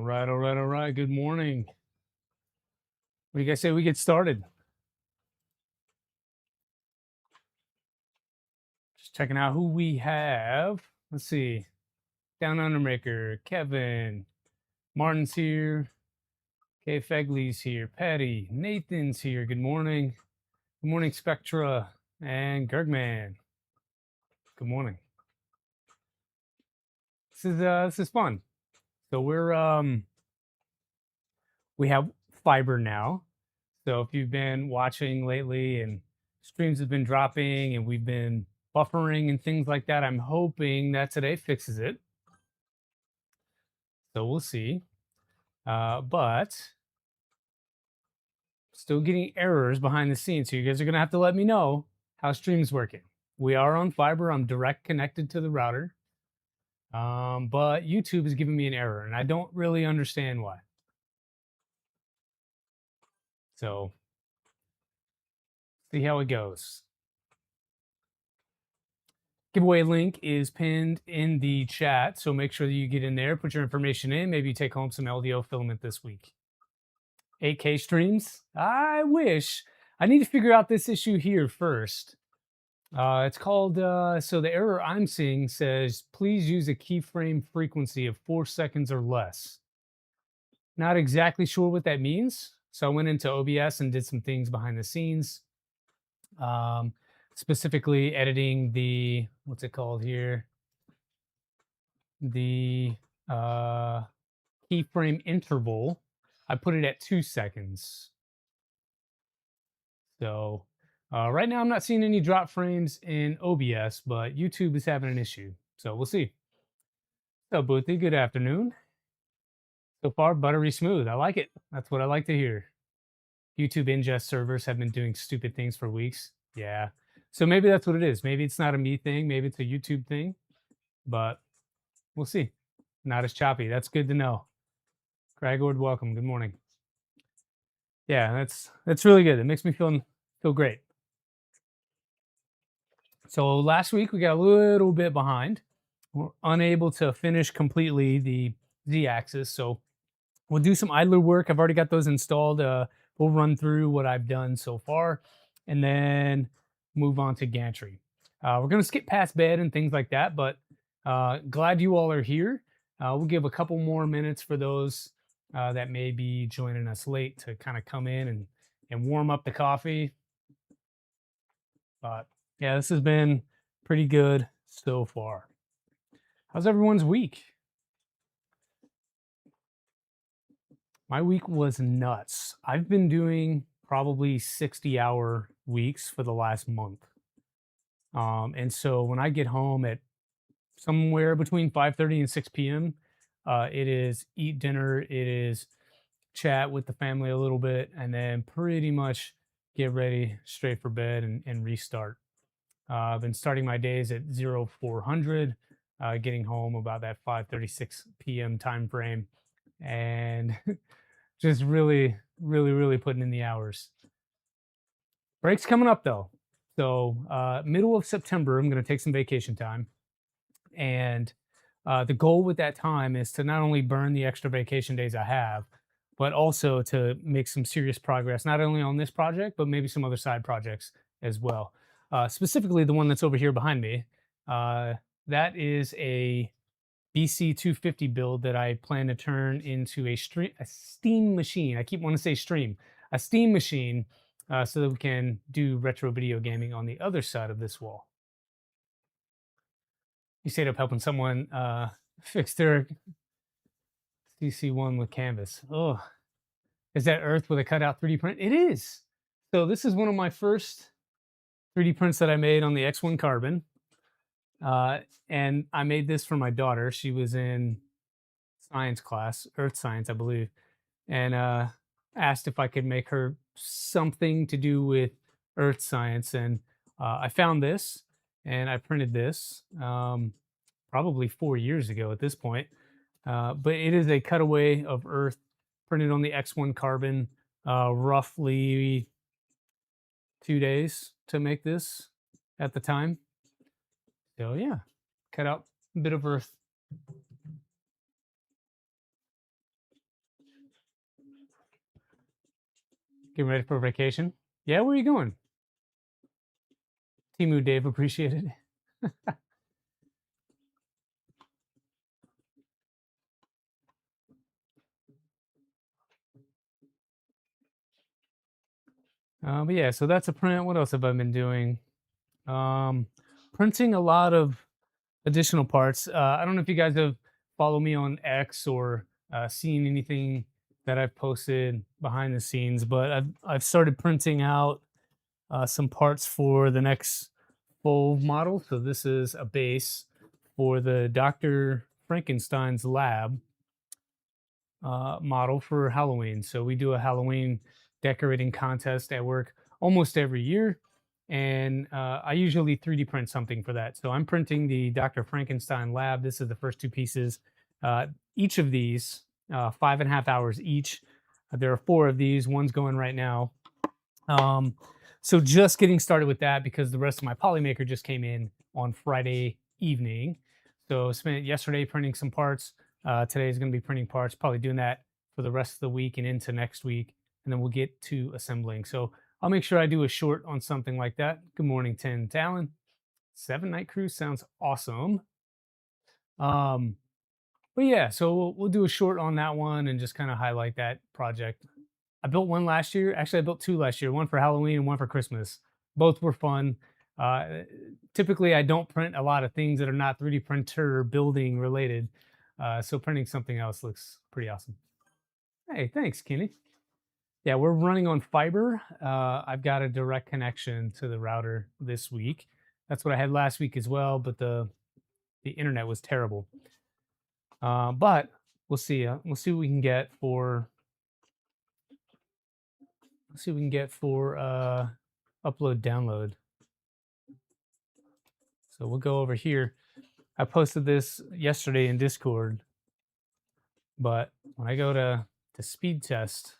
All right. Good morning. What do you guys say we get started? Just checking out who we have. Let's see. Down Undermaker, Kevin, Martin's here, Kay Fegley's here, Patty, Nathan's here. Good morning. Good morning, Spectra and Gergman. Good morning. This is fun. So we have fiber now. So if you've been watching lately and streams have been dropping and we've been buffering and things like that, I'm hoping that today fixes it. So we'll see. But still getting errors behind the scenes. So you guys are gonna have to let me know how stream's working. We are on fiber. I'm direct connected to the router. But YouTube is giving me an error and I don't really understand why. So see how it goes. Giveaway link is pinned in the chat, so make sure that you get in there, put your information in. Maybe you take home some LDO filament this week. 8K streams? I wish. I need to figure out this issue here first. It's called, so the error I'm seeing says, please use a keyframe frequency of 4 seconds or less. Not exactly sure what that means. So I went into OBS and did some things behind the scenes. Specifically editing the, what's it called here? The keyframe interval. I put it at 2 seconds. So right now I'm not seeing any drop frames in OBS, but YouTube is having an issue. So we'll see. So Boothie, good afternoon. So far, buttery smooth. I like it. That's what I like to hear. YouTube ingest servers have been doing stupid things for weeks. Yeah. So maybe that's what it is. Maybe it's not a me thing. Maybe it's a YouTube thing. But we'll see. Not as choppy. That's good to know. Cragord, welcome. Good morning. Yeah, that's really good. It makes me feel great. So last week we got a little bit behind. We're unable to finish completely the Z-axis. So we'll do some idler work. I've already got those installed. We'll run through what I've done so far and then move on to Gantry. We're going to skip past bed and things like that, but glad you all are here. We'll give a couple more minutes for those that may be joining us late to kind of come in and warm up the coffee. But yeah, this has been pretty good so far. How's everyone's week? My week was nuts. I've been doing probably 60-hour weeks for the last month. And so when I get home at somewhere between 5:30 and 6 p.m., it is eat dinner, it is chat with the family a little bit, and then pretty much get ready straight for bed and restart. I've been starting my days at 0400, getting home about that 5:36 p.m. time frame, and just really putting in the hours. Break's coming up though. So middle of September, I'm going to take some vacation time. And the goal with that time is to not only burn the extra vacation days I have, but also to make some serious progress, not only on this project, but maybe some other side projects as well. Specifically, the one that's over here behind me. That is a BC 250 build that I plan to turn into a steam machine. I keep wanting to say stream. A steam machine so that we can do retro video gaming on the other side of this wall. You stayed up helping someone fix their CC1 with canvas. Oh, is that Earth with a cutout 3D print? It is. So this is one of my first 3D prints that I made on the X1 carbon. And I made this for my daughter. She was in science class, earth science, I believe, and asked if I could make her something to do with earth science. And I found this and I printed this probably 4 years ago at this point. But it is a cutaway of earth printed on the X1 carbon, roughly 2 days to make this at the time. So yeah, cut out a bit of earth. Getting ready for vacation? Yeah, where are you going? Timu Dave, appreciate it. But yeah, so that's a print. What else have I been doing? Um, Printing a lot of additional parts. I don't know if you guys have followed me on X or seen anything that I've posted behind the scenes, but I've started printing out some parts for the next full model. So this is a base for the Dr. Frankenstein's lab model for Halloween. So we do a Halloween decorating contest at work almost every year. And I usually 3D print something for that. So I'm printing the Dr. Frankenstein lab. This is the first two pieces. Each of these, 5.5 hours each. There are four of these. One's going right now. Um, so just getting started with that because the rest of my polymaker just came in on Friday evening. So spent yesterday printing some parts. Today is going to be printing parts, probably doing that for the rest of the week and into next week. And then we'll get to assembling. So I'll make sure I do a short on something like that. Good morning, 10 Talon. 7 night cruise sounds awesome. Um, but yeah, so we'll do a short on that one and just kind of highlight that project. I built one last year. Actually, I built two last year, one for Halloween and one for Christmas. Both were fun. Typically, I don't print a lot of things that are not 3D printer building related. So printing something else looks pretty awesome. Hey, thanks, Kenny. Yeah, we're running on fiber. I've got a direct connection to the router this week. That's what I had last week as well, but the internet was terrible. But we'll see. We'll see what we can get for. Let's see what we can get for upload download. So we'll go over here. I posted this yesterday in Discord, but when I go to speed test,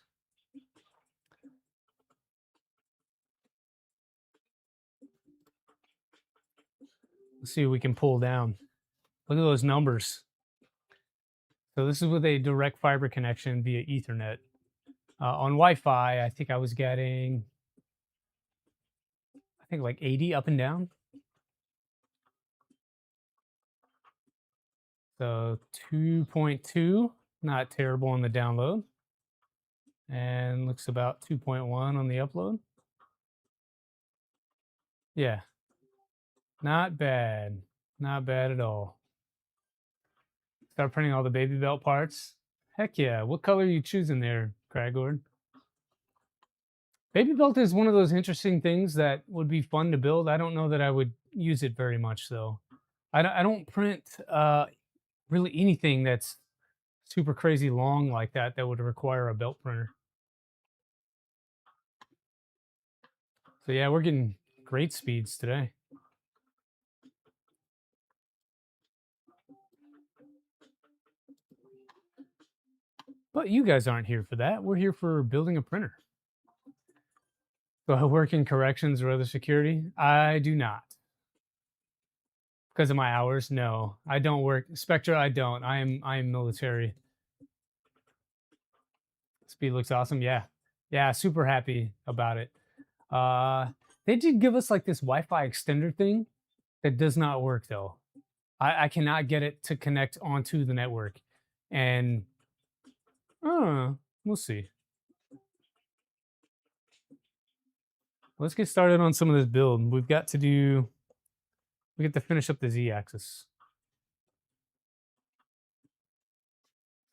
let's see what we can pull down. Look at those numbers. So this is with a direct fiber connection via Ethernet. On Wi-Fi, I think I was getting, like 80 up and down. So 2.2, not terrible on the download. And looks about 2.1 on the upload. Yeah, not bad. Not bad at all. Start printing all the baby belt parts. Heck yeah. What color are you choosing there, Cragord? Baby belt is one of those interesting things that would be fun to build. I don't know that I would use it very much, though. I don't print really anything that's super crazy long like that that would require a belt printer. So yeah, we're getting great speeds today. But you guys aren't here for that. We're here for building a printer. Do I work in corrections or other security? I do not. Because of my hours? No, I don't work. Spectra, I don't. I am military. Speed looks awesome. Yeah. Yeah, super happy about it. They did give us like this Wi-Fi extender thing that does not work though. I cannot get it to connect onto the network. And we'll see. Let's get started on some of this build. We get to finish up the Z-axis.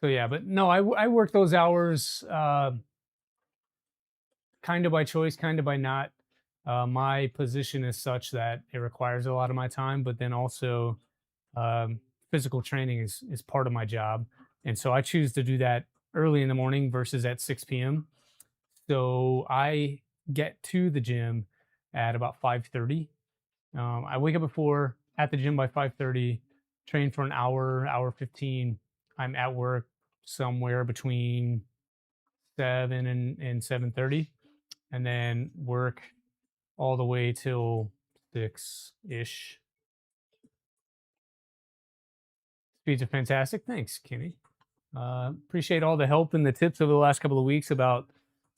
So yeah, but no, I work those hours kind of by choice, kind of by not. My position is such that it requires a lot of my time, but then also physical training is part of my job, and so I choose to do that early in the morning versus at 6 p.m. So I get to the gym at about 5:30. I wake up before at the gym by 5:30, train for an hour 15. I'm at work somewhere between 7 and 7:30, and then work all the way till 6-ish. Speeds are fantastic. Thanks, Kenny. Appreciate all the help and the tips over the last couple of weeks about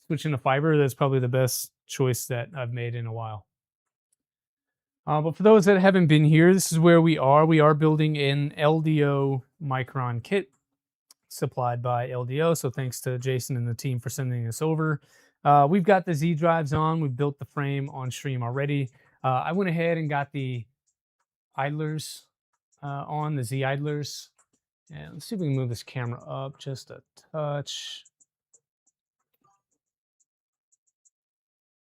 switching to fiber, that's probably the best choice that I've made in a while. But for those that haven't been here, this is where we are. We are building an LDO Micron kit supplied by LDO. So thanks to Jason and the team for sending this over. We've got the Z drives on. We've built the frame on stream already. I went ahead and got the idlers on, the Z idlers. And let's see if we can move this camera up just a touch.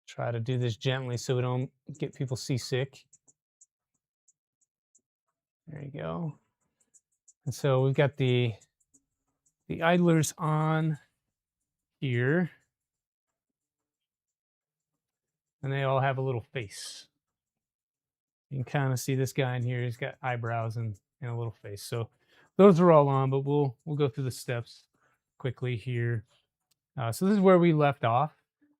Try to do this gently so we don't get people seasick. There you go. And so we've got the idlers on here. And they all have a little face. You can kind of see this guy in here. He's got eyebrows and a little face. So those are all on, but we'll go through the steps quickly here. So this is where we left off.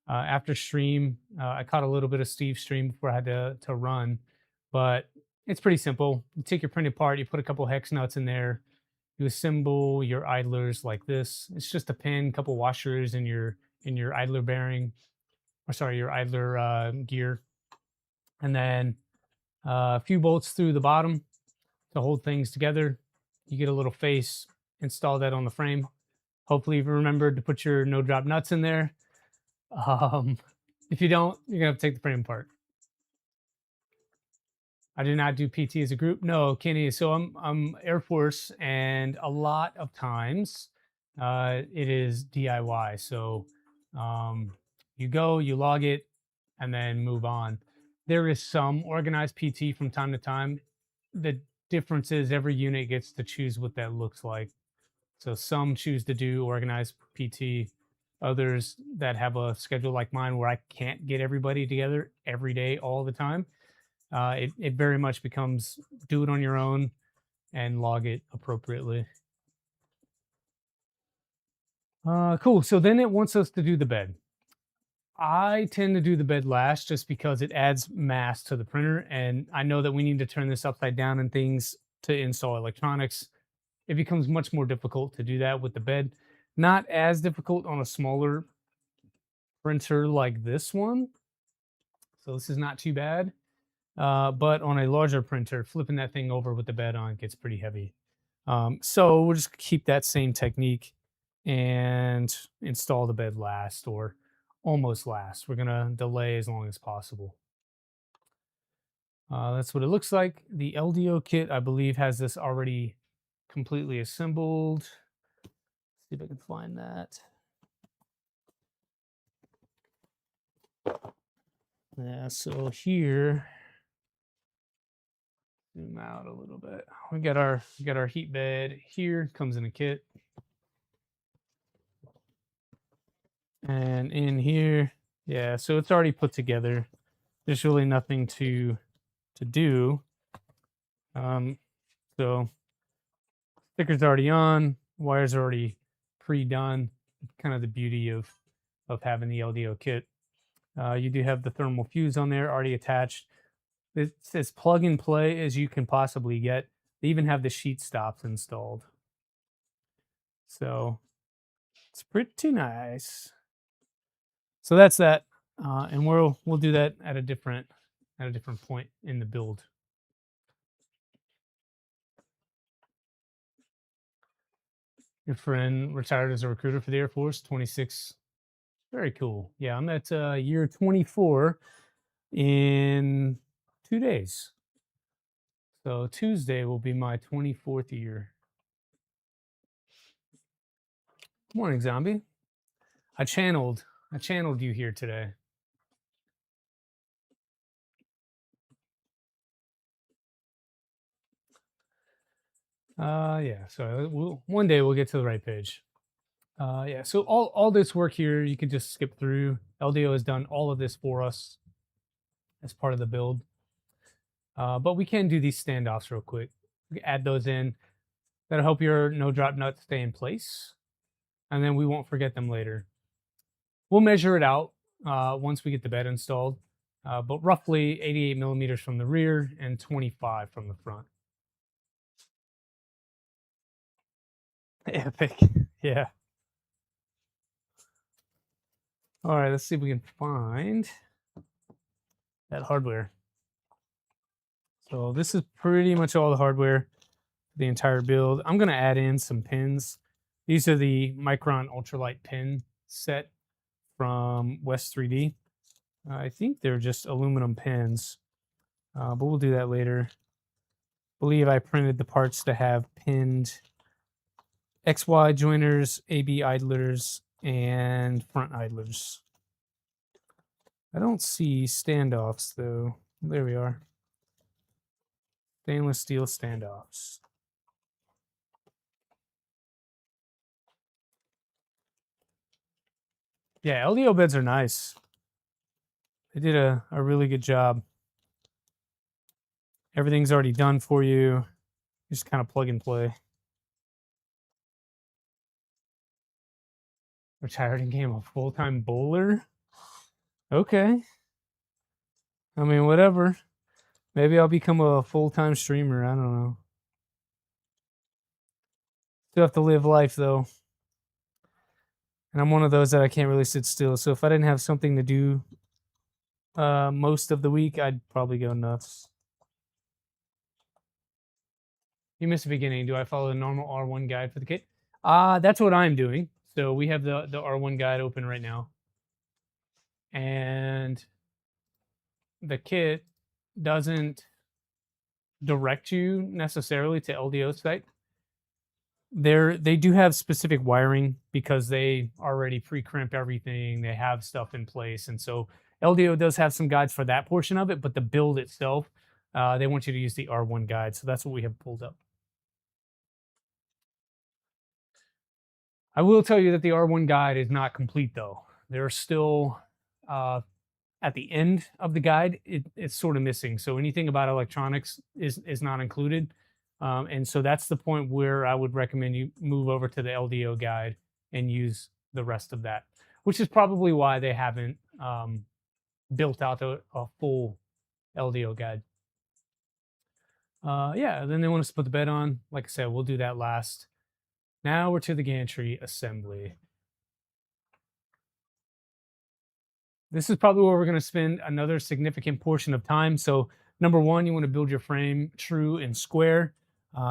After stream, I caught a little bit of Steve's stream before I had to run, but it's pretty simple. You take your printed part, you put a couple hex nuts in there, you assemble your idlers like this. It's just a pin, couple washers in your idler bearing, or sorry, your idler gear, and then a few bolts through the bottom to hold things together. You get a little face, install that on the frame. Hopefully you've remembered to put your no drop nuts in there. If you don't, you're gonna have to take the frame apart. I do not do PT as a group. No, Kenny. So I'm Air Force, and a lot of times it is DIY. So you go, you log it, and then move on. There is some organized PT from time to time. The difference is every unit gets to choose what that looks like. So some choose to do organized PT. Others that have a schedule like mine where I can't get everybody together every day all the time, it very much becomes do it on your own and log it appropriately. Cool. So then it wants us to do the bed. I tend to do the bed last just because it adds mass to the printer, and I know that we need to turn this upside down and things to install electronics. It becomes much more difficult to do that with the bed. Not as difficult on a smaller printer like this one. So this is not too bad. But on a larger printer, flipping that thing over with the bed on gets pretty heavy. So we'll just keep that same technique and install the bed last, or almost last. We're going to delay as long as possible. That's what it looks like. The LDO kit, I believe, has this already completely assembled. See if I can find that. Yeah, so here, zoom out a little bit. We got our heat bed here, comes in a kit. And in here, yeah, so it's already put together. There's really nothing to do. So sticker's already on, wires are already pre-done. Kind of the beauty of having the LDO kit. You do have the thermal fuse on there already attached. It's as plug and play as you can possibly get. They even have the sheet stops installed. So it's pretty nice. So that's that. And we'll do that at a different point in the build. Your friend retired as a recruiter for the Air Force, 26. Very cool. Yeah, I'm at year 24 in 2 days. So Tuesday will be my 24th year. Morning, zombie. I channeled you here today. Yeah, so one day we'll get to the right page. Yeah, so all this work here, you can just skip through. LDO has done all of this for us as part of the build. But we can do these standoffs real quick. We can add those in. That'll help your no drop nuts stay in place. And then we won't forget them later. We'll measure it out once we get the bed installed. But roughly 88 millimeters from the rear and 25 from the front. Epic. Yeah. All right, let's see if we can find that hardware. So this is pretty much all the hardware, the entire build. I'm going to add in some pins. These are the Micron ultralight pin set from West 3D. I think they're just aluminum pins, but we'll do that later. I believe I printed the parts to have pinned XY joiners, AB idlers, and front idlers. I don't see standoffs though. There we are. Stainless steel standoffs. Yeah, LDO beds are nice. They did a really good job. Everything's already done for you. Just kind of plug and play. Retired and became a full-time bowler? Okay. I mean, whatever. Maybe I'll become a full-time streamer. I don't know. Still have to live life, though. And I'm one of those that I can't really sit still. So if I didn't have something to do most of the week, I'd probably go nuts. You missed the beginning. Do I follow the normal R1 guide for the kit? That's what I'm doing. So we have the R1 guide open right now. And the kit doesn't direct you necessarily to LDO site. They do have specific wiring because they already pre-crimp everything. They have stuff in place. And so LDO does have some guides for that portion of it, but the build itself, they want you to use the R1 guide. So that's what we have pulled up. I will tell you that the R1 guide is not complete though. There are still, at the end of the guide, it's sort of missing. So anything about electronics is not included. And so that's the point where I would recommend you move over to the LDO guide and use the rest of that, which is probably why they haven't built out a full LDO guide. Yeah, then they want us to put the bed on. Like I said, we'll do that last. Now we're to the gantry assembly. This is probably where we're going to spend another significant portion of time. So number one, you want to build your frame true and square.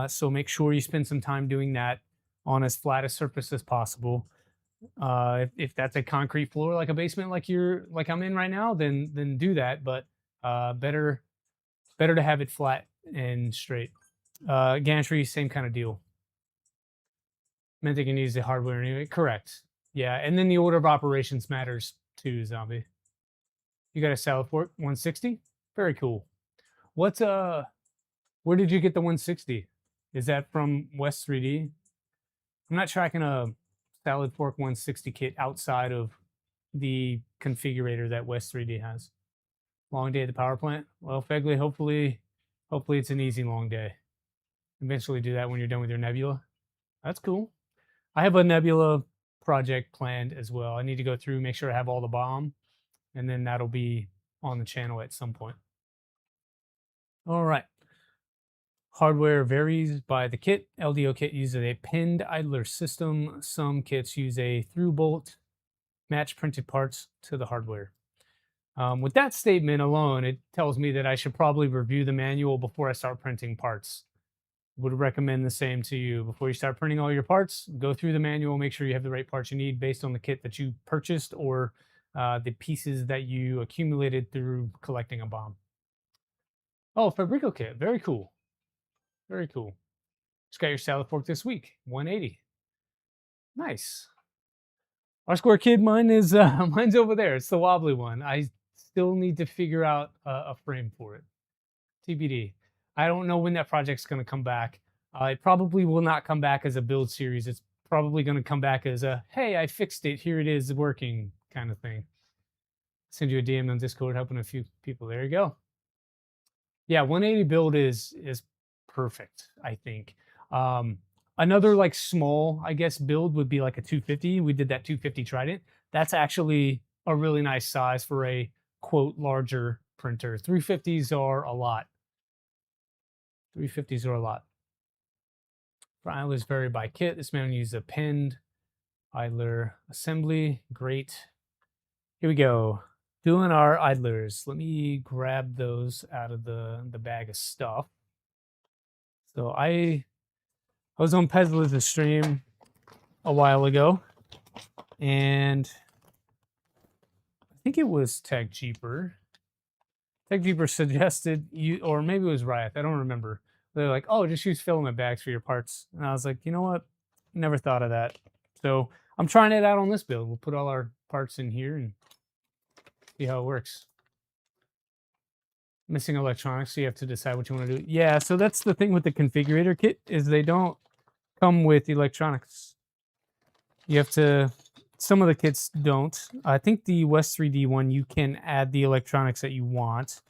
So make sure you spend some time doing that on as flat a surface as possible. If that's a concrete floor, like a basement, like I'm in right now, then do that. But better to have it flat and straight. Gantry, same kind of deal. Meant they can use the hardware anyway. Correct. Yeah, and then the order of operations matters too, Zombie. You got a salad fork, 160. Very cool. What's where did you get the 160? Is that from West 3D? I'm not tracking a salad fork 160 kit outside of the configurator that West 3D has. Long day at the power plant. Well, Fegley, hopefully it's an easy long day. Eventually do that when you're done with your nebula. That's cool. I have a nebula project planned as well. I need to go through, make sure I have all the BOM, and then that'll be on the channel at some point. All right. Hardware varies by the kit. LDO kit uses a pinned idler system. Some kits use a through bolt, match printed parts to the hardware. With that statement alone, it tells me that I should probably review the manual before I start printing parts. Would recommend the same to you. Before you start printing all your parts, go through the manual, make sure you have the right parts you need based on the kit that you purchased or the pieces that you accumulated through collecting a BOM. Oh, Fabrico kit. Very cool. Very cool. Just got your salad fork this week. 180. Nice. R-Square Kid, mine is mine's over there. It's the wobbly one. I still need to figure out a frame for it. TBD. I don't know when that project's going to come back. It probably will not come back as a build series. It's probably going to come back as a, hey, I fixed it. Here it is working kind of thing. Send you a DM on Discord, helping a few people. There you go. Yeah, 180 build is perfect, I think. Another like small, I guess, build would be like a 250. We did that 250 Trident. That's actually a really nice size for a, quote, larger printer. 350s are a lot. 350s are a lot. For idlers vary by kit. This man used a pinned idler assembly. Great. Here we go. Doing our idlers. Let me grab those out of the bag of stuff. So I was on Pezla's stream a while ago, and I think it was Tech Jeeper. Tech Jeeper suggested you, or maybe it was Riot. I don't remember. They're like, "Oh, just use filament bags for your parts," and I was like, "You know what? Never thought of that." So I'm trying it out on this build. We'll put all our parts in here and see how it works. Missing electronics, so you have to decide what you want to do. Yeah, so that's the thing with the configurator kit is they don't come with electronics. You have to. Some of the kits don't. I think the West 3D one you can add the electronics that you want.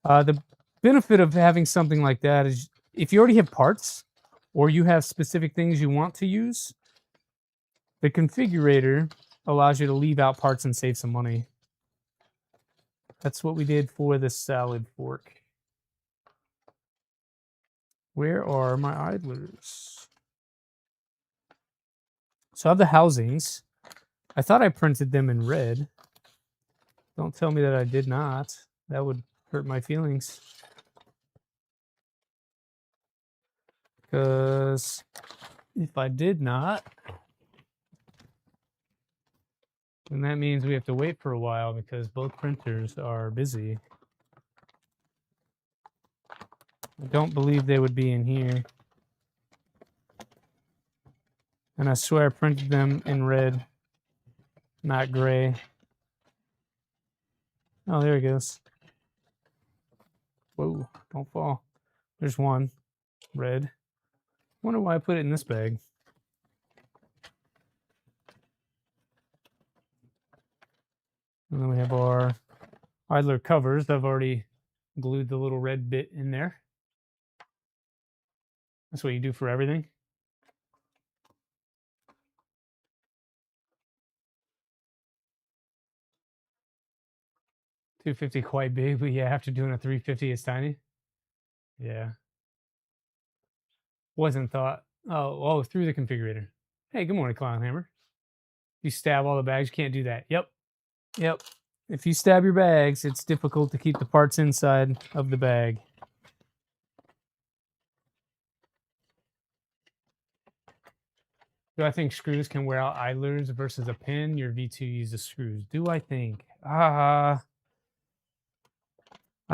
The benefit of having something like that is if you already have parts or you have specific things you want to use, the configurator allows you to leave out parts and save some money. That's what we did for the salad fork. Where are my idlers? So I have the housings. I thought I printed them in red. Don't tell me that I did not. That would hurt my feelings. Because if I did not, then that means we have to wait for a while because both printers are busy. I don't believe they would be in here. And I swear I printed them in red, not gray. Oh, there it goes. Whoa, don't fall. There's one, red. Wonder why I put it in this bag. And then we have our idler covers. I've already glued the little red bit in there. That's what you do for everything. $250 quite big, but yeah, after doing a 350, it's tiny. Yeah. Wasn't thought. Oh, through the configurator. Hey, good morning, Clown Hammer. You stab all the bags, you can't do that. Yep. If you stab your bags, it's difficult to keep the parts inside of the bag. Do I think screws can wear out idlers versus a pin? Your V2 uses screws. Do I think? I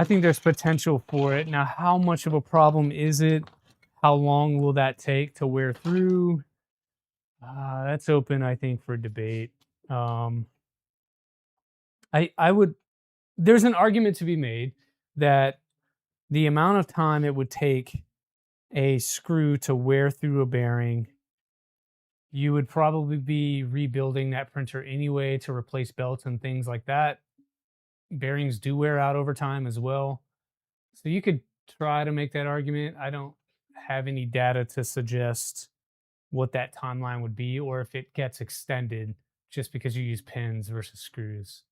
think there's potential for it. Now, how much of a problem is it? How long will that take to wear through? That's open, I think, for debate. I would. There's an argument to be made that the amount of time it would take a screw to wear through a bearing, you would probably be rebuilding that printer anyway to replace belts and things like that. Bearings do wear out over time as well. So you could try to make that argument. I don't have any data to suggest what that timeline would be or if it gets extended just because you use pins versus screws.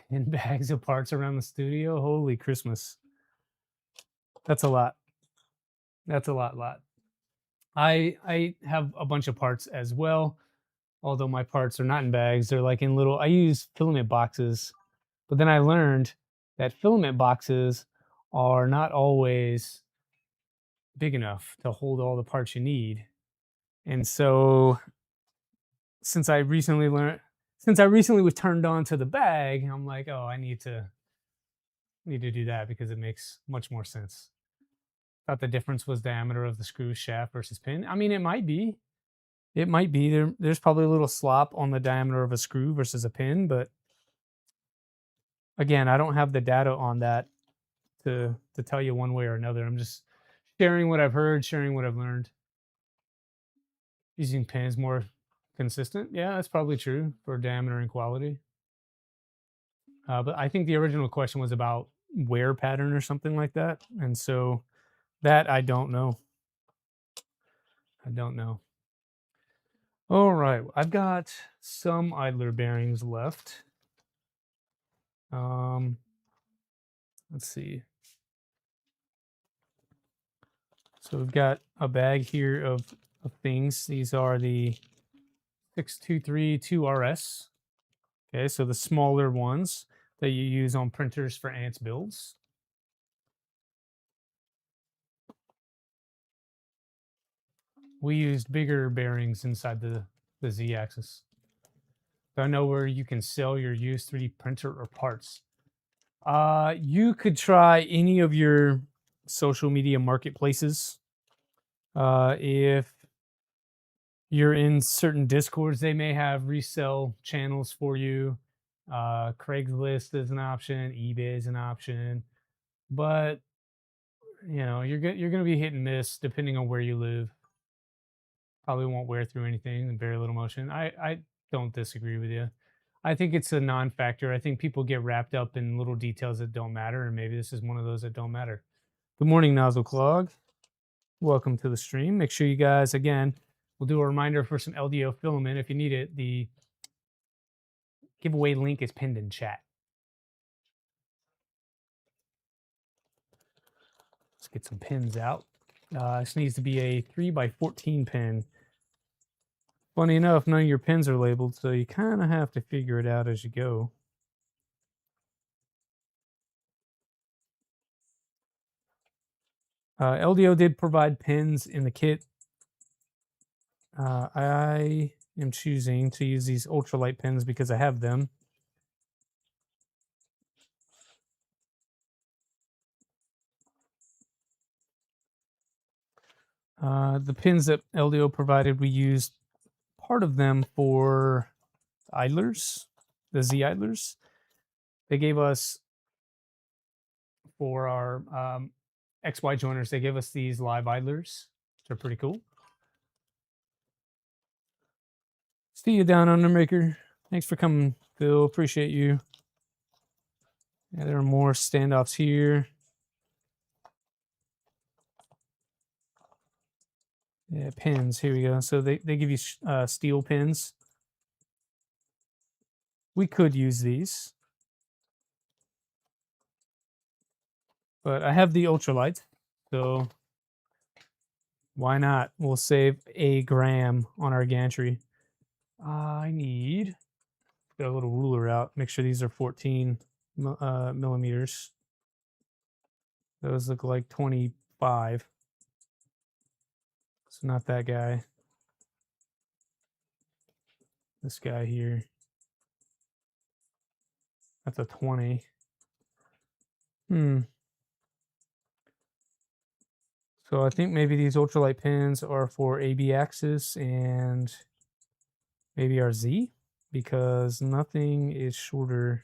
10 bags of parts around the studio? Holy Christmas. That's a lot. That's a lot. I have a bunch of parts as well, although my parts are not in bags. They're like in little, I use filament boxes, but then I learned that filament boxes are not always big enough to hold all the parts you need. And so since I recently was turned on to the bag, I'm like, oh, I need to do that because it makes much more sense. Thought the difference was diameter of the screw shaft versus pin. I mean, it might be. There's probably a little slop on the diameter of a screw versus a pin, but again, I don't have the data on that to tell you one way or another. I'm just sharing what I've heard, sharing what I've learned. Using pins more consistent. Yeah, that's probably true for diameter and quality. But I think the original question was about wear pattern or something like that. And so that I don't know. All right, I've got some idler bearings left. Let's see. So we've got a bag here of things. These are the 6232 RS. Okay, so the smaller ones that you use on printers for ants builds. We used bigger bearings inside the Z-axis. So I know where you can sell your used 3D printer or parts. You could try any of your social media marketplaces. If you're in certain discords, they may have resell channels for you. Craigslist is an option, eBay is an option, but you're gonna be hit and miss depending on where you live. Probably won't wear through anything and very little motion. I don't disagree with you. I think it's a non-factor. I think people get wrapped up in little details that don't matter, and maybe this is one of those that don't matter. Good morning, Nozzle Clog. Welcome to the stream. Make sure you guys, again, we'll do a reminder for some LDO filament if you need it. The giveaway link is pinned in chat. Let's get some pins out. This needs to be a 3x14 pin. Funny enough, none of your pins are labeled, so you kind of have to figure it out as you go. LDO did provide pins in the kit. I am choosing to use these ultralight pins because I have them. The pins that LDO provided, we used part of them for idlers, the Z idlers. They gave us, for our XY joiners, they gave us these live idlers, which are pretty cool. See you down, Undermaker. Thanks for coming, Phil. Appreciate you. Yeah, there are more standoffs here. Yeah, pins. Here we go. So they give you steel pins. We could use these, but I have the ultralight, so why not? We'll save a gram on our gantry. I need, got a little ruler out. Make sure these are 14 millimeters. Those look like 25. So not that guy. This guy here. That's a 20. So I think maybe these ultralight pins are for AB axis and maybe our Z, because nothing is shorter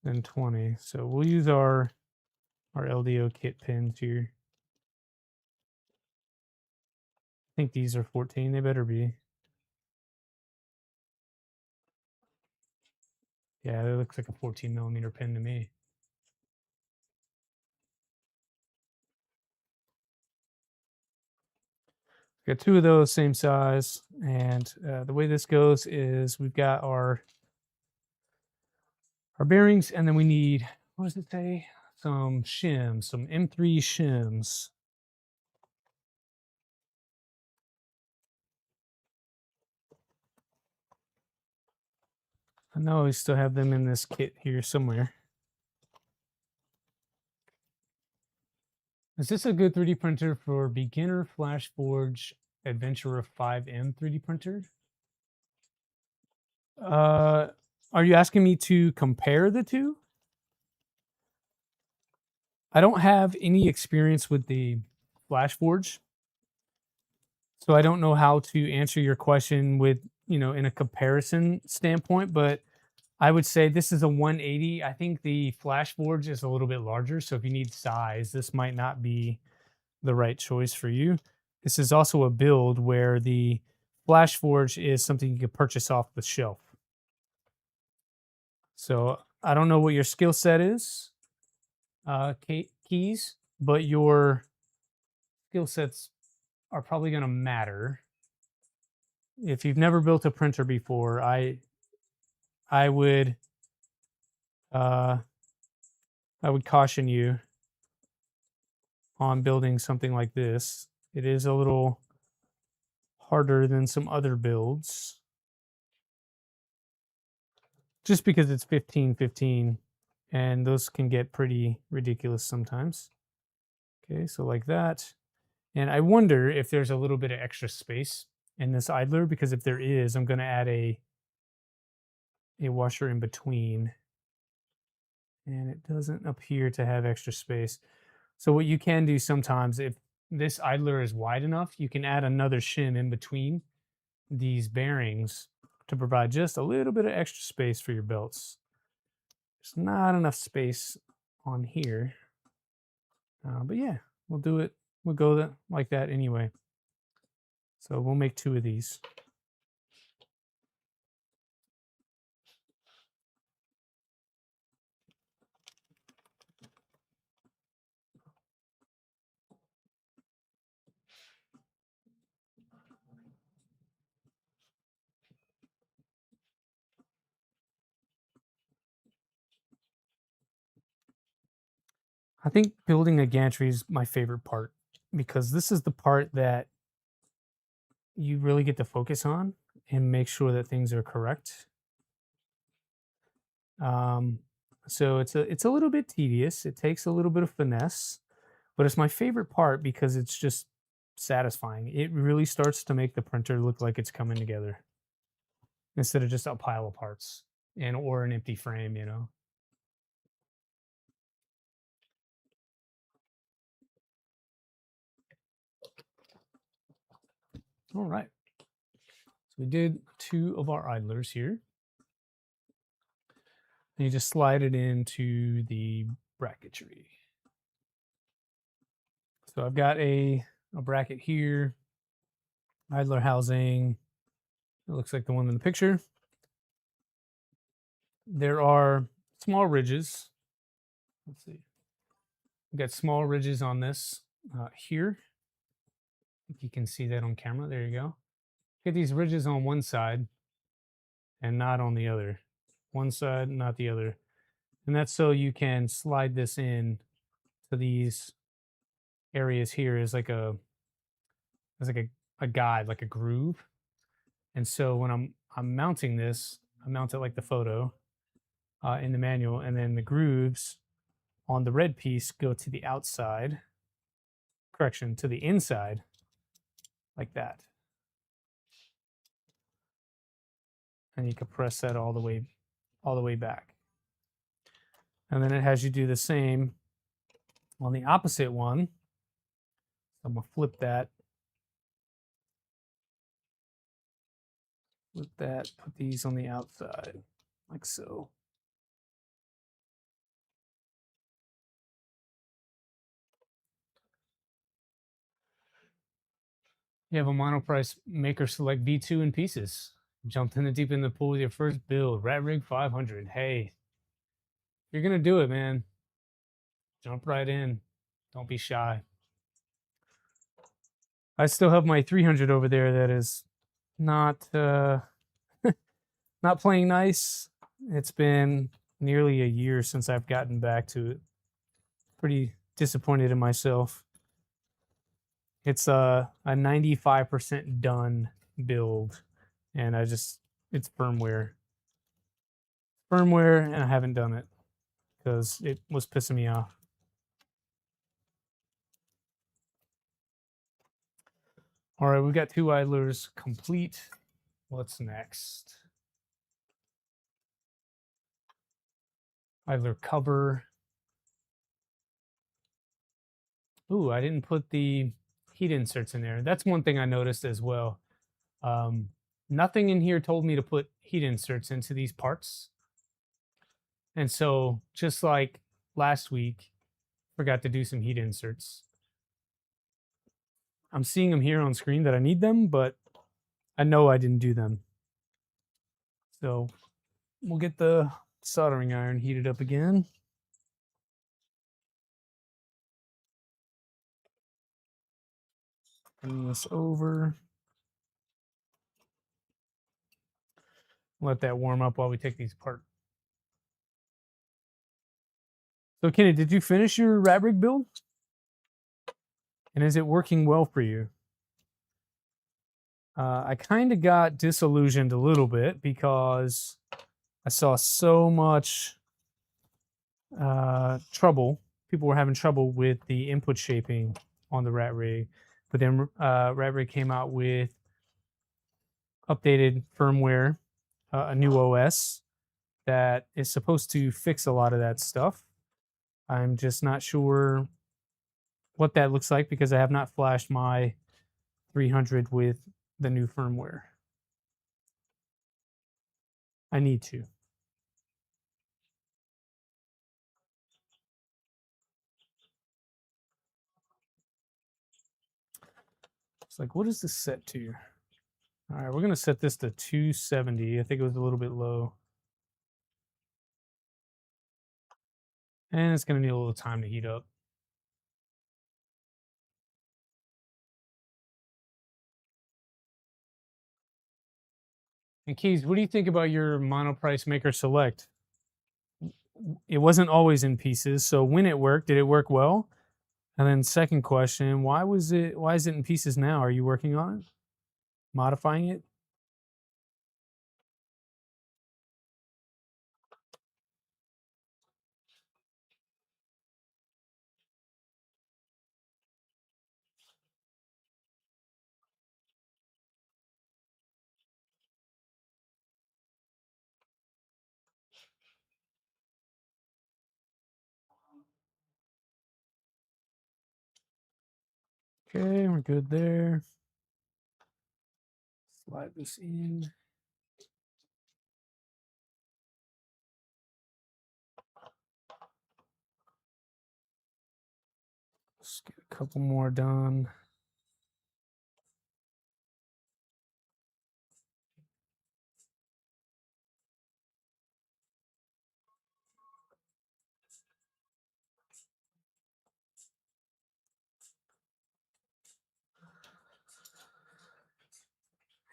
than 20. So we'll use our LDO kit pins here. I think these are 14. They better be. Yeah, that looks like a 14 millimeter pin to me. Got two of those same size, and the way this goes is we've got our bearings, and then we need, what does it say? Some shims, some M3 shims. I know we still have them in this kit here somewhere. Is this a good 3D printer for beginner FlashForge Adventurer 5M 3D printer? Are you asking me to compare the two? I don't have any experience with the FlashForge, so I don't know how to answer your question with, in a comparison standpoint, but I would say this is a 180. I think the FlashForge is a little bit larger, so if you need size, this might not be the right choice for you. This is also a build where the FlashForge is something you can purchase off the shelf. So I don't know what your skill set is, Keys, but your skill sets are probably going to matter. If you've never built a printer before, I would caution you on building something like this. It is a little harder than some other builds. just because it's 15-15, and those can get pretty ridiculous sometimes. Okay, so like that. And I wonder if there's a little bit of extra space in this idler, because if there is, I'm going to add a washer in between, and it doesn't appear to have extra space. So what you can do sometimes, if this idler is wide enough, you can add another shim in between these bearings to provide just a little bit of extra space for your belts. There's not enough space on here, but yeah, we'll do it. We'll go like that anyway. So we'll make 2 of these. I think building a gantry is my favorite part, because this is the part that you really get to focus on and make sure that things are correct. Um, so it's a little bit tedious. It takes a little bit of finesse, but it's my favorite part because it's just satisfying. It really starts to make the printer look like it's coming together instead of just a pile of parts and or an empty frame, you know. All right. So we did 2 of our idlers here. And you just slide it into the bracketry. So I've got a bracket here, idler housing. It looks like the one in the picture. There are small ridges. Let's see. We've got small ridges on this here. If you can see that on camera, there you go. Get these ridges on one side and not on the other. One side, not the other. And that's so you can slide this in to these areas here as like a guide, like a groove. And so when I'm mounting this, I mount it like the photo in the manual, and then the grooves on the red piece go to the outside. Correction, to the inside, like that. And you can press that all the way back. And then it has you do the same on the opposite one. So I'm gonna flip that. Flip that, put these on the outside, like so. You have a monoprice maker select V2 in pieces. Jumped in the deep end of the pool with your first build, Rat Rig 500. Hey, you're gonna do it, man. Jump right in. Don't be shy. I still have my 300 over there that is not not playing nice. It's been nearly a year since I've gotten back to it. Pretty disappointed in myself. It's a 95% done build, and it's firmware. And I haven't done it because it was pissing me off. All right, we've got 2 idlers complete. What's next? Idler cover. Ooh, I didn't put the heat inserts in there. That's one thing I noticed as well. Nothing in here told me to put heat inserts into these parts. And so, just like last week, forgot to do some heat inserts. I'm seeing them here on screen that I need them, but I know I didn't do them. So we'll get the soldering iron heated up again. Bring this over. Let that warm up while we take these apart. So Kenny, did you finish your rat rig build? And is it working well for you? I kind of got disillusioned a little bit because I saw so much trouble. People were having trouble with the input shaping on the rat rig, but then rat rig came out with updated firmware, a new OS that is supposed to fix a lot of that stuff. I'm just not sure what that looks like because I have not flashed my 300 with the new firmware. I need to. It's like, what is this set to? All right, we're going to set this to 270. I think it was a little bit low. And it's going to need a little time to heat up. And Keys, what do you think about your monoprice maker select? It wasn't always in pieces, so when it worked, did it work well? And then second question, why is it in pieces now? Are you working on it? Modifying it? Okay, we're good there. Slide this in. Let's get a couple more done.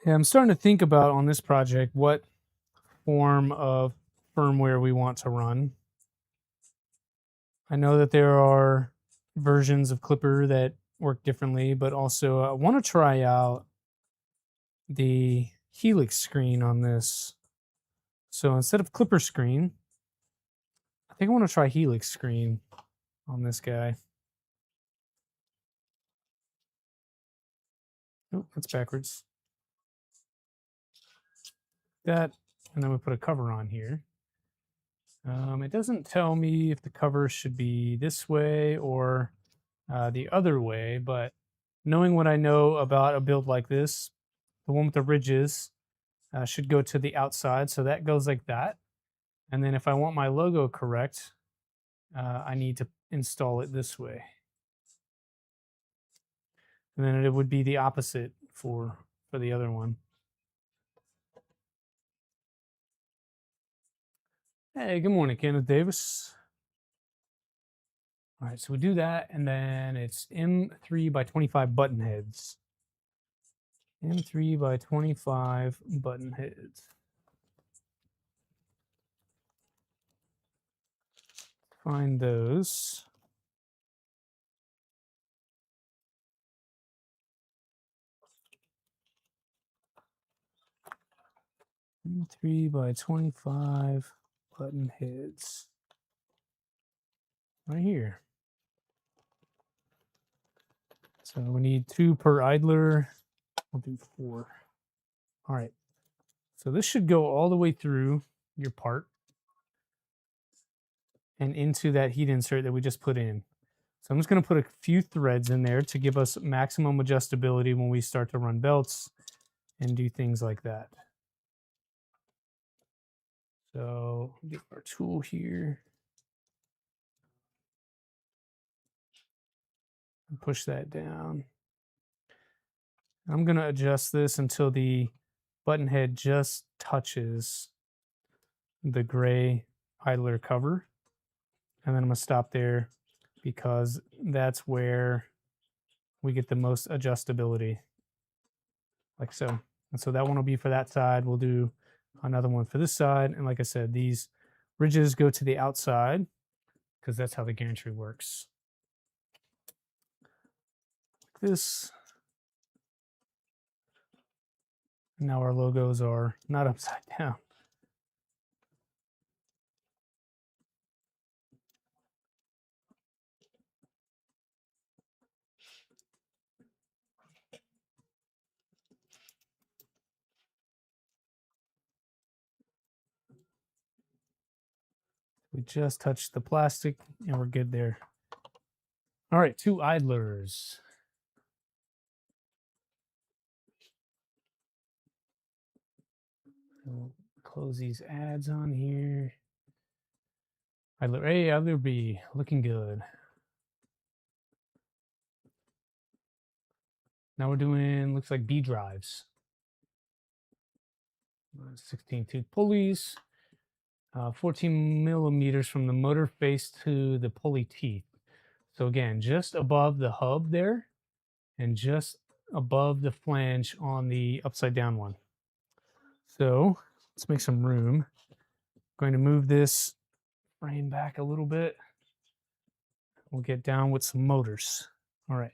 Yeah, I'm starting to think about on this project what form of firmware we want to run. I know that there are versions of Clipper that work differently, but also I want to try out the Helix screen on this. So instead of Clipper screen, I think I want to try Helix screen on this guy. Oh, that's backwards. That, and then we put a cover on here. It doesn't tell me if the cover should be this way or the other way, but knowing what I know about a build like this, the one with the ridges should go to the outside. So that goes like that. And then if I want my logo correct, I need to install it this way. And then it would be the opposite for the other one. Hey, good morning, Kenneth Davis. All right, so we do that, and then it's M3 by 25 button heads. M3 by 25 button heads. Find those. M3 by 25 button heads. Right here. So we need 2 per idler. We'll do 4. All right. So this should go all the way through your part and into that heat insert that we just put in. So I'm just going to put a few threads in there to give us maximum adjustability when we start to run belts and do things like that. So get our tool here. And push that down. I'm going to adjust this until the button head just touches the gray idler cover. And then I'm going to stop there because that's where we get the most adjustability, like so. And so that one will be for that side. We'll do another one for this side. And like I said, these ridges go to the outside because that's how the gantry works. Like this. Now our logos are not upside down. We just touched the plastic and we're good there. All right, 2 idlers. We'll close these ads on here. Idler A, Idler B, looking good. Now we're doing, looks like B drives. 16 tooth pulleys, 14 millimeters from the motor face to the pulley teeth. So again, just above the hub there and just above the flange on the upside down one. So let's make some room. Going to move this frame back a little bit. We'll get down with some motors. All right,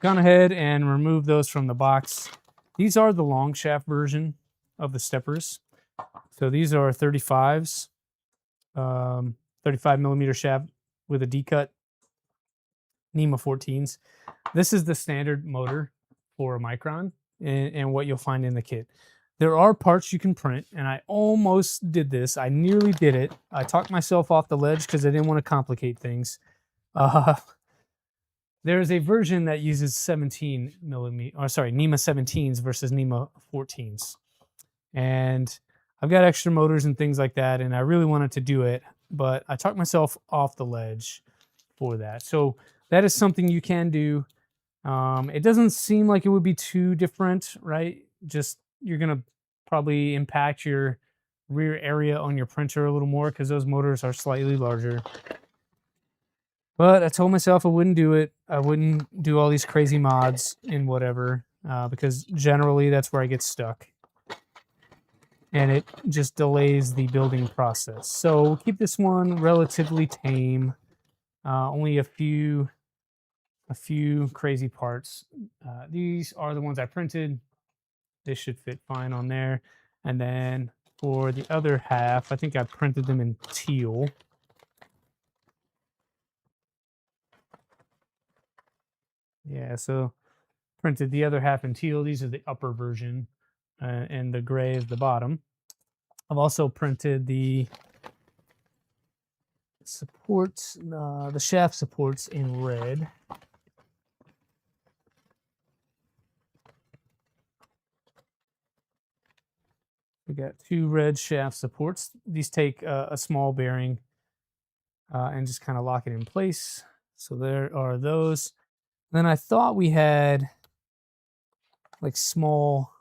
gone ahead and removed those from the box. These are the long shaft version of the steppers. So these are 35s, 35 millimeter shaft with a D-cut, NEMA 14s. This is the standard motor for a Micron and what you'll find in the kit. There are parts you can print, and I almost did this. I nearly did it. I talked myself off the ledge because I didn't want to complicate things. There's a version that uses 17 millimeter, or sorry, NEMA 17s versus NEMA 14s. And I've got extra motors and things like that, and I really wanted to do it, but I talked myself off the ledge for that. So that is something you can do. It doesn't seem like it would be too different, right? Just you're going to probably impact your rear area on your printer a little more because those motors are slightly larger. But I told myself I wouldn't do it. I wouldn't do all these crazy mods and whatever, because generally that's where I get stuck. And it just delays the building process. So we'll keep this one relatively tame. Only a few crazy parts. These are the ones I printed. This should fit fine on there. And then for the other half, I think I printed them in teal. Yeah, so printed the other half in teal. These are the upper version, and the gray is the bottom. I've also printed the supports, the shaft supports in red. We got 2 red shaft supports. These take a small bearing and just kind of lock it in place. So there are those. Then I thought we had like small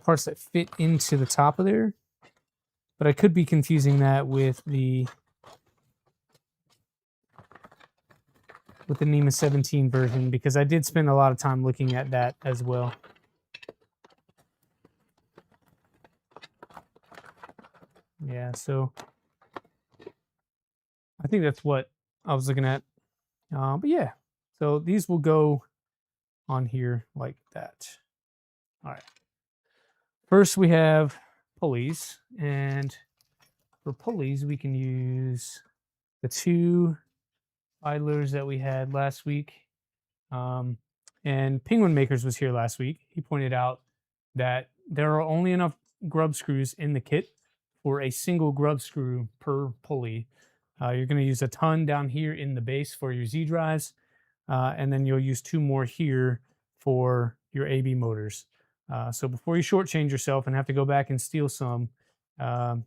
parts that fit into the top of there, but I could be confusing that with the NEMA 17 version, because I did spend a lot of time looking at that as well. Yeah, so I think that's what I was looking at. But yeah, so these will go on here like that. All right. First we have pulleys, and for pulleys we can use the 2 idlers that we had last week. And Penguin Makers was here last week. He pointed out that there are only enough grub screws in the kit for a single grub screw per pulley. You're going to use a ton down here in the base for your Z drives, and then you'll use 2 more here for your AB motors. So before you shortchange yourself and have to go back and steal some, only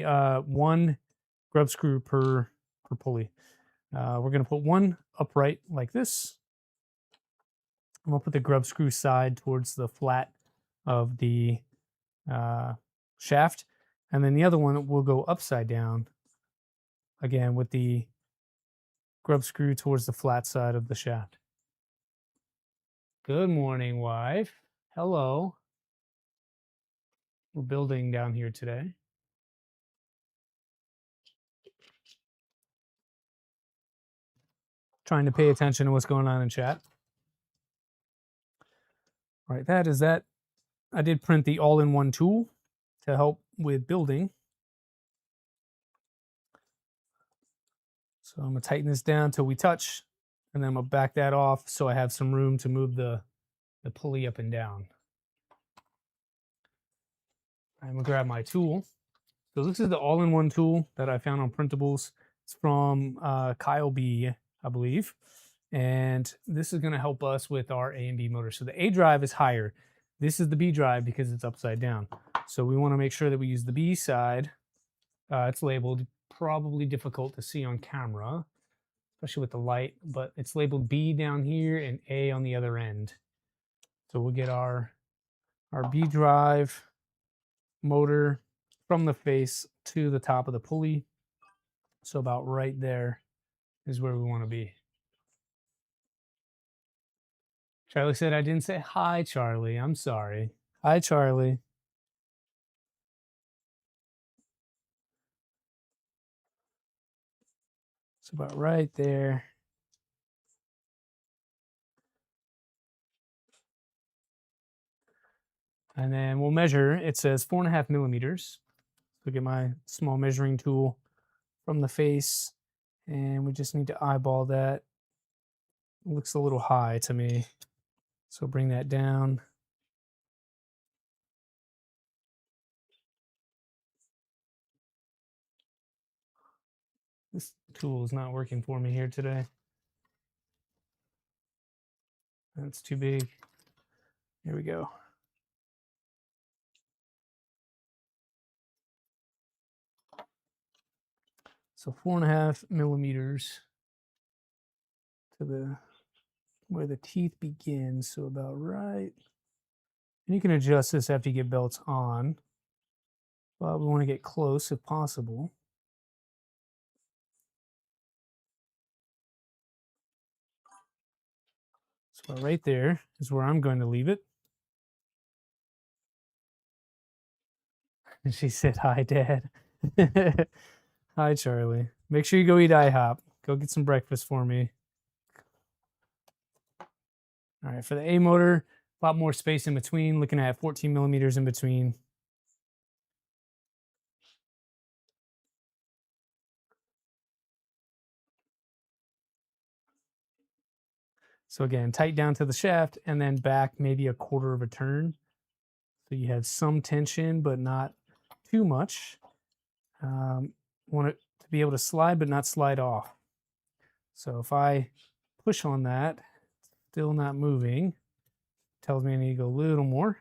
1 grub screw per pulley. We're going to put 1 upright like this. And we'll put the grub screw side towards the flat of the shaft. And then the other one will go upside down, again, with the grub screw towards the flat side of the shaft. Good morning, wife. Hello. We're building down here today. Trying to pay attention to what's going on in chat. All right, that is that. I did print the all-in-one tool to help with building. So I'm going to tighten this down till we touch, and then I'm going to back that off so I have some room to move the pulley up and down. I'm going to grab my tool. So this is the all-in-one tool that I found on Printables. It's from Kyle B, I believe. And this is going to help us with our A and B motor. So the A drive is higher. This is the B drive because it's upside down. So we want to make sure that we use the B side. It's labeled, probably difficult to see on camera, especially with the light, but it's labeled B down here and A on the other end. So we'll get our B drive motor from the face to the top of the pulley. So about right there is where we want to be. Charlie said I didn't say hi, Charlie. I'm sorry. Hi, Charlie. It's about right there. And then we'll measure. It says 4.5 millimeters. So get my small measuring tool from the face, and we just need to eyeball that. It looks a little high to me. So bring that down. This tool is not working for me here today. That's too big. Here we go. So 4.5 millimeters to the where the teeth begin. So about right. And you can adjust this after you get belts on, but we want to get close if possible. So right there is where I'm going to leave it. And she said, hi, Dad. Hi, Charlie. Make sure you go eat IHOP. Go get some breakfast for me. All right, for the A motor, a lot more space in between, looking at 14 millimeters in between. So again, tight down to the shaft and then back maybe a quarter of a turn. So you have some tension, but not too much. Want it to be able to slide, but not slide off. So if I push on that, still not moving, tells me I need to go a little more.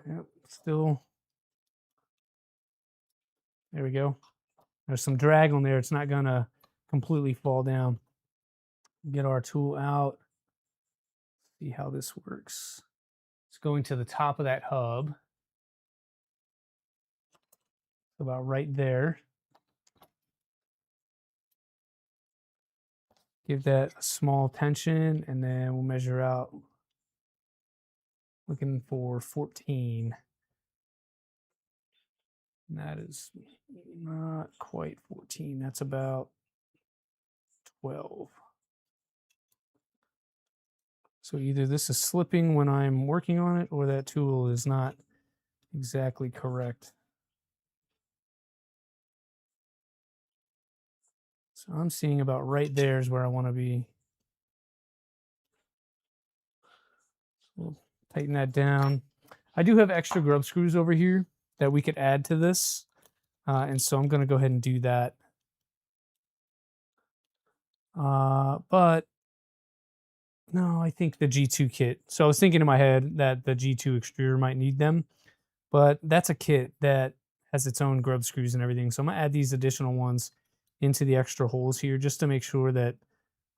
Yep, still. There we go. There's some drag on there. It's not gonna completely fall down. Get our tool out. See how this works. It's going to the top of that hub. About right there. Give that a small tension, and then we'll measure out. Looking for 14. And that is not quite 14. That's about 12. So either this is slipping when I'm working on it, or that tool is not exactly correct. So I'm seeing about right there is where I want to be. So we'll tighten that down. I do have extra grub screws over here that we could add to this. And so I'm going to go ahead and do that. But no, I think the G2 kit. So I was thinking in my head that the G2 extruder might need them, but that's a kit that has its own grub screws and everything. So I'm gonna add these additional ones into the extra holes here just to make sure that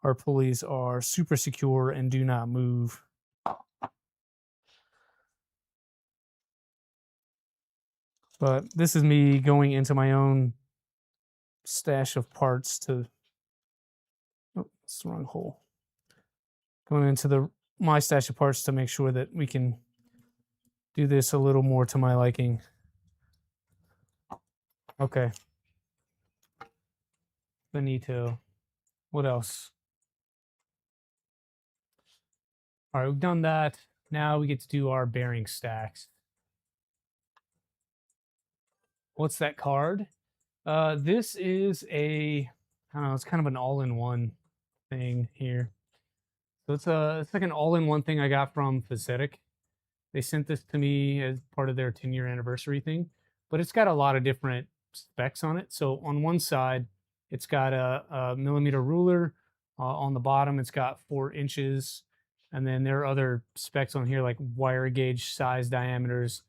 our pulleys are super secure and do not move. But this is me going into my own stash of parts to, oh, it's the wrong hole. Going into my stash of parts to make sure that we can do this a little more to my liking. Okay. Benito. What else? All right, we've done that. Now we get to do our bearing stacks. What's that card? This is I don't know, it's kind of an all-in-one thing here. So it's like an all-in-one thing I got from Facetic. They sent this to me as part of their 10-year anniversary thing. but it's got a lot of different specs on it. So on one side, it's got a millimeter ruler. On the bottom, it's got 4 inches. And then there are other specs on here like wire gauge size diameters.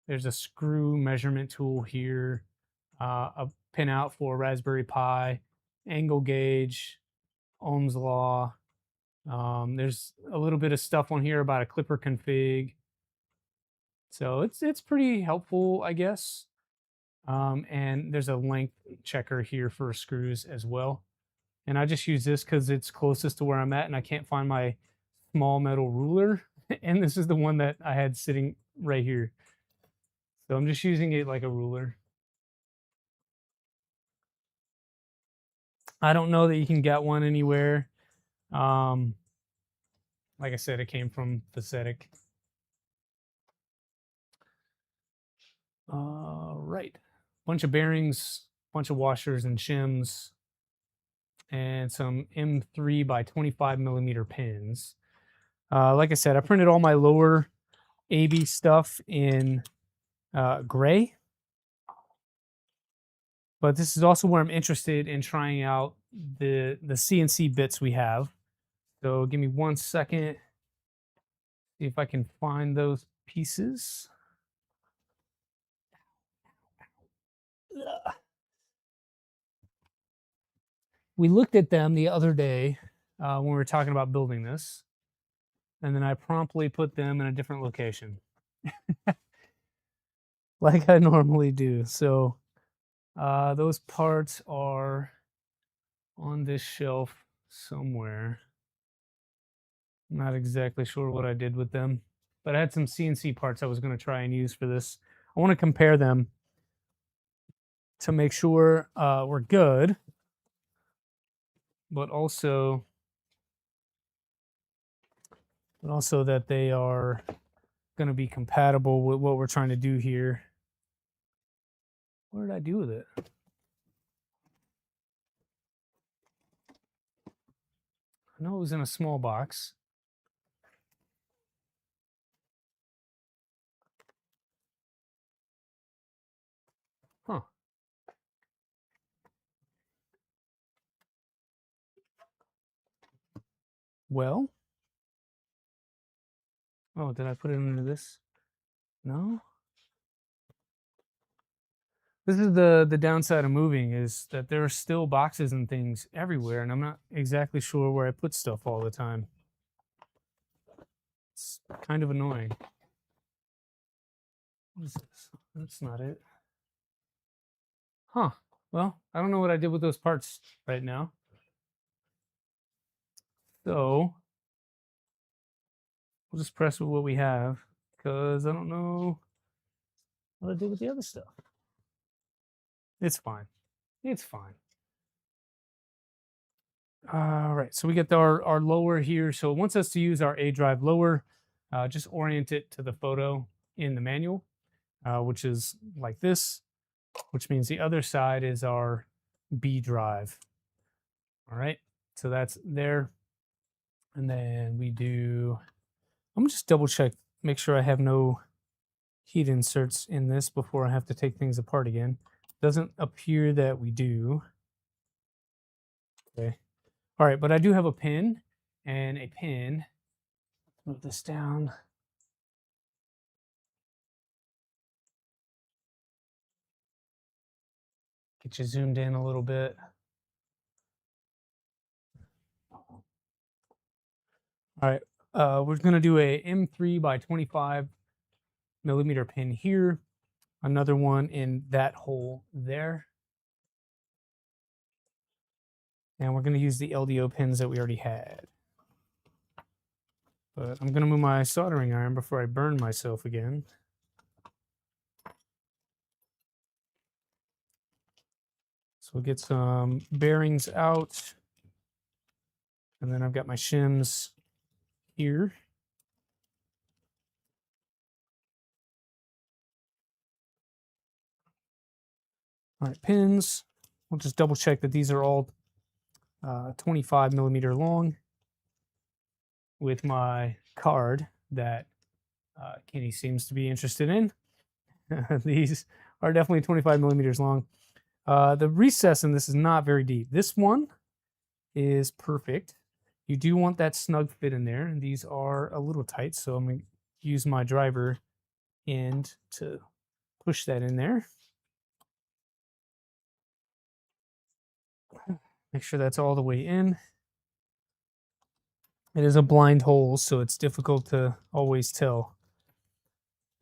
There's a screw measurement tool here, a pinout for Raspberry Pi, angle gauge, Ohm's law. There's a little bit of stuff on here about a clipper config. So it's pretty helpful, I guess. And there's a length checker here for screws as well. And I just use this because it's closest to where I'm at and I can't find my small metal ruler. And this is the one that I had sitting right here. So I'm just using it like a ruler. I don't know that you can get one anywhere. Like I said, it came from Pathetic. Right. Bunch of bearings, bunch of washers and shims, and some M3 by 25 millimeter pins. Like I said, I printed all my lower AB stuff in gray. But this is also where I'm interested in trying out the CNC bits we have. So give me 1 second. See if I can find those pieces. We looked at them the other day when we were talking about building this, and then I promptly put them in a different location, like I normally do. So those parts are on this shelf somewhere. I'm not exactly sure what I did with them, but I had some CNC parts I was going to try and use for this. I want to compare them to make sure we're good, but also that they are going to be compatible with what we're trying to do here. What did I do with it? I know it was in a small box. Huh. Well. Oh, did I put it under this? No. This is the downside of moving, is that there are still boxes and things everywhere, and I'm not exactly sure where I put stuff all the time. It's kind of annoying. What is this? That's not it. Huh. Well, I don't know what I did with those parts right now. So we'll just press with what we have, because I don't know what I did with the other stuff. It's fine. It's fine. All right, so we get our lower here. So it wants us to use our A drive lower. Just orient it to the photo in the manual, which is like this, which means the other side is our B drive. All right, so that's there. And then we do, I'm gonna just double check, make sure I have no heat inserts in this before I have to take things apart again. Doesn't appear that we do. Okay. All right, but I do have a pin and a pin. Move this down. Get you zoomed in a little bit. All right, we're gonna do a M3 by 25 millimeter pin here. Another one in that hole there. And we're gonna use the LDO pins that we already had. But I'm gonna move my soldering iron before I burn myself again. So we'll get some bearings out. And then I've got my shims here. All right, pins. We'll just double check that these are all 25 millimeter long with my card that Kenny seems to be interested in. These are definitely 25 millimeters long. The recess in this is not very deep. This one is perfect. You do want that snug fit in there, and these are a little tight, so I'm going to use my driver end to push that in there. Make sure that's all the way in. It is a blind hole, so it's difficult to always tell.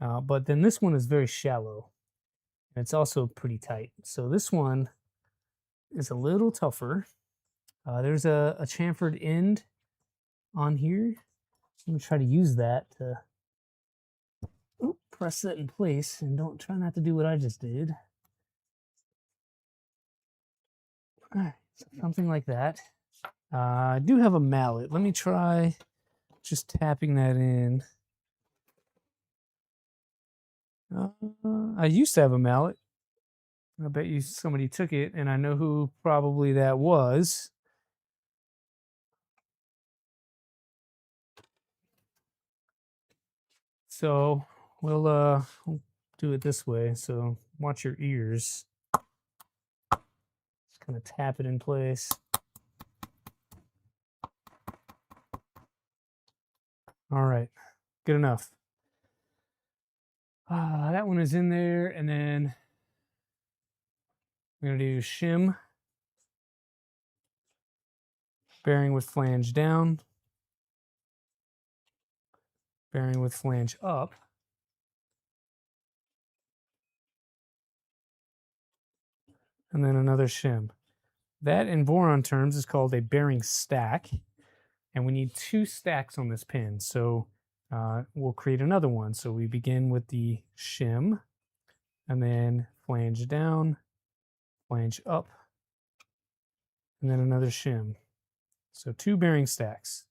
But then this one is very shallow, and it's also pretty tight. So this one is a little tougher. There's a chamfered end on here. I'm going to try to use that to press that in place, and don't try not to do what I just did. All right, so something like that. I do have a mallet. Let me try just tapping that in. I used to have a mallet. I bet you somebody took it, and I know who probably that was. So we'll do it this way. So watch your ears. Just kind of tap it in place. All right, good enough. That one is in there, and then we're gonna do shim, bearing with flange down, bearing with flange up, and then another shim. That in boron terms is called a bearing stack, and we need 2 stacks on this pin. So we'll create another one. So we begin with the shim, and then flange down, flange up, and then another shim. So 2 bearing stacks.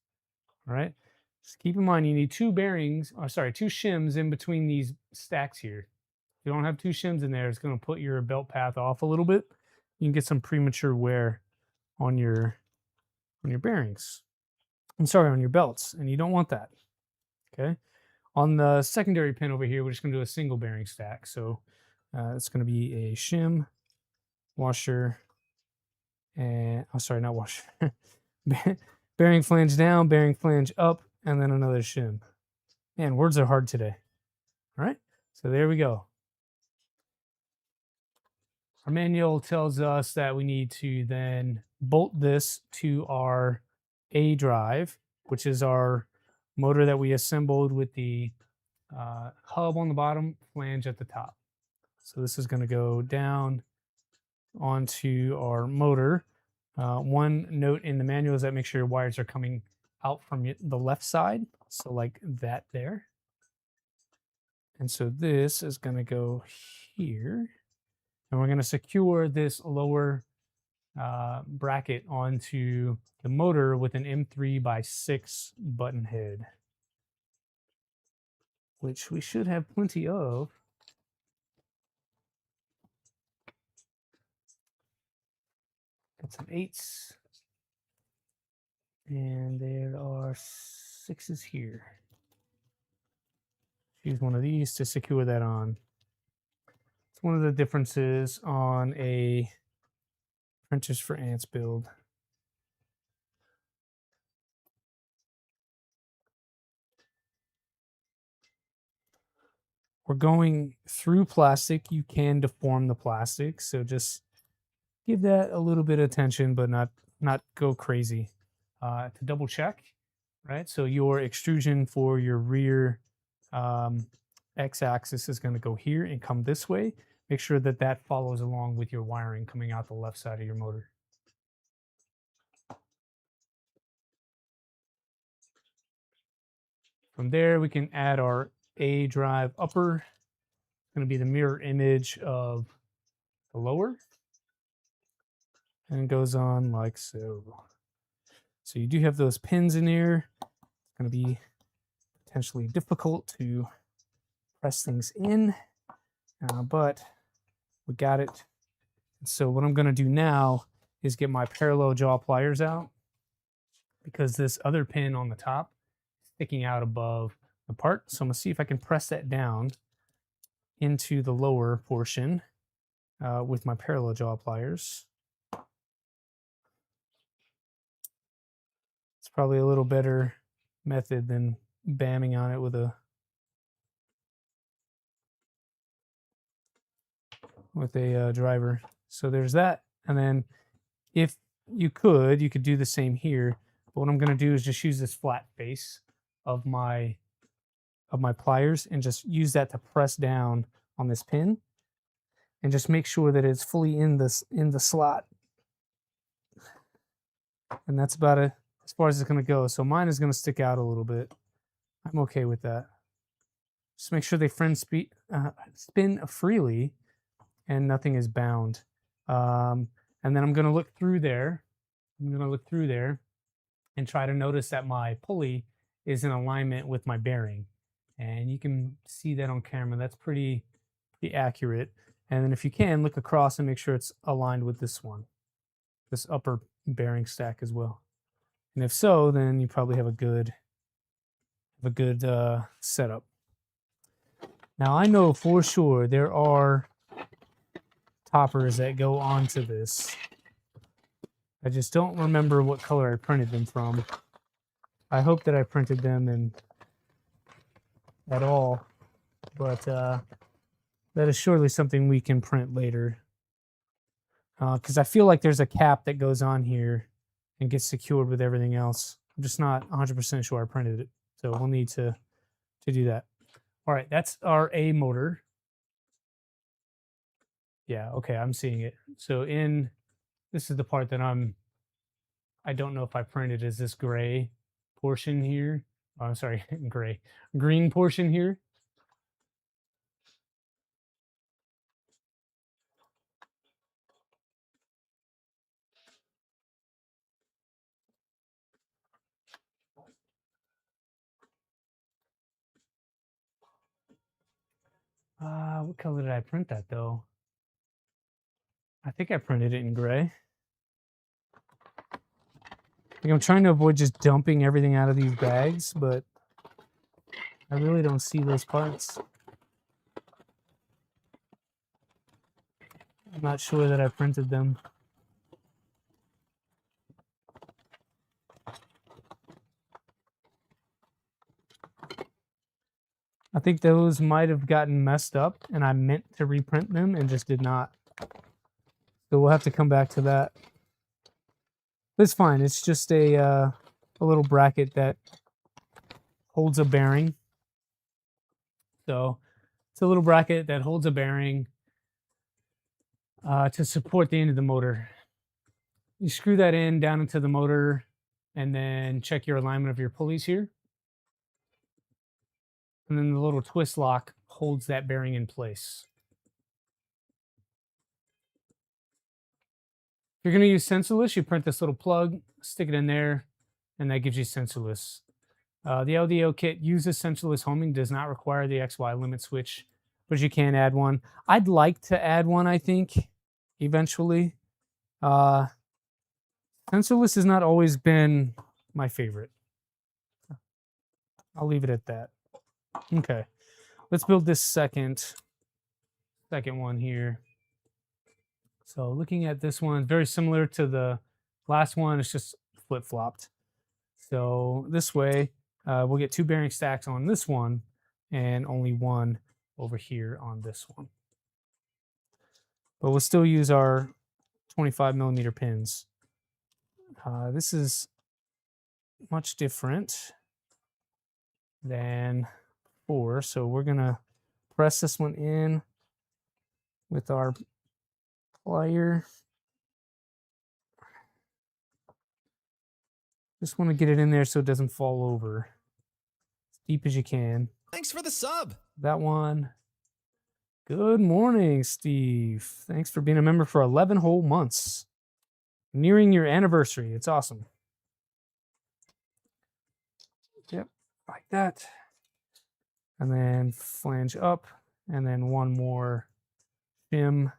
All right. Just keep in mind you need 2 bearings, or sorry, 2 shims in between these stacks here. If you don't have 2 shims in there, it's going to put your belt path off a little bit. You can get some premature wear on your bearings. I'm sorry, on your belts, and you don't want that. Okay. On the secondary pin over here, we're just going to do a single bearing stack. So it's going to be a shim, washer, and oh, sorry, not washer. Bearing flange down, bearing flange up, and then another shim. Man, words are hard today. All right, so there we go. Our manual tells us that we need to then bolt this to our A drive, which is our motor that we assembled with the hub on the bottom, flange at the top. So this is going to go down onto our motor. One note in the manual is that make sure your wires are coming out from the left side. So like that there. And so this is going to go here. And we're going to secure this lower bracket onto the motor with an M3x6 button head, which we should have plenty of. Got some 8s, and there are 6s here. Use one of these to secure that on. It's one of the differences on a Printers for Ants build. We're going through plastic. You can deform the plastic, so just give that a little bit of attention, but not go crazy. To double check, right? So your extrusion for your rear x-axis is going to go here and come this way. Make sure that that follows along with your wiring coming out the left side of your motor. From there, we can add our A drive upper. It's going to be the mirror image of the lower. And it goes on like so. So you do have those pins in here. It's going to be potentially difficult to press things in, but we got it. And so what I'm going to do now is get my parallel jaw pliers out, because this other pin on the top is sticking out above the part. So I'm going to see if I can press that down into the lower portion with my parallel jaw pliers. It's probably a little better method than bamming on it with a driver. So there's that. And then if you could do the same here. But what I'm going to do is just use this flat face of my pliers and just use that to press down on this pin and just make sure that it's fully in the slot. And that's about it as far as it's going to go. So mine is going to stick out a little bit. I'm okay with that. Just make sure they spin freely and nothing is bound. And then I'm going to look through there. And try to notice that my pulley is in alignment with my bearing. And you can see that on camera. That's pretty accurate. And then if you can, look across and make sure it's aligned with this one, this upper bearing stack as well. And if so, then you probably have a good setup. Now I know for sure there are toppers that go onto this. I just don't remember what color I printed them from. I hope that I printed them at all, but that is surely something we can print later. Because I feel like there's a cap that goes on here and gets secured with everything else. I'm just not 100% sure I printed it, so we'll need to do that. All right, that's our A motor. Yeah, okay, I'm seeing it. So this is the part that I don't know if I printed is this gray portion here. Oh, I'm sorry, green portion here. What color did I print that though? I think I printed it in gray. Like I'm trying to avoid just dumping everything out of these bags, but I really don't see those parts. I'm not sure that I printed them. I think those might have gotten messed up and I meant to reprint them and just did not. So we'll have to come back to that. It's fine. It's just a little bracket that holds a bearing. So it's a little bracket that holds a bearing to support the end of the motor. You screw that in down into the motor and then check your alignment of your pulleys here. And then the little twist lock holds that bearing in place. If you're going to use sensorless, you print this little plug, stick it in there, and that gives you sensorless. The LDO kit uses sensorless homing, does not require the XY limit switch, but you can add one. I'd like to add one, I think, eventually. Sensorless has not always been my favorite. I'll leave it at that. Okay, let's build this second one here. So looking at this one, very similar to the last one, it's just flip-flopped. So this way, we'll get 2 bearing stacks on this one and only 1 over here on this one. But we'll still use our 25mm pins. This is much different than before. So we're gonna press this one in with our plier. Just want to get it in there so it doesn't fall over. As deep as you can. Thanks for the sub. That one. Good morning, Steve. Thanks for being a member for 11 whole months. Nearing your anniversary. It's awesome. Yep, like that. And then flange up. And then one more shim.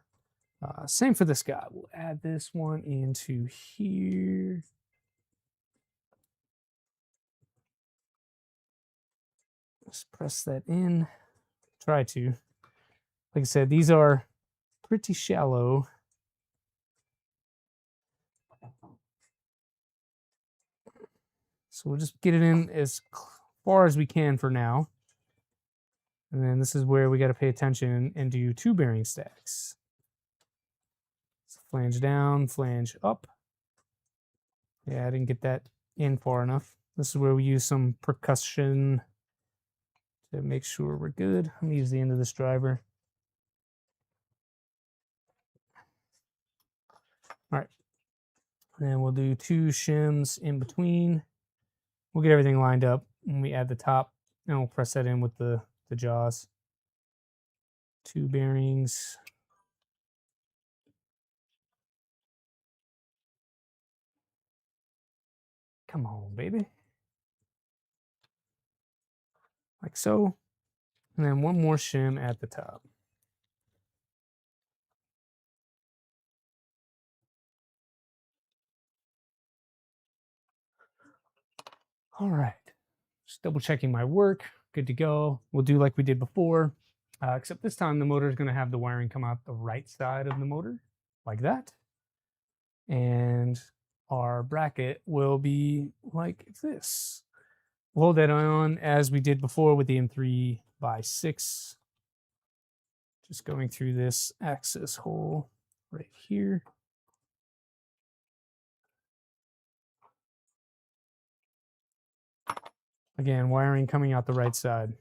Same for this guy. We'll add this one into here. Just press that in. Try to. Like I said, these are pretty shallow. So we'll just get it in as far as we can for now. And then this is where we got to pay attention and do 2 bearing stacks. So flange down, flange up. Yeah, I didn't get that in far enough. This is where we use some percussion to make sure we're good. I'm going to use the end of this driver. All right. And then we'll do 2 shims in between. We'll get everything lined up when we add the top, and we'll press that in with the jaws. 2 bearings. Come on, baby. Like so. And then 1 more shim at the top. All right. Just double checking my work. Good to go. We'll do like we did before, except this time the motor is going to have the wiring come out the right side of the motor, like that. And our bracket will be like this. We'll hold that on as we did before with the M3x6. Just going through this access hole right here. Again, wiring coming out the right side.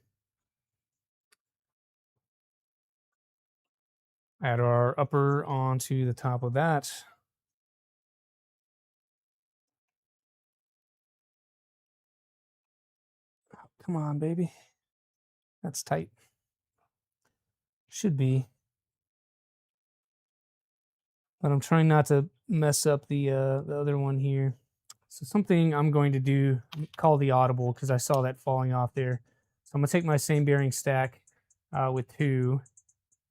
Add our upper onto the top of that. Come on, baby. That's tight. Should be. But I'm trying not to mess up the other one here. So something I'm going to do, call the audible, because I saw that falling off there. So I'm going to take my same bearing stack with 2.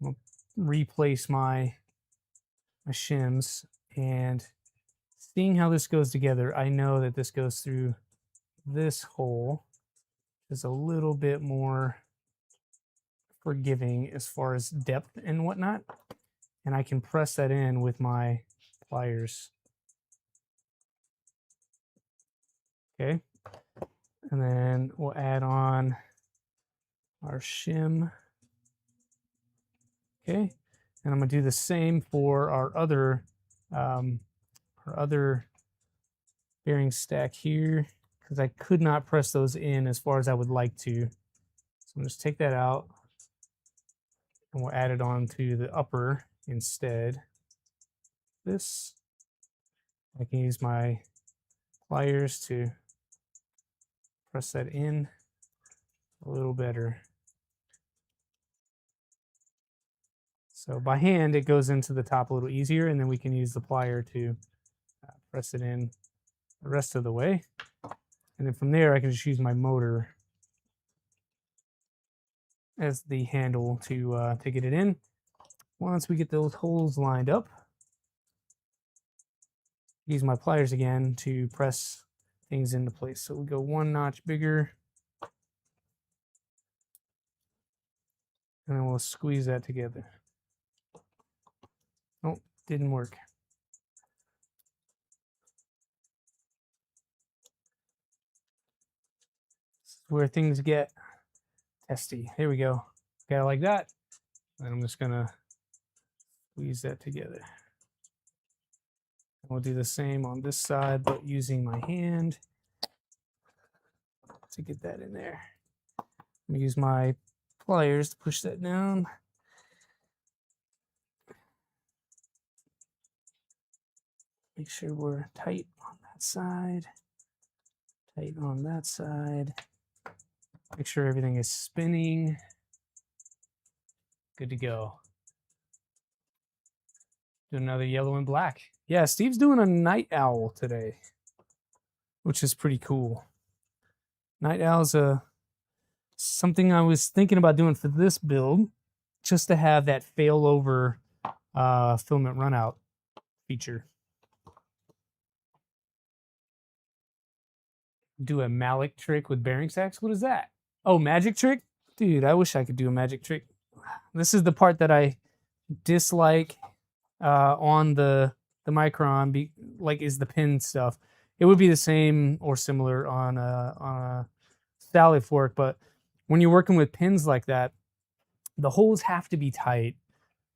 I'm going to replace my shims. And seeing how this goes together, I know that this goes through this hole. Is a little bit more forgiving as far as depth and whatnot. And I can press that in with my pliers. Okay. And then we'll add on our shim. Okay. And I'm going to do the same for our other bearing stack here, because I could not press those in as far as I would like to. So I'm just take that out and we'll add it on to the upper instead. This, I can use my pliers to press that in a little better. So by hand, it goes into the top a little easier, and then we can use the plier to press it in the rest of the way. And then from there, I can just use my motor as the handle to get it in. Once we get those holes lined up, use my pliers again to press things into place. So we'll go 1 notch bigger, and then we'll squeeze that together. Oh, didn't work. This is where things get testy. Here we go. Got it like that. And I'm just gonna squeeze that together. We'll do the same on this side, but using my hand to get that in there. I'm gonna use my pliers to push that down. Make sure we're tight on that side, tight on that side. Make sure everything is spinning. Good to go. Do another yellow and black. Yeah, Steve's doing a night owl today, which is pretty cool. Night owl's something I was thinking about doing for this build, just to have that failover filament runout feature. Do a Malik trick with bearing stacks? What is that? Oh, magic trick? Dude, I wish I could do a magic trick. This is the part that I dislike on the Micron, like is the pin stuff. It would be the same or similar on a salad fork, but when you're working with pins like that, the holes have to be tight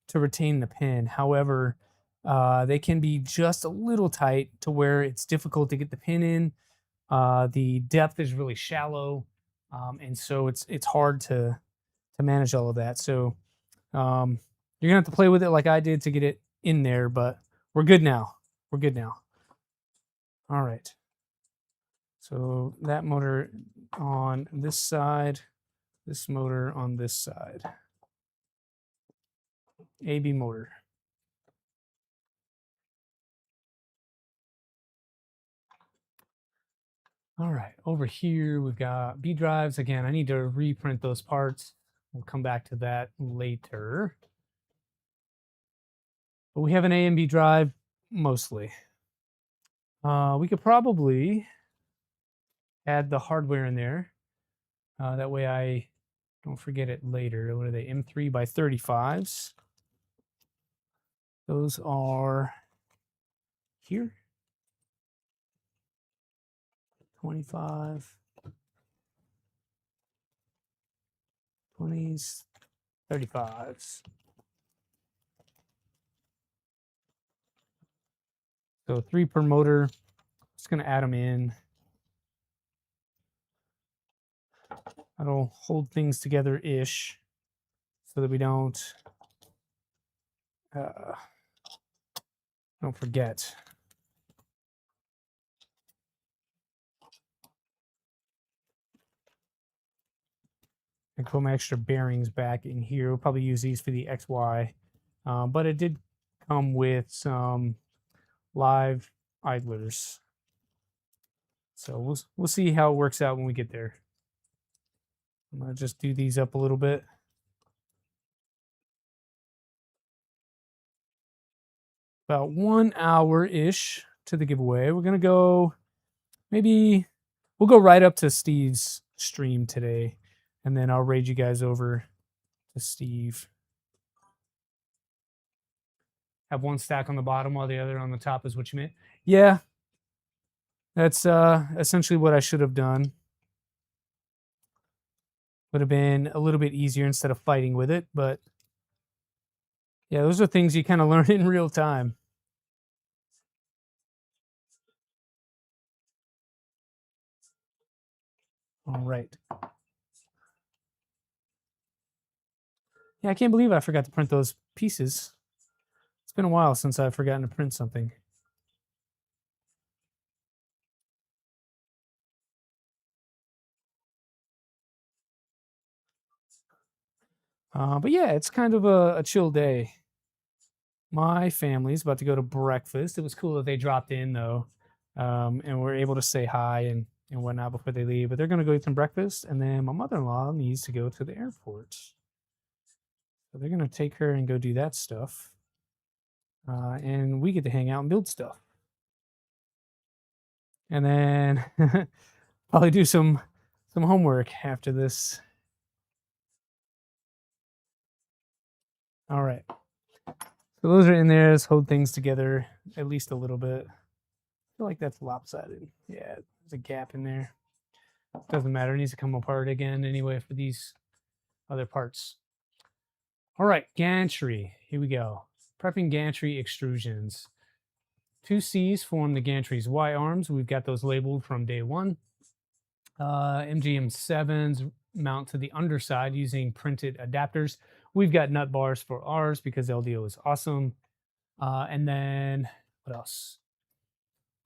to retain the pin. However, they can be just a little tight to where it's difficult to get the pin in. The depth is really shallow, and so it's hard to manage all of that. So you're gonna have to play with it like I did to get it in there, but we're good now. We're good now. All right. So that motor on this side, this motor on this side. AB motor. All right, over here we've got B drives. Again, I need to reprint those parts. We'll come back to that later. But we have an A and B drive mostly. We could probably add the hardware in there. That way I don't forget it later. What are they? M3 by 35s. Those are here. 25, 20s, 35s. So 3 per motor. Just going to add them in. That'll hold things together-ish so that we don't forget. I put my extra bearings back in here. We'll probably use these for the XY. But it did come with some live idlers. So we'll see how it works out when we get there. I'm going to just do these up a little bit. About 1 hour-ish to the giveaway. We're going to go, maybe, we'll go right up to Steve's stream today. And then I'll raid you guys over to Steve. Have one stack on the bottom while the other on the top is what you meant? Yeah. That's essentially what I should have done. Would have been a little bit easier instead of fighting with it, but yeah, those are things you kind of learn in real time. All right. Yeah, I can't believe I forgot to print those pieces. It's been a while since I've forgotten to print something. But yeah, it's kind of a chill day. My family's about to go to breakfast. It was cool that they dropped in though, and we're able to say hi and whatnot before they leave. But they're going to go eat some breakfast, and then my mother-in-law needs to go to the airport. So they're going to take her and go do that stuff. And we get to hang out and build stuff. And then probably do some homework after this. All right. So those are in there. Let's hold things together at least a little bit. I feel like that's lopsided. Yeah, there's a gap in there. Doesn't matter. It needs to come apart again anyway for these other parts. All right, gantry. Here we go. Prepping gantry extrusions. 2 C's form the gantry's Y arms. We've got those labeled from day one. MGM7s mount to the underside using printed adapters. We've got nut bars for ours because LDO is awesome. And then what else?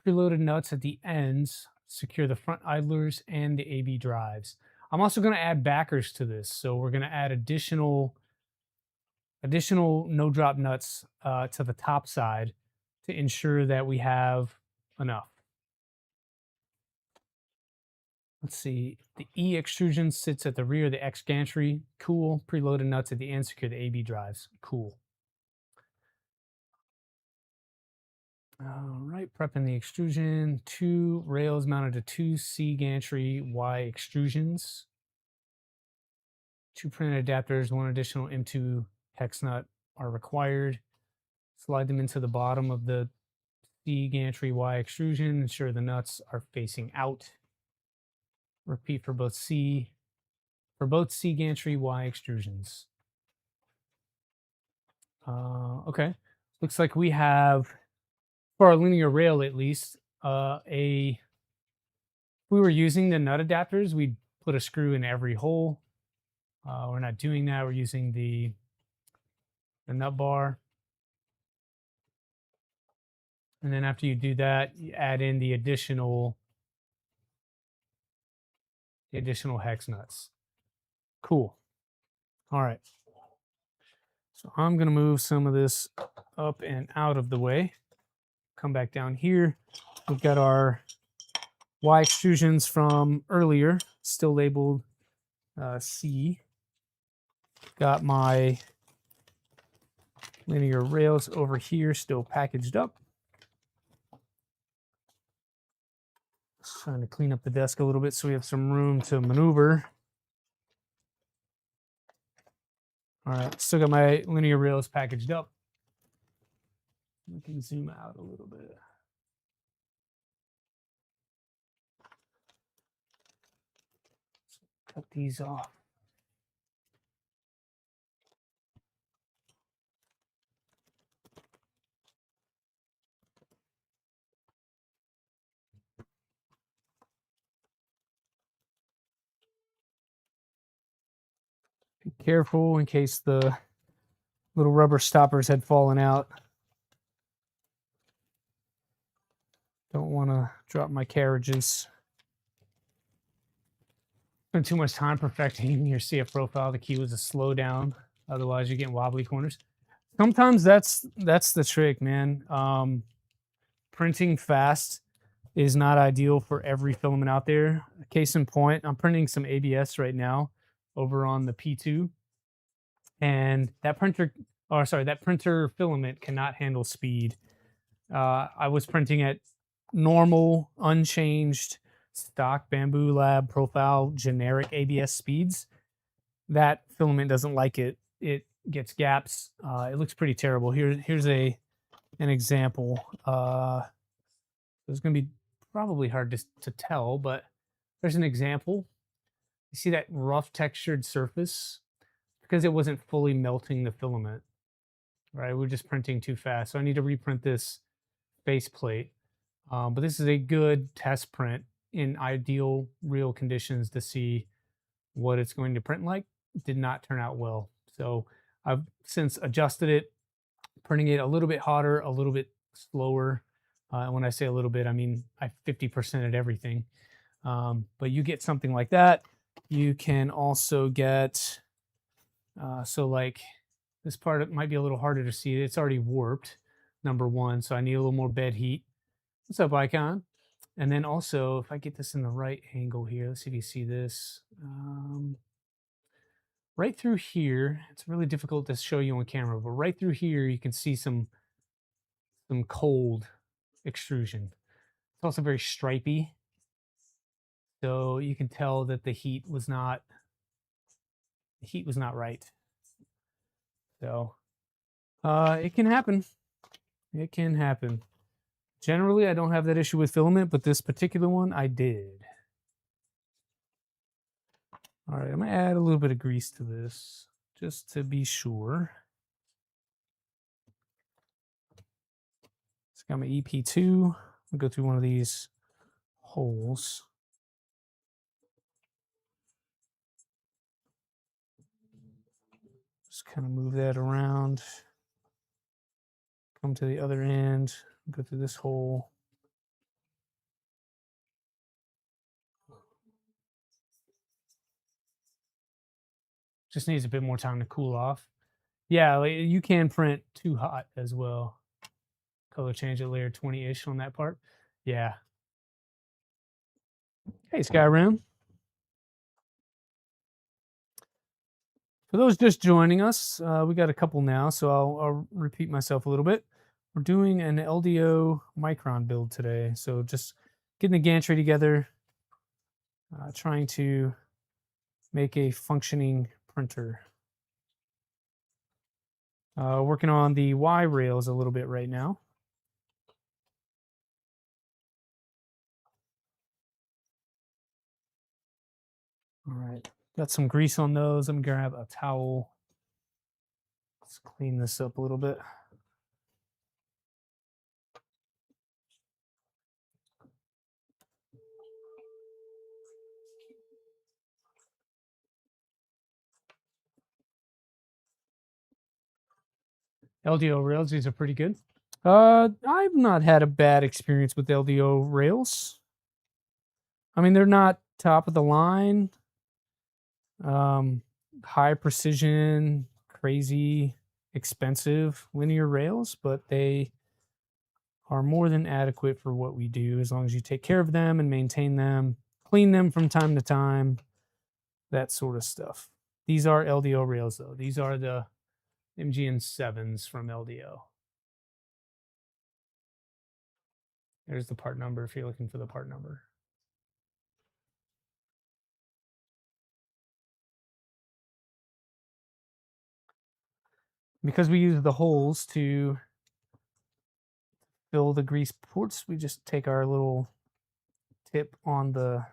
Preloaded nuts at the ends secure the front idlers and the AB drives. I'm also going to add backers to this. So we're going to add additional no drop nuts to the top side to ensure that we have enough. Let's see, the E extrusion sits at the rear of the X gantry. Cool. Preloaded nuts at the end secure the AB drives. Cool. All right, prepping the extrusion. 2 rails mounted to 2 C gantry Y extrusions. 2 printed adapters, 1 additional M2 hex nut are required. Slide them into the bottom of the C gantry Y extrusion. Ensure the nuts are facing out. Repeat for both C gantry Y extrusions. Okay, looks like we have, for our linear rail at least, if we were using the nut adapters, we'd put a screw in every hole. We're not doing that. We're using the nut bar. And then after you do that, you add in the additional hex nuts. Cool. All right. So I'm going to move some of this up and out of the way. Come back down here. We've got our Y extrusions from earlier, still labeled C. Got my linear rails over here, still packaged up. Just trying to clean up the desk a little bit so we have some room to maneuver. All right, still got my linear rails packaged up. We can zoom out a little bit. Cut these off. Be careful in case the little rubber stoppers had fallen out. Don't want to drop my carriages. Spend too much time perfecting your CF profile. The key was to slow down. Otherwise, you're getting wobbly corners. Sometimes that's the trick, man. Printing fast is not ideal for every filament out there. Case in point, I'm printing some ABS right now over on the P2, and that printer filament cannot handle speed. I was printing at normal, unchanged, stock Bambulab profile generic ABS speeds. That filament doesn't like it. It gets gaps. It looks pretty terrible. Here's an example. It's going to be probably hard to tell, but there's an example. You see that rough textured surface? Because it wasn't fully melting the filament, right? We're just printing too fast. So I need to reprint this base plate. But this is a good test print in ideal real conditions to see what it's going to print like. It did not turn out well. So I've since adjusted it, printing it a little bit hotter, a little bit slower. And when I say a little bit, I mean I 50%ed everything. But you get something like that. You can also get, so like this part, it might be a little harder to see. It's already warped, number one. So I need a little more bed heat. What's up, Icon? And then also, if I get this in the right angle here, let's see if you see this. Right through here, it's really difficult to show you on camera, but right through here, you can see some cold extrusion. It's also very stripy. So you can tell that the heat was not right. So it can happen. It can happen. Generally, I don't have that issue with filament, but this particular one, I did. All right, I'm gonna add a little bit of grease to this, just to be sure. It's got my EP2. I'll go through one of these holes. Just kind of move that around. Come to the other end, go through this hole. Just needs a bit more time to cool off. Yeah, like you can print too hot as well. Color change at layer 20-ish on that part. Yeah. Hey, Skyrim. For those just joining us, we got a couple now, so I'll repeat myself a little bit. We're doing an LDO Micron build today, so just getting the gantry together, trying to make a functioning printer. Working on the Y rails a little bit right now. All right, got some grease on those. I'm gonna grab a towel. Let's clean this up a little bit. LDO rails, these are pretty good. I've not had a bad experience with LDO rails. I mean, they're not top of the line, high precision, crazy expensive linear rails, but they are more than adequate for what we do as long as you take care of them and maintain them, clean them from time to time, that sort of stuff. These are LDO rails, though. These are the MGN7s from LDO. There's the part number if you're looking for the part number. Because we use the holes to fill the grease ports, we just take our little tip on the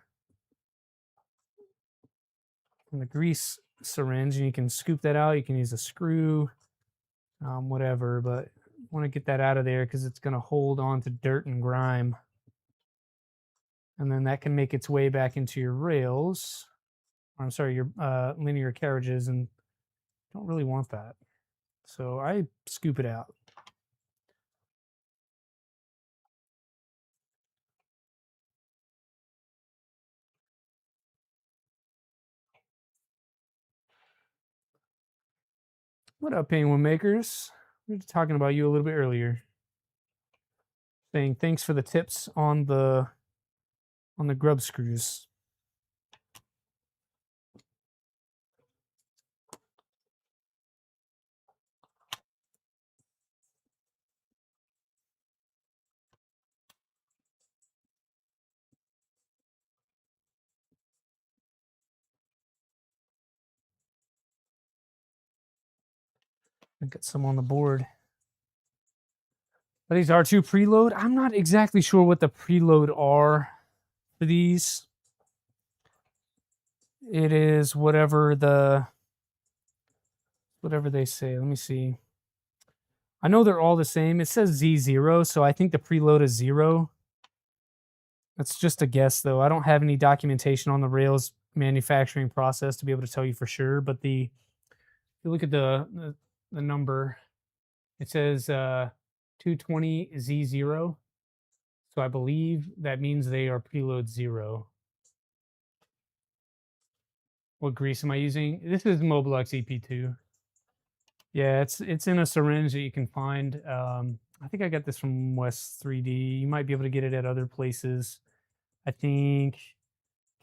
grease syringe and you can scoop that out. You can use a screw, whatever, but want to get that out of there because it's going to hold on to dirt and grime. And then that can make its way back into your rails. I'm sorry, your linear carriages, and don't really want that. So I scoop it out. What up, Penguin Makers? We were talking about you a little bit earlier. Saying thanks for the tips on the grub screws. I got some on the board. But these R2 preload. I'm not exactly sure what the preload are for these. It is whatever they say. Let me see. I know they're all the same. It says Z0, so I think the preload is 0. That's just a guess, though. I don't have any documentation on the rails manufacturing process to be able to tell you for sure. But if you look at the number, it says 220 Z0. So I believe that means they are preload 0. What grease am I using? This is Mobilux EP2. Yeah, it's in a syringe that you can find. I think I got this from West 3D. You might be able to get it at other places. I think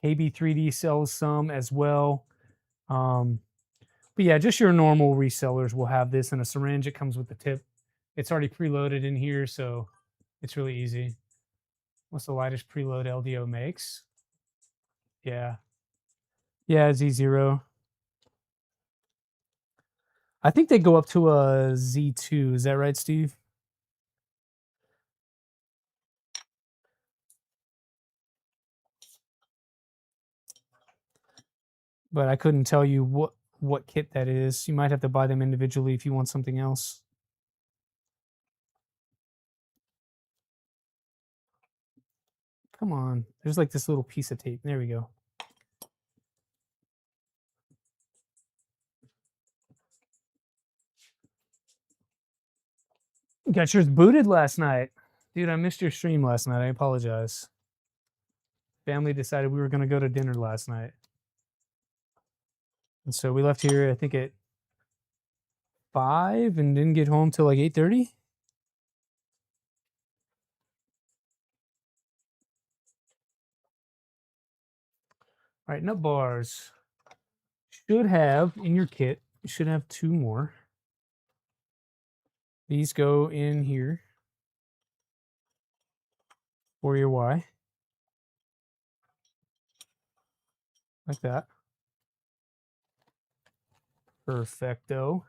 KB3D sells some as well. But yeah, just your normal resellers will have this in a syringe. It comes with the tip. It's already preloaded in here, so it's really easy. What's the lightest preload LDO makes? Yeah. Yeah, Z0. I think they go up to a Z2. Is that right, Steve? But I couldn't tell you what kit that is. You might have to buy them individually if you want something else. Come on. There's like this little piece of tape. There we go. Got yours booted last night. Dude, I missed your stream last night. I apologize. Family decided we were going to go to dinner last night. And so we left here, I think, at 5 and didn't get home till like 8:30. All right, nut bars. Should have in your kit, you should have 2 more. These go in here for your Y. Like that. Perfecto.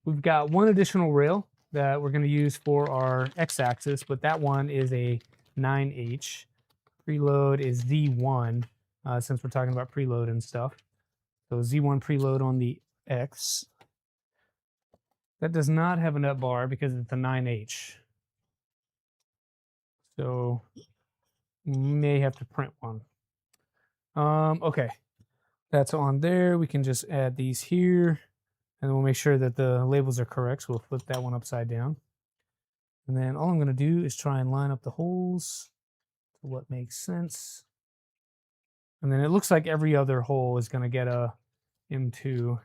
We've got one additional rail that we're going to use for our x-axis, but that one is a 9H. Preload is Z1, since we're talking about preload and stuff. So Z1 preload on the X. That does not have a nut bar because it's a 9H. So we may have to print one. Okay, that's on there. We can just add these here, and we'll make sure that the labels are correct. So we'll flip that one upside down. And then all I'm going to do is try and line up the holes to what makes sense. And then it looks like every other hole is going to get a M2.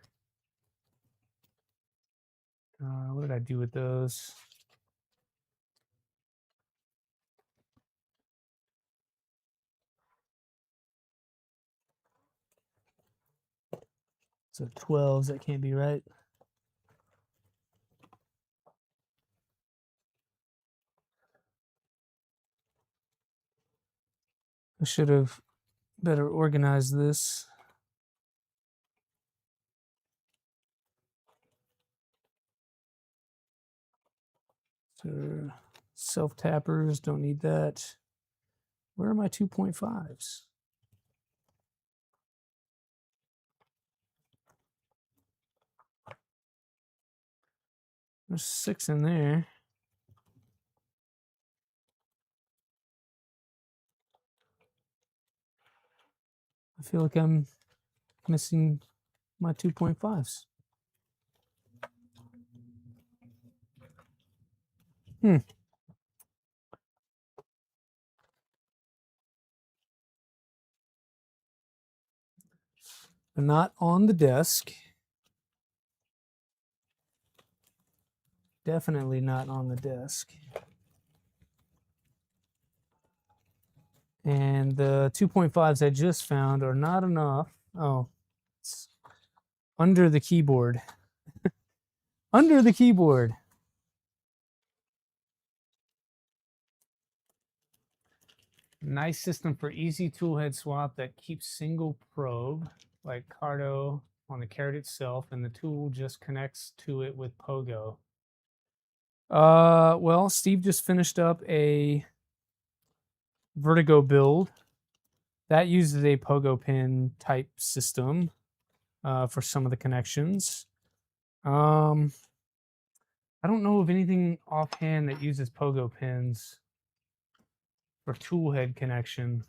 What did I do with those? So 12s, that can't be right. I should have better organized this. So self-tappers, don't need that. Where are my 2.5s? There's 6 in there. I feel like I'm missing my 2.5s. They're not on the desk. Definitely not on the desk. And the 2.5s I just found are not enough. Oh, it's under the keyboard. Under the keyboard. Nice system for easy tool head swap that keeps single probe, like Cardo on the carrot itself, and the tool just connects to it with Pogo. Well, Steve just finished up a Vertigo build that uses a Pogo pin type system for some of the connections. I don't know of anything offhand that uses Pogo pins for tool head connection.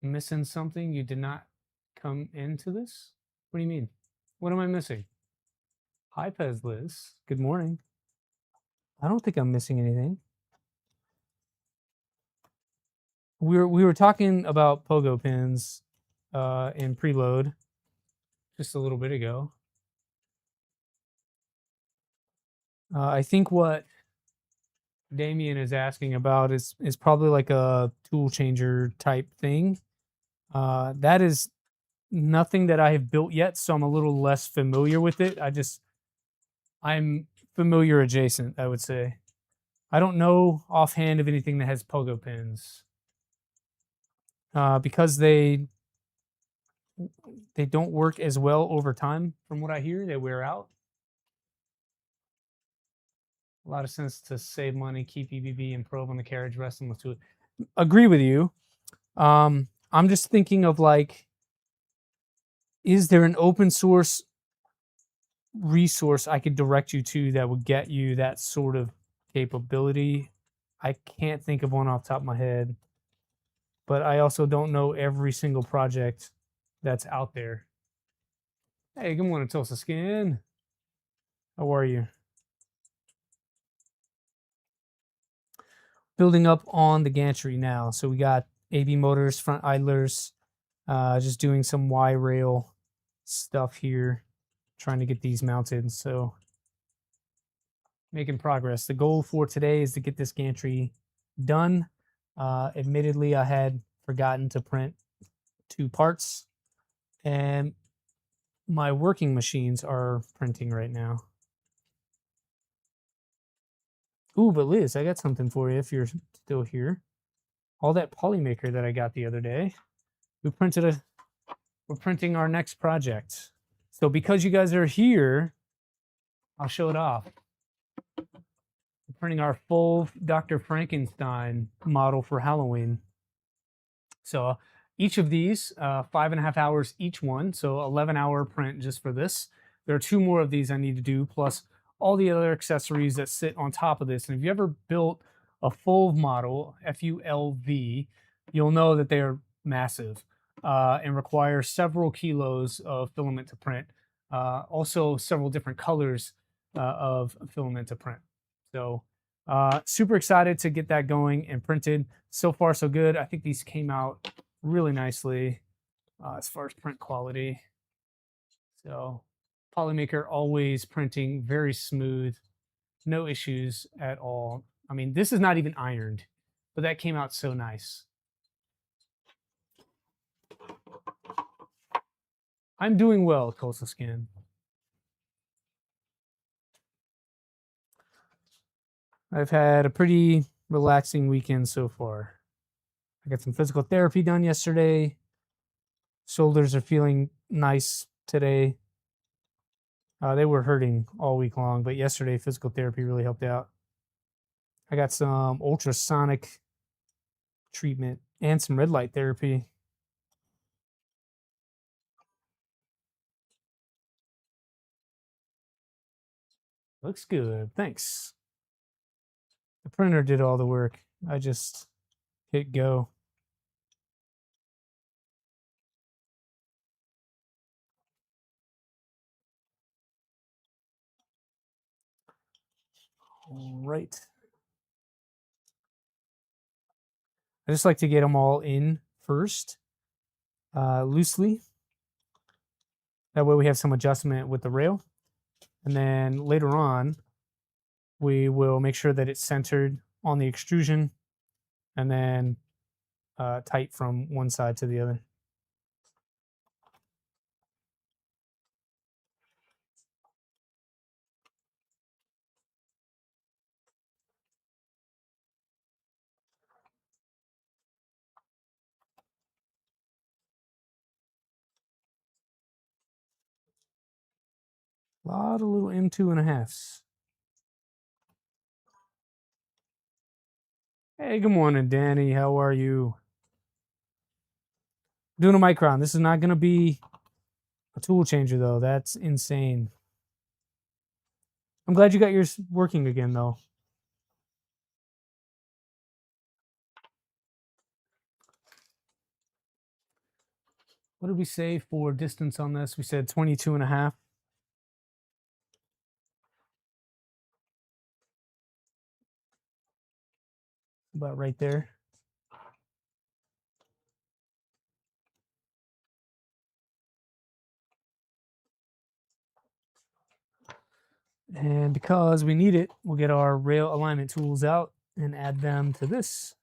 Missing something? You did not come into this? What do you mean? What am I missing? Hi, Pez Liz. Good morning. I don't think I'm missing anything. We were talking about Pogo pins in preload just a little bit ago. I think what Damien is asking about is probably like a tool changer type thing. That is nothing that I have built yet, so I'm a little less familiar with it. I'm familiar adjacent, I would say. I don't know offhand of anything that has Pogo pins. Because they don't work as well over time, from what I hear. They wear out. A lot of sense to save money, keep EBB and probe on the carriage, rest and to it. Agree with you. I'm just thinking of like, is there an open source resource I could direct you to that would get you that sort of capability? I can't think of one off the top of my head, but I also don't know every single project that's out there. Hey, good morning, Tulsa Skin. How are you? Building up on the gantry now. So we got AB motors, front idlers, just doing some Y rail stuff here, trying to get these mounted. So making progress. The goal for today is to get this gantry done. Admittedly, I had forgotten to print 2 parts, and my working machines are printing right now. Ooh, but Liz, I got something for you if you're still here. All that Polymaker that I got the other day. We're printing our next project. So because you guys are here, I'll show it off. We're printing our full Dr. Frankenstein model for Halloween. So each of these, 5.5 hours each one, so 11-hour print just for this. There are 2 more of these I need to do, plus all the other accessories that sit on top of this. And if you ever built a full model, FULV, you'll know that they are massive and require several kilos of filament to print. Also, several different colors of filament to print. So super excited to get that going and printed. So far, so good. I think these came out really nicely as far as print quality. So Polymaker always printing very smooth, no issues at all. I mean, this is not even ironed, but that came out so nice. I'm doing well, Coastal Skin. I've had a pretty relaxing weekend so far. I got some physical therapy done yesterday. Shoulders are feeling nice today. They were hurting all week long, but yesterday physical therapy really helped out. I got some ultrasonic treatment and some red light therapy. Looks good. Thanks. The printer did all the work. I just hit go. All right. I just like to get them all in first, loosely. That way we have some adjustment with the rail. And then later on, we will make sure that it's centered on the extrusion and then tight from one side to the other. A lot of little M2.5s. Hey, good morning, Danny. How are you? Doing a micron. This is not going to be a tool changer, though. That's insane. I'm glad you got yours working again, though. What did we say for distance on this? We said 22.5. About right there. And because we need it, we'll get our rail alignment tools out and add them to this.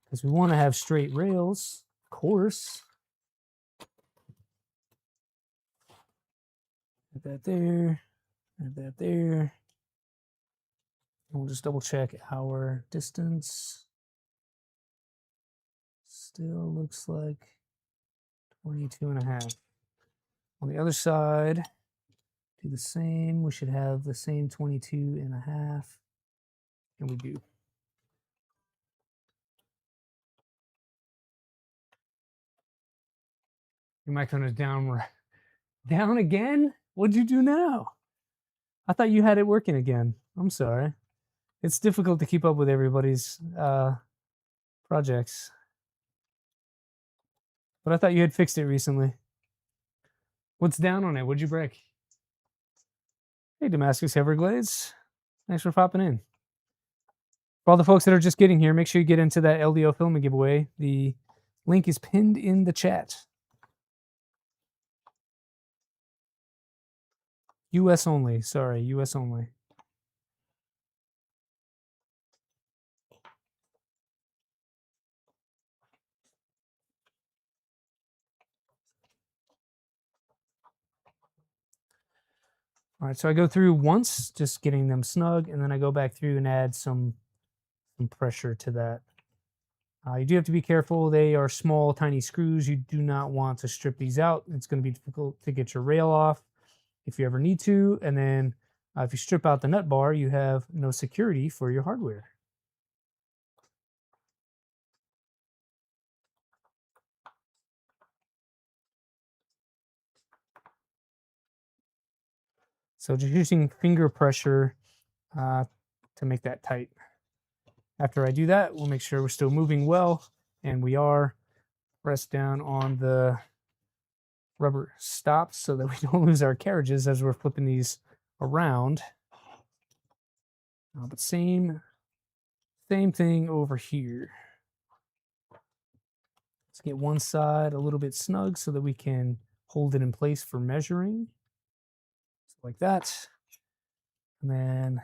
Because we want to have straight rails, of course. Add that there, add that there. And we'll just double check our distance. Still looks like 22.5. On the other side, do the same. We should have the same 22.5. And we do. Your microphone is down. Down again? What'd you do now? I thought you had it working again. I'm sorry. It's difficult to keep up with everybody's projects. But I thought you had fixed it recently. What's down on it? What'd you break? Hey, Damascus Everglades. Thanks for popping in. For all the folks that are just getting here, make sure you get into that LDO filament giveaway. The link is pinned in the chat. US only. Sorry, US only. All right, so I go through once, just getting them snug, and then I go back through and add some pressure to that. You do have to be careful. They are small, tiny screws. You do not want to strip these out. It's going to be difficult to get your rail off if you ever need to. And then if you strip out the nut bar, you have no security for your hardware. So just using finger pressure to make that tight. After I do that, we'll make sure we're still moving well, and we are. Press down on the rubber stops so that we don't lose our carriages as we're flipping these around. But same thing over here. Let's get one side a little bit snug so that we can hold it in place for measuring. So like that. And then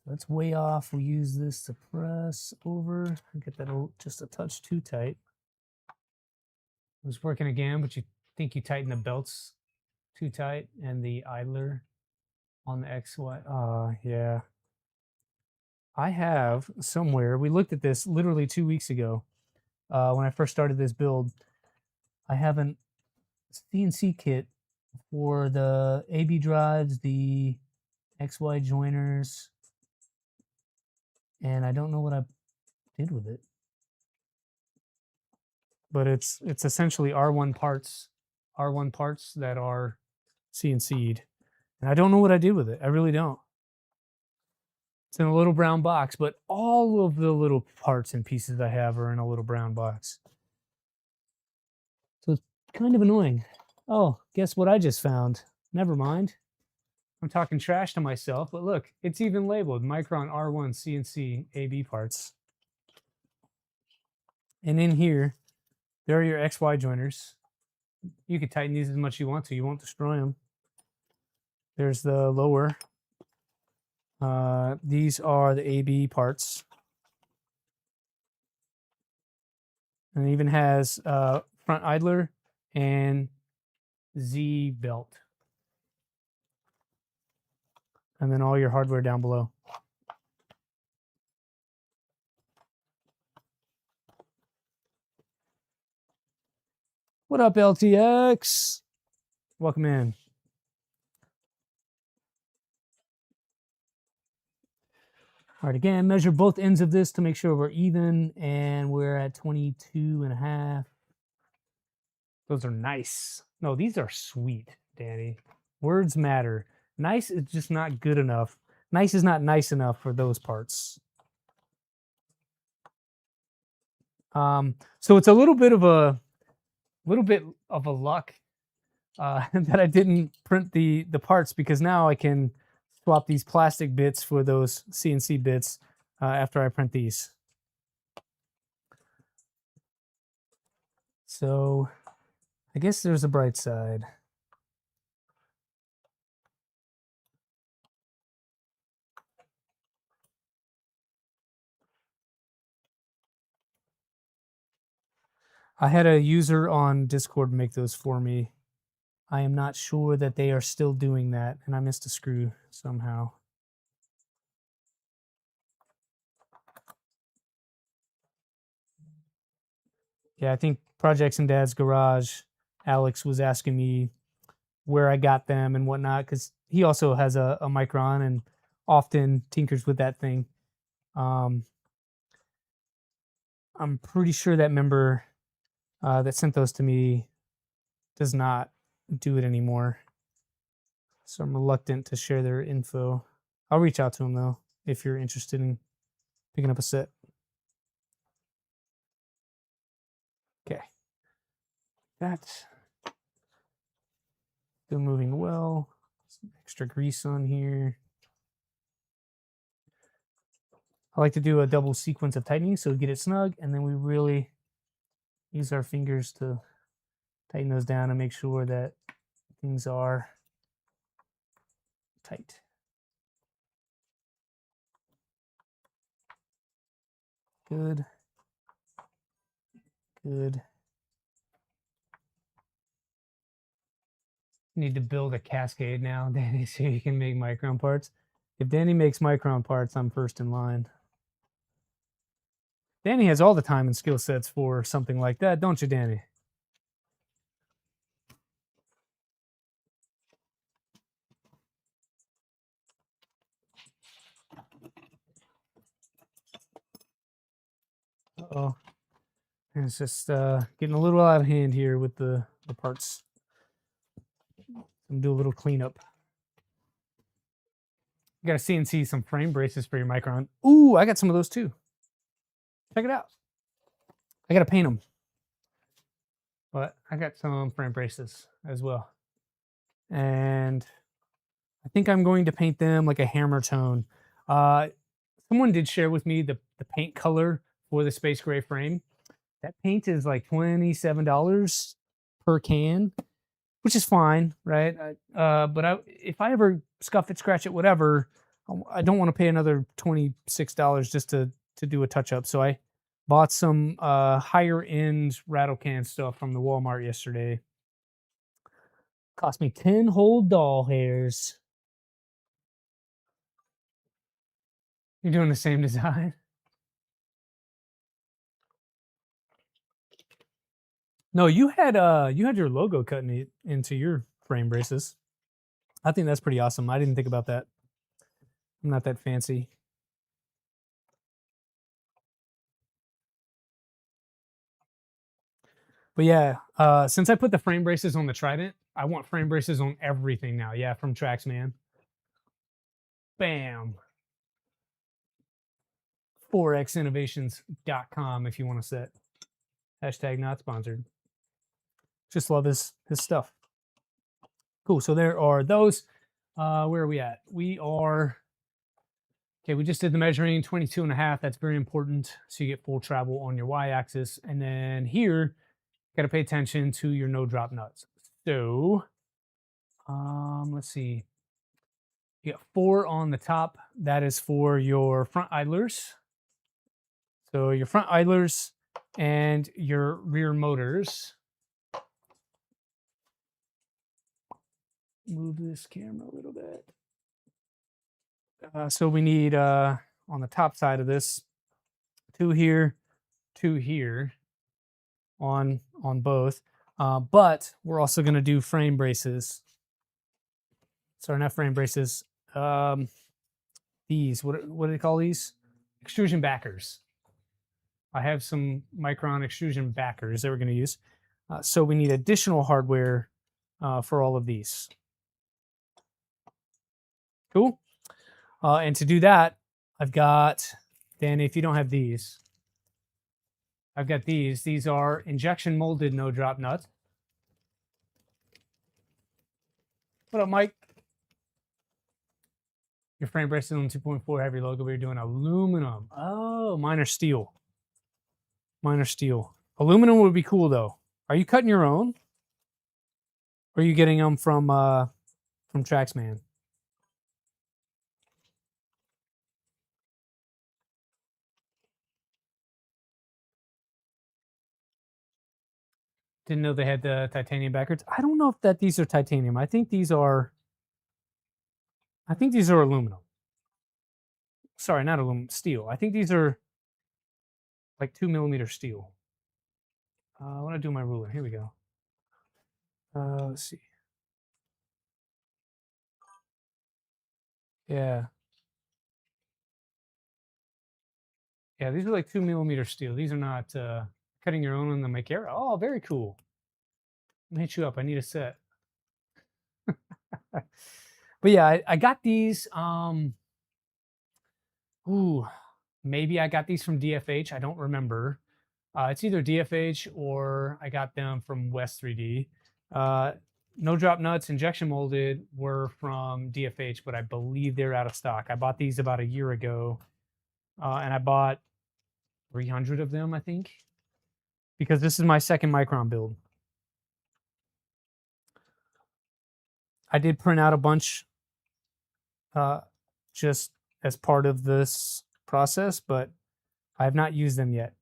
that's way off. We use this to press over and get that just a touch too tight. It was working again, but you think you tighten the belts too tight and the idler on the XY. Yeah. I have somewhere, we looked at this literally 2 weeks ago when I first started this build. I have an CNC kit for the AB drives, the XY joiners, and I don't know what I did with it. But it's essentially R1 parts that are CNC'd. And I don't know what I did with it. I really don't. It's in a little brown box, but all of the little parts and pieces I have are in a little brown box. So it's kind of annoying. Oh, guess what I just found? Never mind. I'm talking trash to myself, but look, it's even labeled Micron R1 CNC AB parts. And in here, there are your XY joiners. You can tighten these as much as you want to. You won't destroy them. There's the lower. These are the AB parts. And it even has front idler and Z belt. And then all your hardware down below. What up, LTX? Welcome in. All right, again, measure both ends of this to make sure we're even, and we're at 22.5. Those are nice. No, these are sweet, Danny. Words matter. Nice is just not good enough. Nice is not nice enough for those parts. So it's a little bit of a luck that I didn't print the parts, because now I can swap these plastic bits for those CNC bits after I print these. So I guess there's a bright side. I had a user on Discord make those for me. I am not sure that they are still doing that, and I missed a screw somehow. Yeah, I think Projects and Dad's Garage, Alex was asking me where I got them and whatnot, because he also has a Micron and often tinkers with that thing. I'm pretty sure that member that sent those to me does not do it anymore. So I'm reluctant to share their info. I'll reach out to him, though, if you're interested in picking up a set. Okay. That's still moving well. Some extra grease on here. I like to do a double sequence of tightening so we get it snug, and then we really use our fingers to tighten those down and make sure that things are tight. Good. Good. Need to build a cascade now, Danny, so you can make Micron parts. If Danny makes Micron parts, I'm first in line. Danny has all the time and skill sets for something like that, don't you, Danny? Uh-oh. It's just getting a little out of hand here with the parts. I'm do a little cleanup. You got to CNC some frame braces for your Micron. Ooh, I got some of those too. Check it out. I got to paint them. But I got some frame braces as well. And I think I'm going to paint them like a hammer tone. Someone did share with me the paint color for the space gray frame. That paint is like $27 per can, which is fine, right? But if I ever scuff it, scratch it, whatever, I don't want to pay another $26 just to do a touch up. So I bought some higher end rattle can stuff from the Walmart yesterday. Cost me 10 whole doll hairs. You're doing the same design? No, you had your logo cut into your frame braces. I think that's pretty awesome. I didn't think about that. I'm not that fancy. But yeah, since I put the frame braces on the Trident, I want frame braces on everything now. Yeah, from Traxman. Bam. 4xinnovations.com if you want to set. Hashtag not sponsored. Just love his stuff. Cool. So there are those. Where are we at? We are, okay, we just did the measuring 22.5. That's very important. So you get full travel on your y-axis. And then here, got to pay attention to your no drop nuts. So, let's see. You got 4 on the top. That is for your front idlers. So your front idlers and your rear motors. Move this camera a little bit. So we need on the top side of this 2 here, 2 here on both. But we're also going to do frame braces. Sorry, not frame braces. These, what do they call these? Extrusion backers. I have some Micron extrusion backers that we're going to use. So we need additional hardware for all of these. Cool. And to do that, I've got, Danny, if you don't have these, I've got these. These are injection molded no drop nuts. What up, Mike? Your frame braces on 2.4 have your logo, but you're doing aluminum. Oh, mine are steel. Mine are steel. Aluminum would be cool though. Are you cutting your own? Or are you getting them from Traxman? Didn't know they had the titanium backwards. I don't know if these are titanium. I think these are aluminum. Sorry, not aluminum, steel. I think these are like 2mm steel. I want to do my ruler. Here we go. Let's see. Yeah. Yeah, these are like 2mm steel. These are not cutting your own on the Makera. Oh, very cool. I'm gonna hit you up. I need a set. But yeah, I got these. Ooh, maybe I got these from DFH. I don't remember. It's either DFH or I got them from West 3D. No drop nuts, injection molded, were from DFH, but I believe they're out of stock. I bought these about a year ago, and I bought 300 of them, I think, because this is my second Micron build. I did print out a bunch just as part of this process, but I have not used them yet.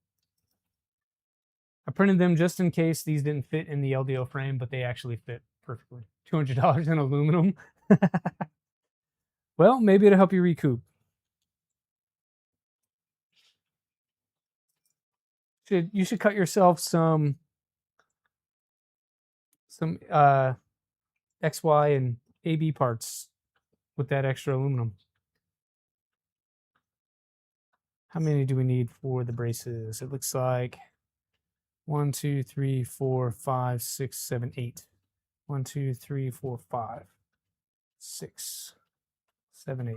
I printed them just in case these didn't fit in the LDO frame, but they actually fit perfectly. $200 in aluminum. Well, maybe it'll help you recoup. You should cut yourself some X, Y, and AB parts with that extra aluminum. How many do we need for the braces? It looks like 1, 2, 3, 4, 5, 6, 7, 8. 1, 2, 3, 4, 5, 6, 7, 8.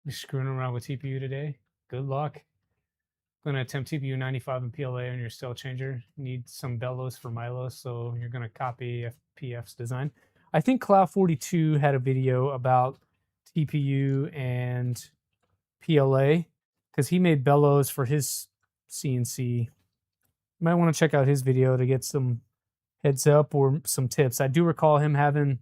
You're screwing around with TPU today? Good luck. Going to attempt TPU 95 and PLA on your cell changer. Need some bellows for Milo, so you're going to copy FPF's design. I think Cloud42 had a video about TPU and PLA because he made bellows for his CNC. You might want to check out his video to get some heads up or some tips. I do recall him having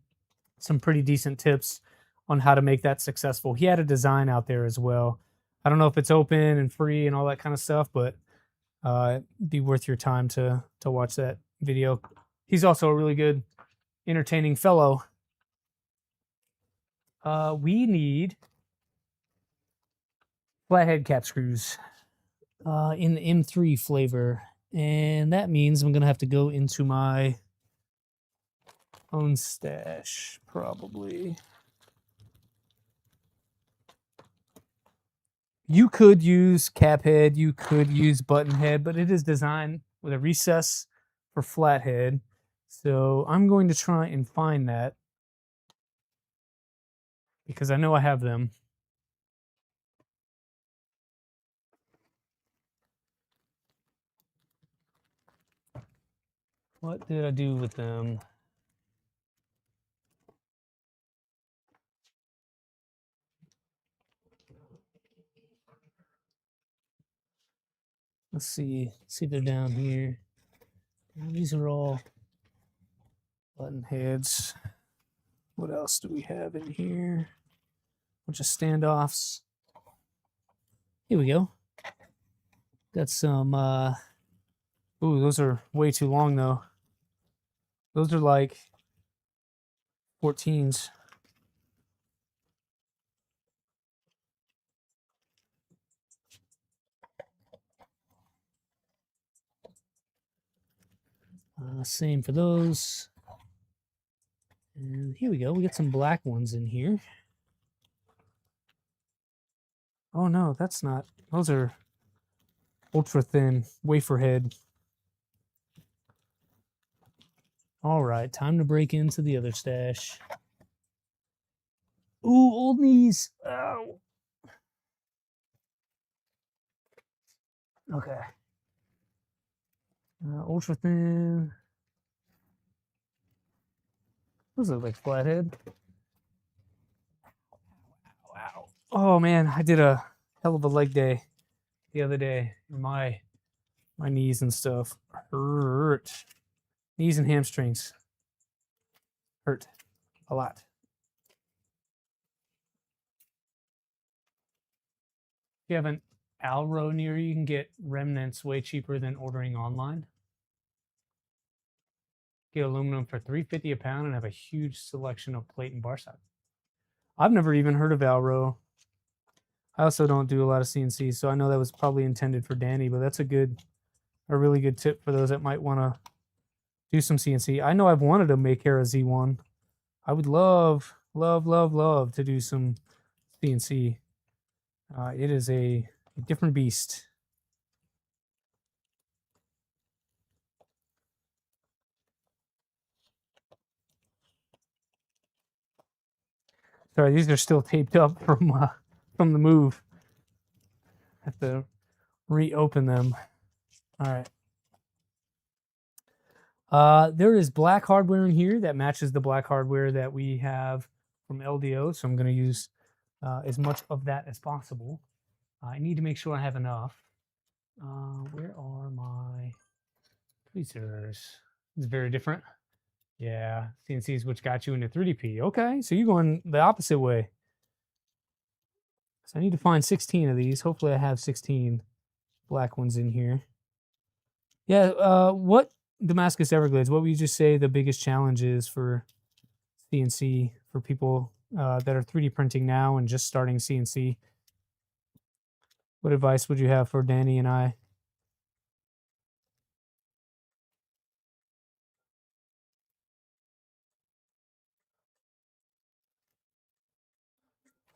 some pretty decent tips on how to make that successful. He had a design out there as well. I don't know if it's open and free and all that kind of stuff, but it'd be worth your time to watch that video. He's also a really good, entertaining fellow. We need flathead cap screws in the M3 flavor, and that means I'm gonna have to go into my own stash probably. You could use cap head, you could use button head, but it is designed with a recess for flathead. So I'm going to try and find that because I know I have them. What did I do with them? Let's see if they're down here. These are all button heads. What else do we have in here? Bunch of standoffs. Here we go. Got some, ooh, those are way too long though. Those are like 14s. Same for those. And here we go. We got some black ones in here. Oh no, that's not. Those are ultra thin wafer head. All right, time to break into the other stash. Ooh, old knees. Ow. Okay. Ultra thin. Those look like flathead. Wow. Oh man, I did a hell of a leg day the other day. My knees and stuff hurt. Knees and hamstrings hurt a lot. If you have an Alro near you, you can get remnants way cheaper than ordering online. Get aluminum for $3.50 a pound and have a huge selection of plate and bar stock. I've never even heard of Alro. I also don't do a lot of CNC, so I know that was probably intended for Danny, but that's a really good tip for those that might want to do some CNC. I know I've wanted to make Hera Z1. I would love to do some CNC. It is a different beast. Sorry, these are still taped up from the move. Have to reopen them. All right. There is black hardware in here that matches the black hardware that we have from LDO, so I'm going to use as much of that as possible. I need to make sure I have enough. Where are my tweezers? It's very different. Yeah, CNC is which got you into 3DP. Okay, so you're going the opposite way. So I need to find 16 of these. Hopefully I have 16. Black ones in here. Yeah, what Damascus Everglades, what would you just say the biggest challenge is for CNC for people that are 3D printing now and just starting CNC? What advice would you have for Danny and I?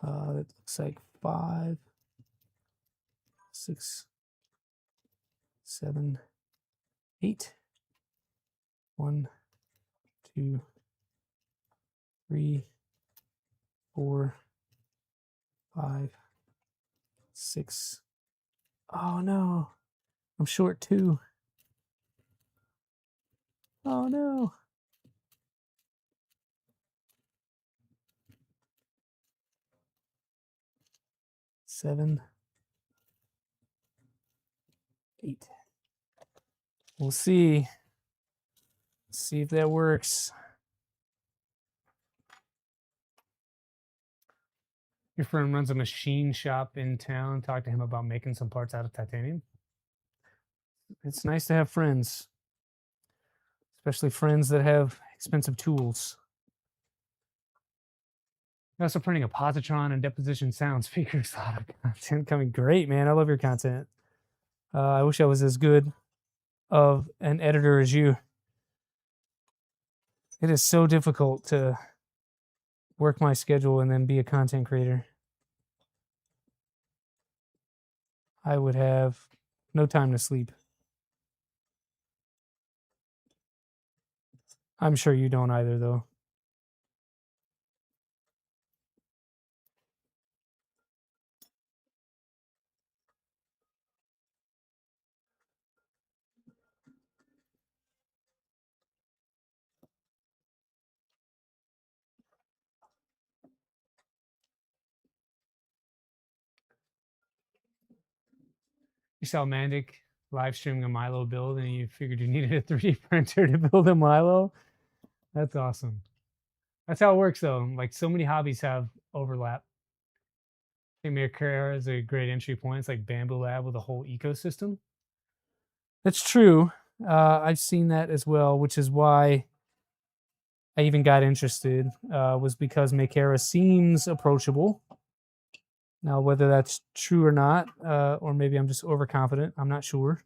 It looks like 5, 6, 7, 8. 1, 2, 3, 4, 5, 6. Oh no, I'm short 2. Oh no. 7, 8. We'll see. See if that works. Your friend runs a machine shop in town. Talk to him about making some parts out of titanium. It's nice to have friends, especially friends that have expensive tools. You're also printing a positron and deposition sound speakers. A lot of content coming. Great, man. I love your content. I wish I was as good of an editor as you. It is so difficult to work my schedule and then be a content creator. I would have no time to sleep. I'm sure you don't either, though. You saw Mandic live streaming a Milo build and you figured you needed a 3D printer to build a Milo. That's awesome. That's how it works, though. Like, so many hobbies have overlap. I think Mirkera is a great entry point. It's like Bambulab with a whole ecosystem. That's true. I've seen that as well, which is why I even got interested, was because Makera seems approachable. Now, whether that's true or not, or maybe I'm just overconfident, I'm not sure.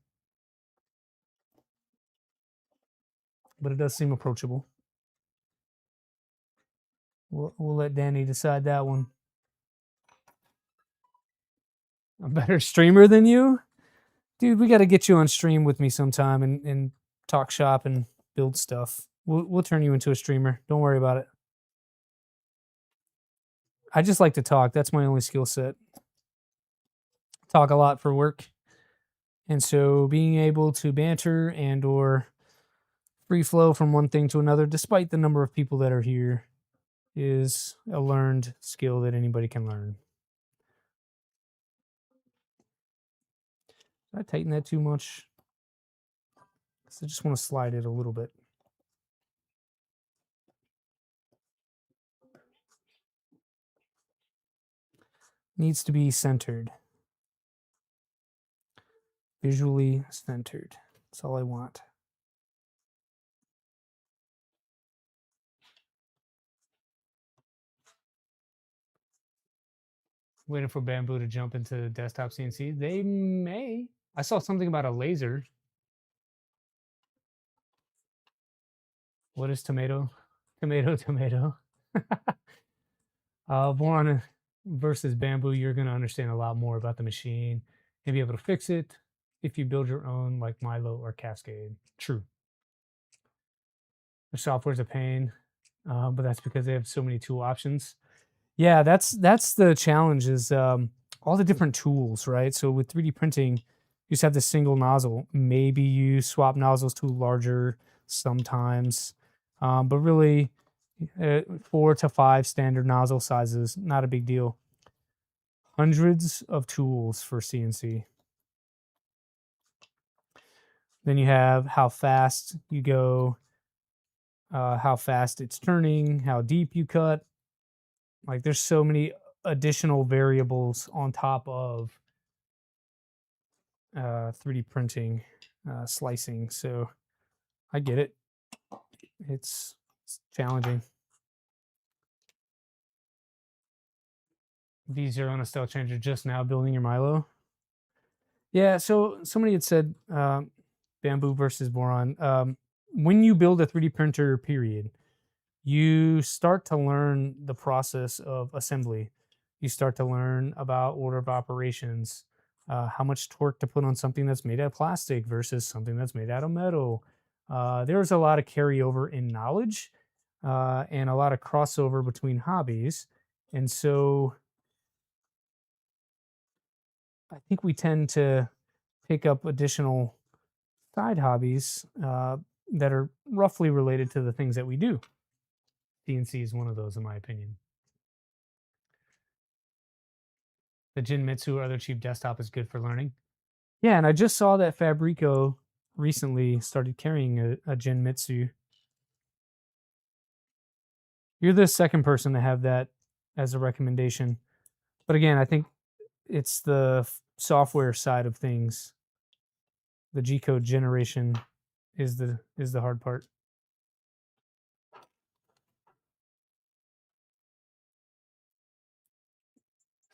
But it does seem approachable. We'll let Danny decide that one. A better streamer than you? Dude, we got to get you on stream with me sometime and talk shop and build stuff. We'll turn you into a streamer. Don't worry about it. I just like to talk. That's my only skill set. Talk a lot for work. And so being able to banter and or free flow from one thing to another, despite the number of people that are here, is a learned skill that anybody can learn. Did I tighten that too much? Because I just want to slide it a little bit. Needs to be centered. Visually centered. That's all I want. Waiting for Bamboo to jump into desktop CNC. They may. I saw something about a laser. What is tomato? Tomato, tomato. Vaughn versus Bamboo, you're going to understand a lot more about the machine and be able to fix it if you build your own, like Milo or Cascade. True. The software's a pain, but that's because they have so many tool options. Yeah, that's the challenge is all the different tools, right? So with 3D printing, you just have this single nozzle. Maybe you swap nozzles to larger sometimes, but really 4 to 5 standard nozzle sizes, not a big deal. Hundreds of tools for CNC. Then you have how fast you go, how fast it's turning, how deep you cut. Like there's so many additional variables on top of 3D printing, slicing. So I get it. It's challenging. V0 on a style changer just now building your Milo. Yeah, so somebody had said bamboo versus boron. When you build a 3D printer, period, you start to learn the process of assembly. You start to learn about order of operations, how much torque to put on something that's made out of plastic versus something that's made out of metal. There's a lot of carryover in knowledge and a lot of crossover between hobbies. And so I think we tend to pick up additional side hobbies that are roughly related to the things that we do. CNC is one of those, in my opinion. The Jinmitsu or other cheap desktop is good for learning. Yeah, and I just saw that Fabrico recently started carrying a Jinmitsu. You're the second person to have that as a recommendation. But again, I think it's the software side of things. The G code generation is the hard part.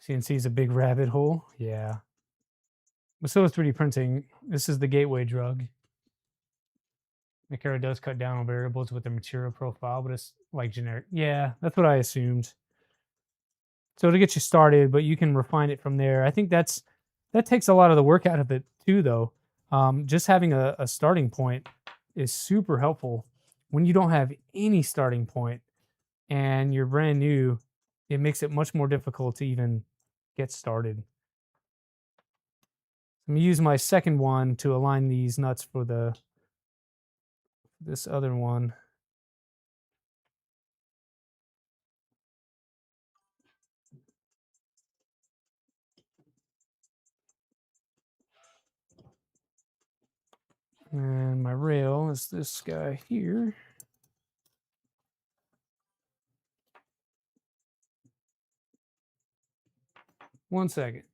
CNC is a big rabbit hole. Yeah. But so is 3D printing. This is the gateway drug. Mikera does cut down on variables with the material profile, but it's like generic. Yeah, that's what I assumed. So to get you started, but you can refine it from there. I think that takes a lot of the work out of it too, though. Just having a starting point is super helpful. When you don't have any starting point and you're brand new, it makes it much more difficult to even get started. I'm gonna use my second one to align these nuts for this other one. And my rail is this guy here. One second.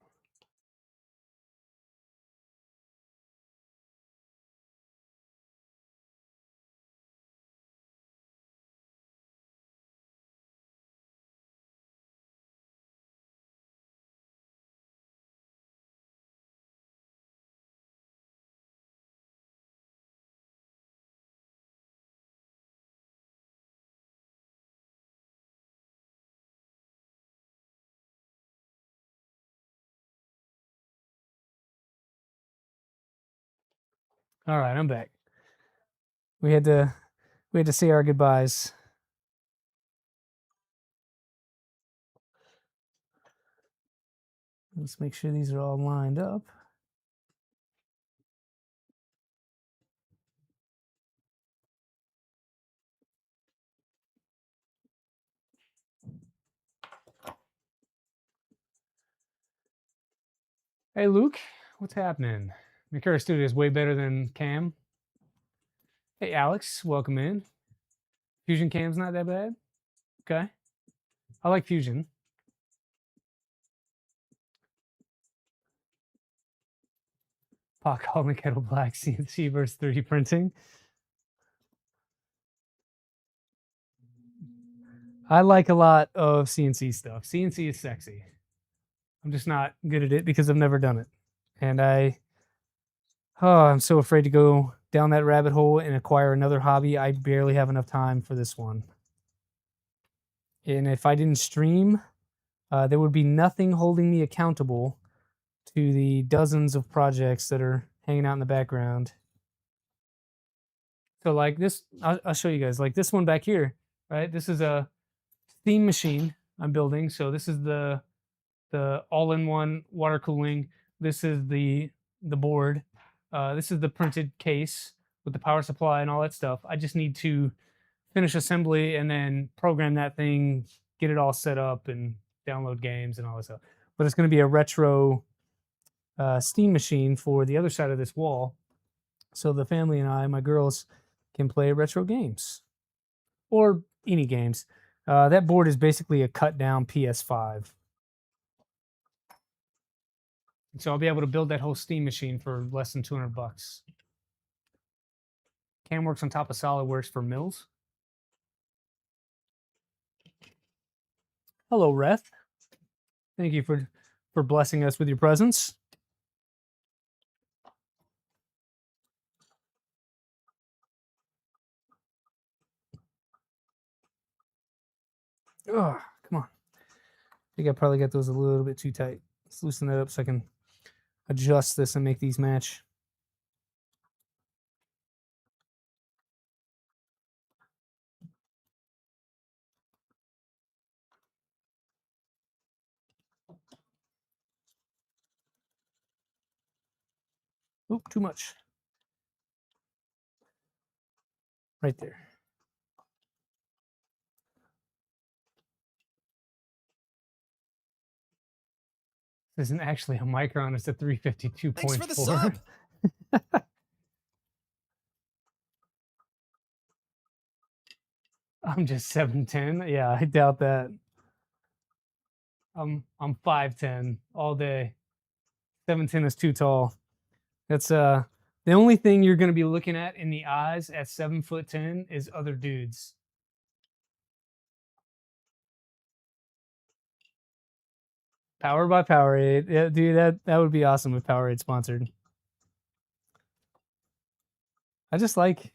All right, I'm back. We had to say our goodbyes. Let's make sure these are all lined up. Hey, Luke, what's happening? Mikura Studio is way better than Cam. Hey, Alex, welcome in. Fusion Cam's not that bad. Okay. I like Fusion. Pot calling kettle black, CNC versus 3D printing. I like a lot of CNC stuff. CNC is sexy. I'm just not good at it because I've never done it. And I'm so afraid to go down that rabbit hole and acquire another hobby. I barely have enough time for this one. And if I didn't stream, there would be nothing holding me accountable to the dozens of projects that are hanging out in the background. So like this, I'll show you guys. Like this one back here, right? This is a steam machine I'm building. So this is the all-in-one water cooling. This is the board. This is the printed case with the power supply and all that stuff. I just need to finish assembly and then program that thing, get it all set up and download games and all that stuff. But it's going to be a retro steam machine for the other side of this wall. So the family and I, my girls, can play retro games or any games. That board is basically a cut down PS5. So I'll be able to build that whole steam machine for less than 200 bucks. CAM works on top of SolidWorks for mills. Hello, Reth. Thank you for blessing us with your presence. Oh, come on. I think I probably got those a little bit too tight. Let's loosen that up so I can adjust this and make these match. Oop, too much. Right there. This isn't actually a micron, it's a 352.4. Thanks for the sub. I'm just 7'10". Yeah, I doubt that. I'm 5'10" all day. 7'10" is too tall. That's the only thing you're gonna be looking at in the eyes at 7'10" is other dudes. Powered by Powerade. Yeah, dude, that would be awesome if Powerade sponsored. I just like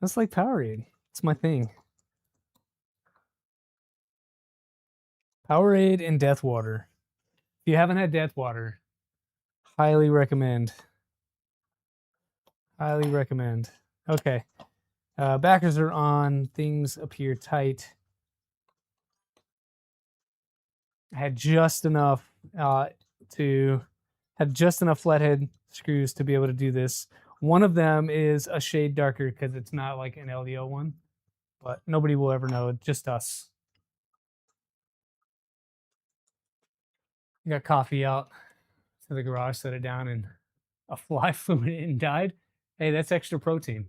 Powerade. It's my thing. Powerade and Death Water. If you haven't had Death Water, highly recommend. Highly recommend. Okay. Backers are on. Things appear tight. I had just enough flathead screws to be able to do this. One of them is a shade darker because it's not like an LDO one, but nobody will ever know. Just us. I got coffee out to the garage, set it down, and a fly flew in it and died. Hey, that's extra protein.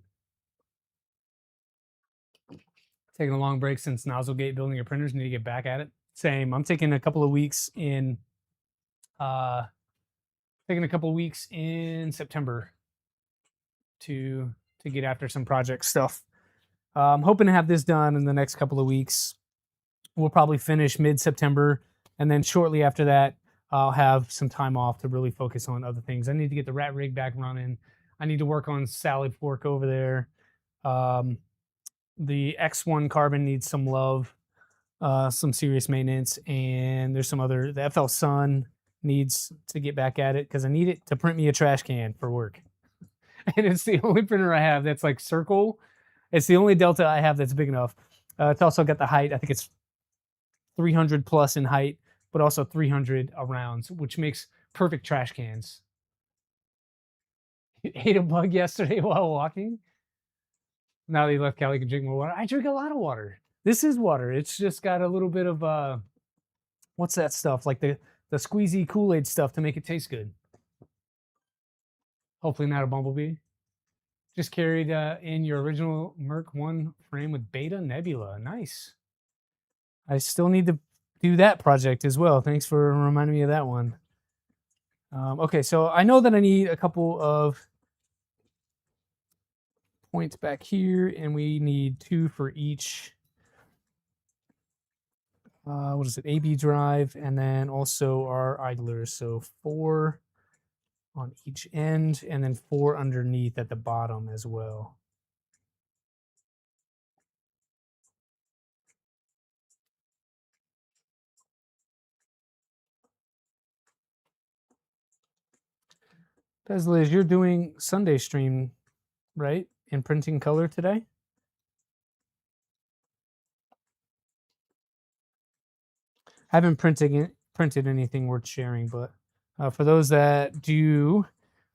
Taking a long break since Nozzlegate building your printers. Need to get back at it. Same. I'm taking a couple of weeks in September to get after some project stuff. I'm hoping to have this done in the next couple of weeks. We'll probably finish mid-September, and then shortly after that, I'll have some time off to really focus on other things. I need to get the rat rig back running. I need to work on salad fork over there. The X1 carbon needs some love, some serious maintenance, and there's some other. The FL Sun needs to get back at it because I need it to print me a trash can for work. And it's the only printer I have that's like circle. It's the only Delta I have that's big enough. It's also got the height. I think it's 300 plus in height, but also 300 around, which makes perfect trash cans. You ate a bug yesterday while walking. Now that you left Cali, you can drink more water. I drink a lot of water. This is water. It's just got a little bit of what's that stuff? Like the squeezy Kool-Aid stuff to make it taste good. Hopefully not a bumblebee. Just carried in your original Merc 1 frame with Beta Nebula. Nice. I still need to do that project as well. Thanks for reminding me of that one. Okay, so I know that I need a couple of points back here, and we need 2 for each. What is it? AB drive, and then also our idlers. So 4 on each end, and then 4 underneath at the bottom as well. Liz, you're doing Sunday stream, right? In printing color today? I haven't printed anything worth sharing, but for those that do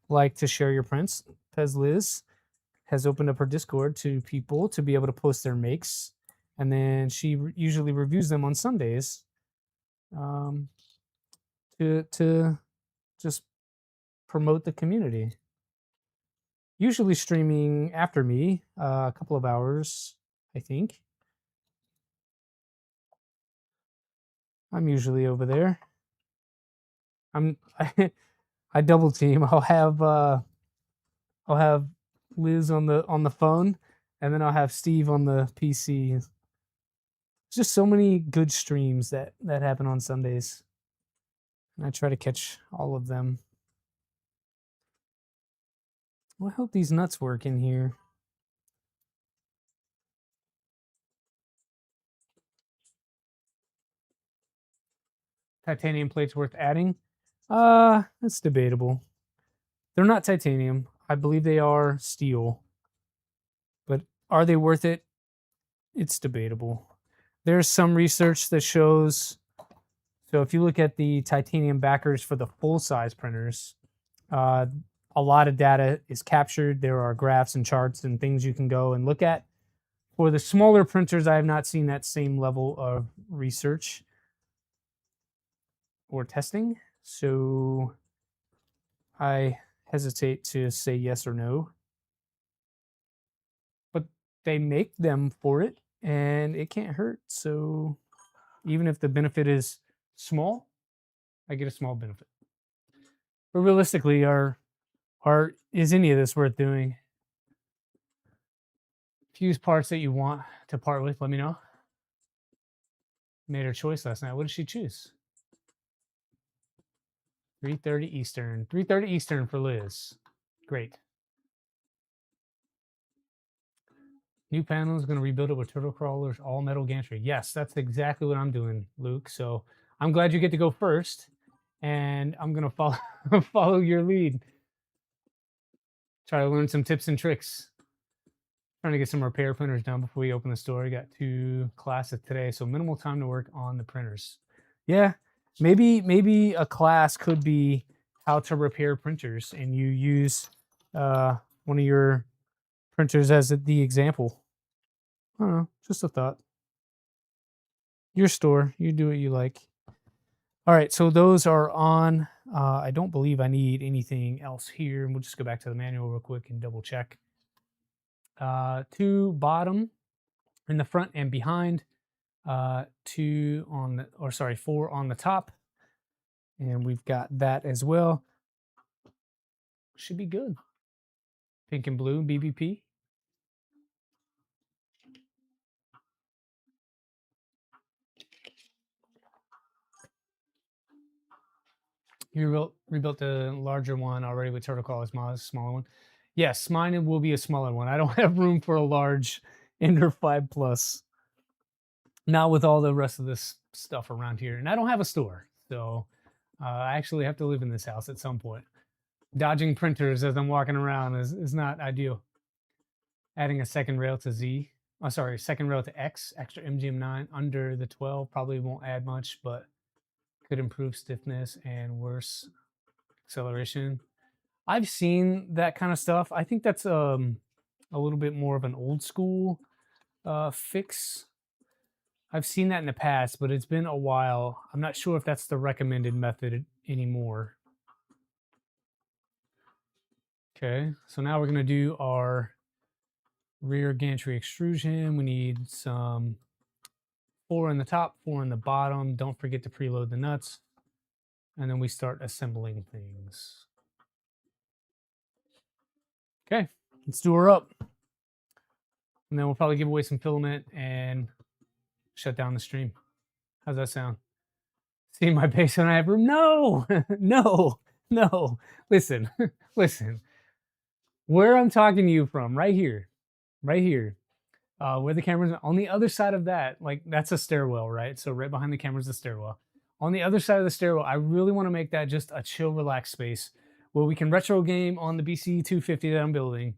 like to share your prints, Pez Liz has opened up her Discord to people to be able to post their makes, and then she usually reviews them on Sundays to just promote the community. Usually streaming after me, a couple of hours, I think. I'm usually over there. I double team. I'll have Liz on the phone, and then I'll have Steve on the PC. There's just so many good streams that happen on Sundays, and I try to catch all of them. Well, I hope these nuts work in here. Titanium plates worth adding? That's debatable. They're not titanium. I believe they are steel. But are they worth it? It's debatable. There's some research that shows, so if you look at the titanium backers for the full-size printers, a lot of data is captured. There are graphs and charts and things you can go and look at. For the smaller printers, I have not seen that same level of research or testing. So I hesitate to say yes or no. But they make them for it, and it can't hurt. So even if the benefit is small, I get a small benefit. But realistically, is any of this worth doing? Fuse parts that you want to part with, let me know. Made her choice last night. What did she choose? 3:30 Eastern. 3:30 Eastern for Liz. Great. New panel is going to rebuild it with turtle crawlers, all metal gantry. Yes, that's exactly what I'm doing, Luke. So I'm glad you get to go first, and I'm going to follow follow your lead. Try to learn some tips and tricks. Trying to get some repair printers done before we open the store. We got 2 classes today, so minimal time to work on the printers. Yeah, maybe a class could be how to repair printers, and you use one of your printers as the example. I don't know, just a thought. Your store, you do what you like. All right, so those are on. I don't believe I need anything else here. We'll just go back to the manual real quick and double check. 2 bottom in the front and behind. 2 on the, or sorry, 4 on the top. And we've got that as well. Should be good. Pink and blue, BBP. You rebuilt the larger one already with turtle crawlers, smaller one. Yes, mine will be a smaller one. I don't have room for a large Ender 5 Plus. Not with all the rest of this stuff around here. And I don't have a store. So I actually have to live in this house at some point. Dodging printers as I'm walking around is not ideal. Adding a second rail to Z. Oh, sorry, second rail to X, extra MGM9 under the 12 probably won't add much, but could improve stiffness and worse acceleration. I've seen that kind of stuff. I think that's a little bit more of an old school fix. I've seen that in the past, but it's been a while. I'm not sure if that's the recommended method anymore. Okay, so now we're going to do our rear gantry extrusion. We need some 4 in the top, 4 in the bottom. Don't forget to preload the nuts. And then we start assembling things. Okay, let's do her up. And then we'll probably give away some filament and shut down the stream. How's that sound? See my basement I have room? No, no, no. Listen, listen. Where I'm talking to you from, right here, where the camera's on the other side of that, like that's a stairwell, right? So right behind the camera is the stairwell. On the other side of the stairwell, I really want to make that just a chill, relaxed space where we can retro game on the BC 250 that I'm building.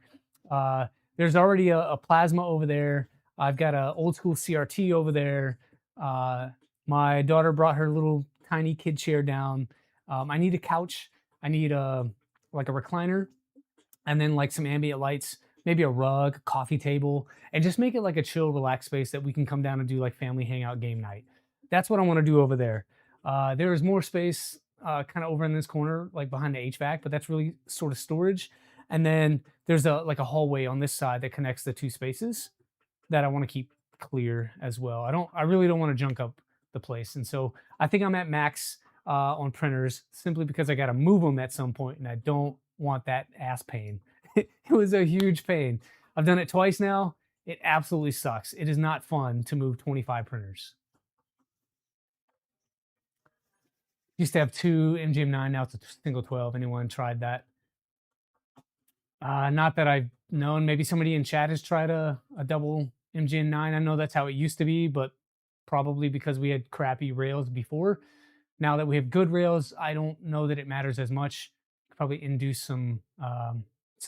There's already a plasma over there. I've got an old school CRT over there. My daughter brought her little tiny kid chair down. I need a couch. I need like a recliner, and then like some ambient lights, maybe a rug, coffee table, and just make it like a chill, relaxed space that we can come down and do like family hangout game night. That's what I want to do over there. There is more space kind of over in this corner, like behind the HVAC, but that's really sort of storage. And then there's like a hallway on this side that connects the 2 spaces that I want to keep clear as well. I really don't want to junk up the place. And so I think I'm at max on printers simply because I got to move them at some point, and I don't want that ass pain. It was a huge pain. I've done it twice now. It absolutely sucks. It is not fun to move 25 printers. Used to have two MGM9, now it's a single 12. Anyone tried that? Not that I've known. Maybe somebody in chat has tried a double MGM9. I know that's how it used to be, but probably because we had crappy rails before. Now that we have good rails, I don't know that it matters as much. Probably induce some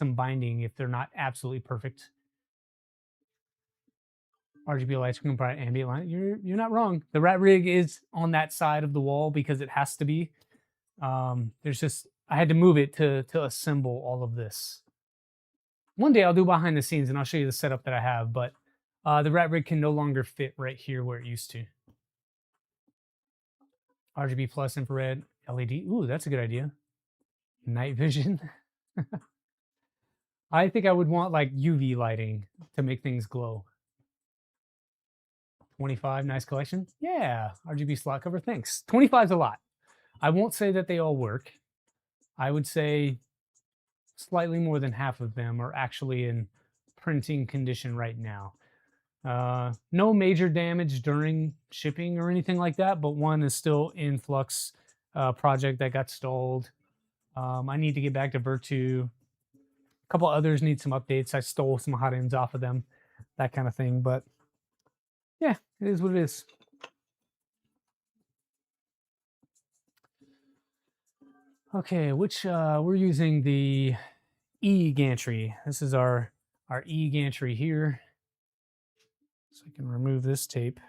binding if they're not absolutely perfect. RGB lights can provide ambient light. You're not wrong. The rat rig is on that side of the wall because it has to be. There's just I had to move it to assemble all of this. One day I'll do behind the scenes and I'll show you the setup that I have, but the rat rig can no longer fit right here where it used to. RGB plus infrared LED. Ooh, that's a good idea. Night vision. I think I would want like UV lighting to make things glow. 25, nice collection. Yeah, RGB slot cover, thanks. 25 is a lot. I won't say that they all work. I would say slightly more than half of them are actually in printing condition right now. No major damage during shipping or anything like that, but one is still in flux project that got stalled. I need to get back to Virtu. A couple others need some updates. I stole some hot ends off of them, that kind of thing. But yeah, it is what it is. Okay, which we're using the E Gantry. This is our E Gantry here. So I can remove this tape.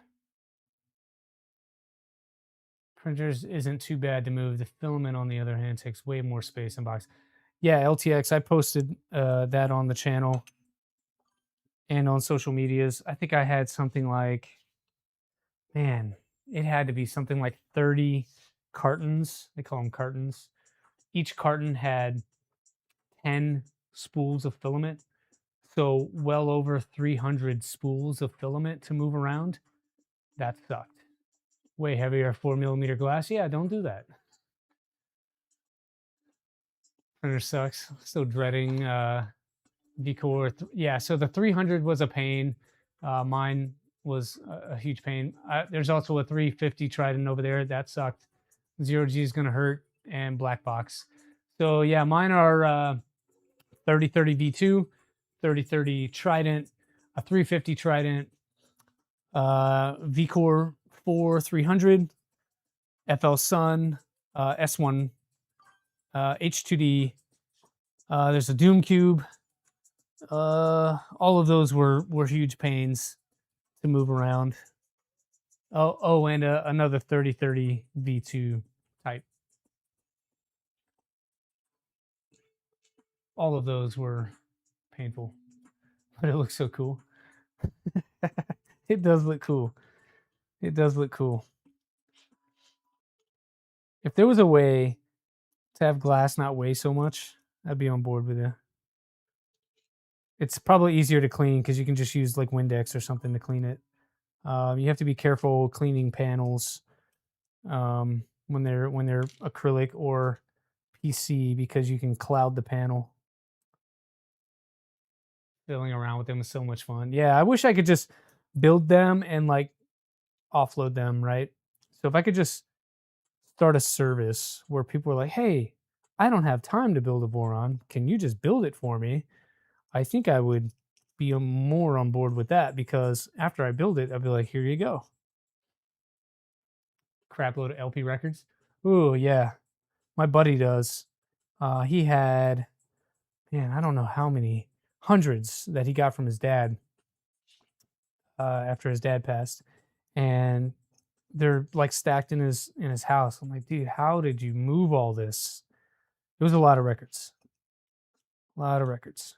Printers isn't too bad to move. The filament, on the other hand, takes way more space in box. Yeah, LTX. I posted that on the channel and on social medias. I think I had something like, man, it had to be something like 30 cartons. They call them cartons. Each carton had 10 spools of filament. So well over 300 spools of filament to move around. That sucked. Way heavier 4mm glass. Yeah, don't do that. Printer sucks. Still dreading VCore. Yeah, so the 300 was a pain. Mine was a huge pain. There's also a 350 Trident over there. That sucked. 0G is going to hurt. And black box. So yeah, mine are 3030 V2, 3030 Trident, a 350 Trident, VCore 4 300, FL Sun, S1, H2D. There's a Doom Cube. All of those were huge pains to move around. Oh, and another 3030 V2 type. All of those were painful, but it looks so cool. It does look cool. It does look cool. If there was a way to have glass not weigh so much, I'd be on board with it. It's probably easier to clean because you can just use like Windex or something to clean it. You have to be careful cleaning panels when they're acrylic or PC because you can cloud the panel. Fiddling around with them is so much fun. Yeah, I wish I could just build them and like offload them, right? So if I could just start a service where people are like, hey, I don't have time to build a Voron. Can you just build it for me? I think I would be more on board with that because after I build it, I'll be like, here you go. Crap load of LP records. Ooh, yeah. My buddy does. He had, man, I don't know how many, hundreds that he got from his dad after his dad passed. And they're like stacked in his house. I'm like, dude, how did you move all this? It was a lot of records. A lot of records.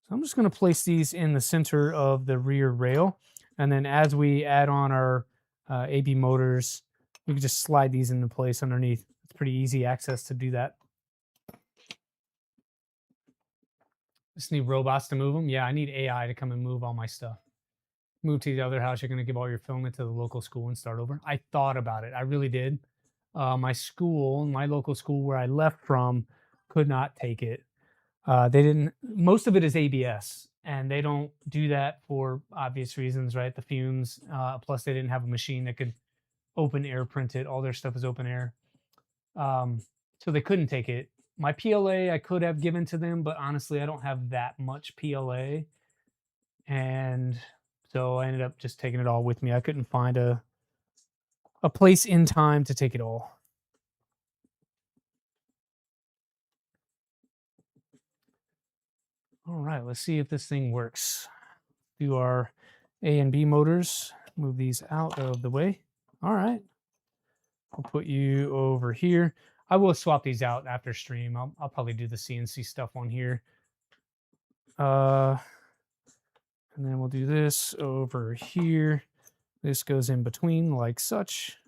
So I'm just going to place these in the center of the rear rail. And then as we add on our AB motors, we can just slide these into place underneath. It's pretty easy access to do that. Just need robots to move them. Yeah, I need AI to come and move all my stuff. move to the other house, you're going to give all your filament to the local school and start over. I thought about it. I really did. My local school where I left from, could not take it. They didn't, most of it is ABS, and they don't do that for obvious reasons, right? The fumes, plus they didn't have a machine that could open air print it. All their stuff is open air. Um, so they couldn't take it. My PLA I could have given to them, but honestly, I don't have that much PLA. And so I ended up just taking it all with me. I couldn't find a place in time to take it all. All right, let's see if this thing works. Do our A and B motors, move these out of the way. All right, I'll put you over here. I will swap these out after stream. I'll probably do the CNC stuff on here. And then we'll do this over here. This goes in between like such.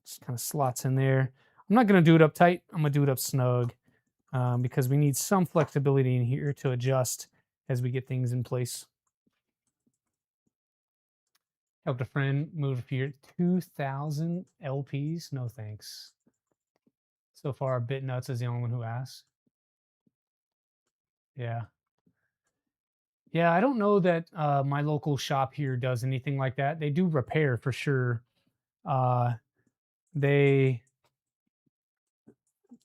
Just kind of slots in there. I'm not going to do it up tight. I'm going to do it up snug because we need some flexibility in here to adjust as we get things in place. Helped a friend move here. 2,000 LPs? No thanks. So far, BitNuts is the only one who asked. Yeah. Yeah, I don't know that my local shop here does anything like that. They do repair for sure. I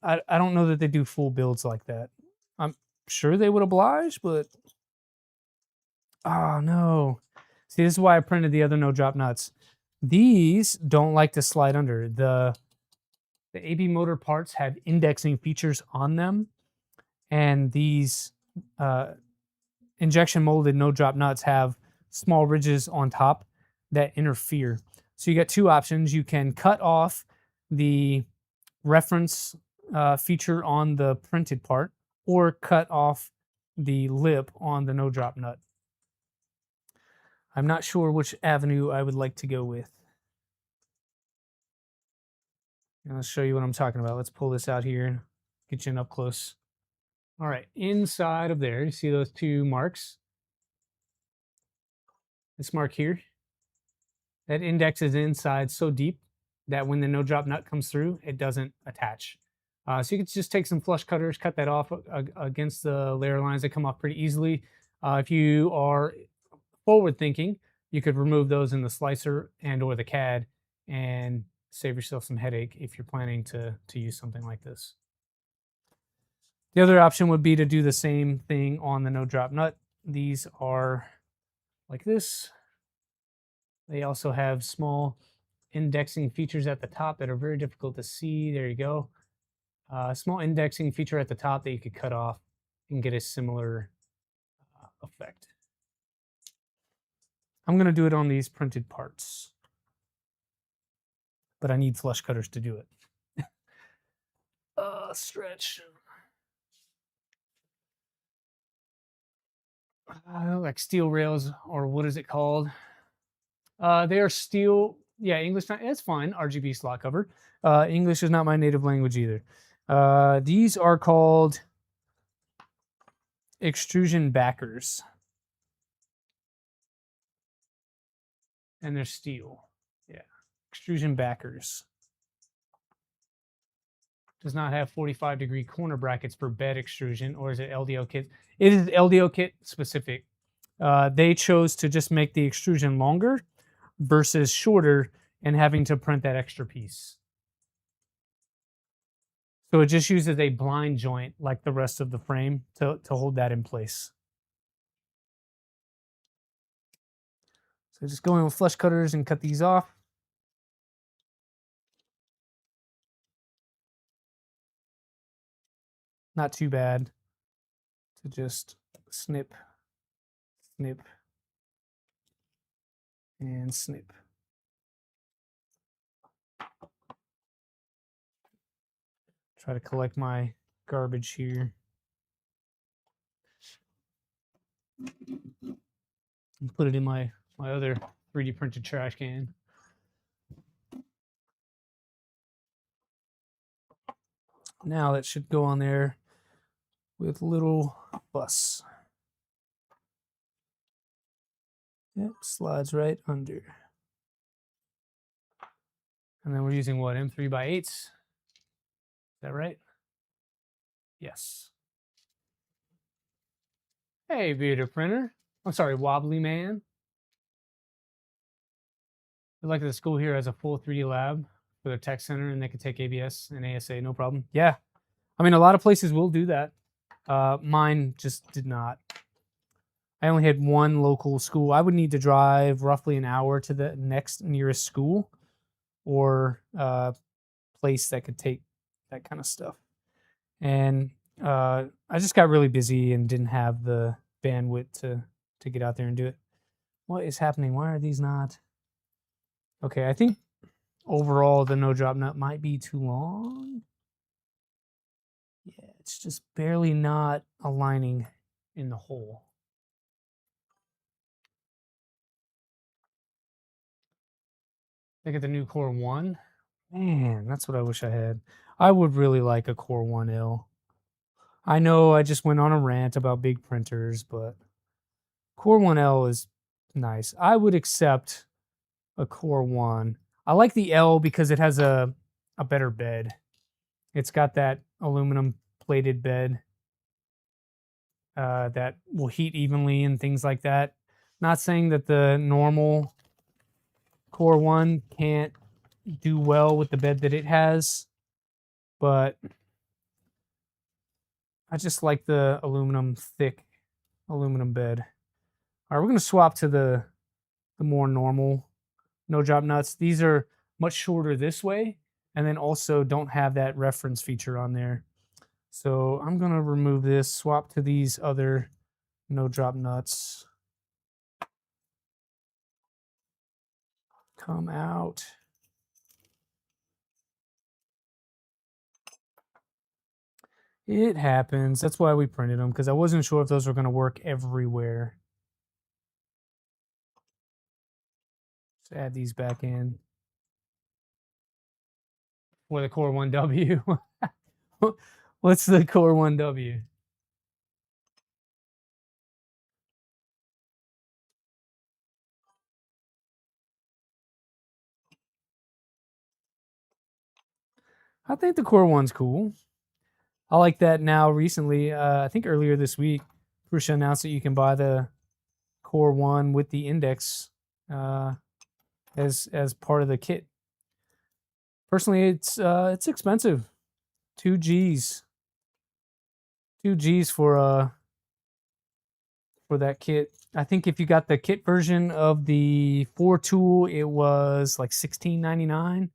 don't know that they do full builds like that. I'm sure they would oblige, but oh no. See, this is why I printed the other no drop nuts. These don't like to slide under. The AB motor parts have indexing features on them, and these injection molded no drop nuts have small ridges on top that interfere. So you got two options. You can cut off the reference feature on the printed part, or cut off the lip on the no drop nut. I'm not sure which avenue I would like to go with. And I'll show you what I'm talking about. Let's pull this out here and get you in up close. All right, inside of there, you see those two marks? This mark here, that index is inside so deep that when the no drop nut comes through, it doesn't attach. So you can just take some flush cutters, cut that off against the layer lines. They come off pretty easily. If you are forward thinking, you could remove those in the slicer and or the CAD and save yourself some headache if you're planning to use something like this. The other option would be to do the same thing on the no drop nut. These are like this. They also have small indexing features at the top that are very difficult to see. There you go. Small indexing feature at the top that you could cut off and get a similar effect. I'm going to do it on these printed parts, but I need flush cutters to do it. Stretch. Like steel rails, or what is it called? They are steel. Yeah, English. It's fine. RGB slot cover. English is not my native language either. These are called extrusion backers, and they're steel. Yeah, extrusion backers. Does not have 45-degree corner brackets for bed extrusion, or is it LDO kit? It is LDO kit specific. They chose to just make the extrusion longer versus shorter and having to print that extra piece. So it just uses a blind joint like the rest of the frame to hold that in place. So just go in with flush cutters and cut these off. Not too bad to just snip, snip, and snip. Try to collect my garbage here. And put it in my other 3D printed trash can. Now that should go on there with little bus. Yep, slides right under. And then we're using what, M3x8s? Is that right? Yes. Hey, Vita Printer. I'm sorry, Wobbly Man. Like the school here has a full 3D lab for their tech center, and they can take ABS and ASA, no problem. Yeah, I mean, a lot of places will do that. Mine just did not. I only had one local school. I would need to drive roughly an hour to the next nearest school or place that could take that kind of stuff. And I just got really busy and didn't have the bandwidth to get out there and do it. What is happening? Why are these not? Okay, I think overall the no drop nut might be too long. Yeah, it's just barely not aligning in the hole. Look at the new Core 1. Man, that's what I wish I had. I would really like a Core 1L. I know I just went on a rant about big printers, but Core 1L is nice. I would accept a Core 1. I like the L because it has a better bed. It's got that aluminum plated bed that will heat evenly and things like that. Not saying that the normal Core 1 can't do well with the bed that it has, but I just like the thick aluminum bed. All right, we're going to swap to the more normal no drop nuts. These are much shorter this way, and then also don't have that reference feature on there. So I'm going to remove this, swap to these other no drop nuts. Come out. It happens. That's why we printed them, because I wasn't sure if those were going to work everywhere. Let's add these back in. Or the Core 1W. What's the Core 1W? I think the Core 1's cool. I like that now recently. I think earlier this week, Prusa announced that you can buy the Core 1 with the index as part of the kit. Personally, it's expensive. 2 G's. 2 G's for that kit. I think if you got the kit version of the 4 tool, it was like $16.99,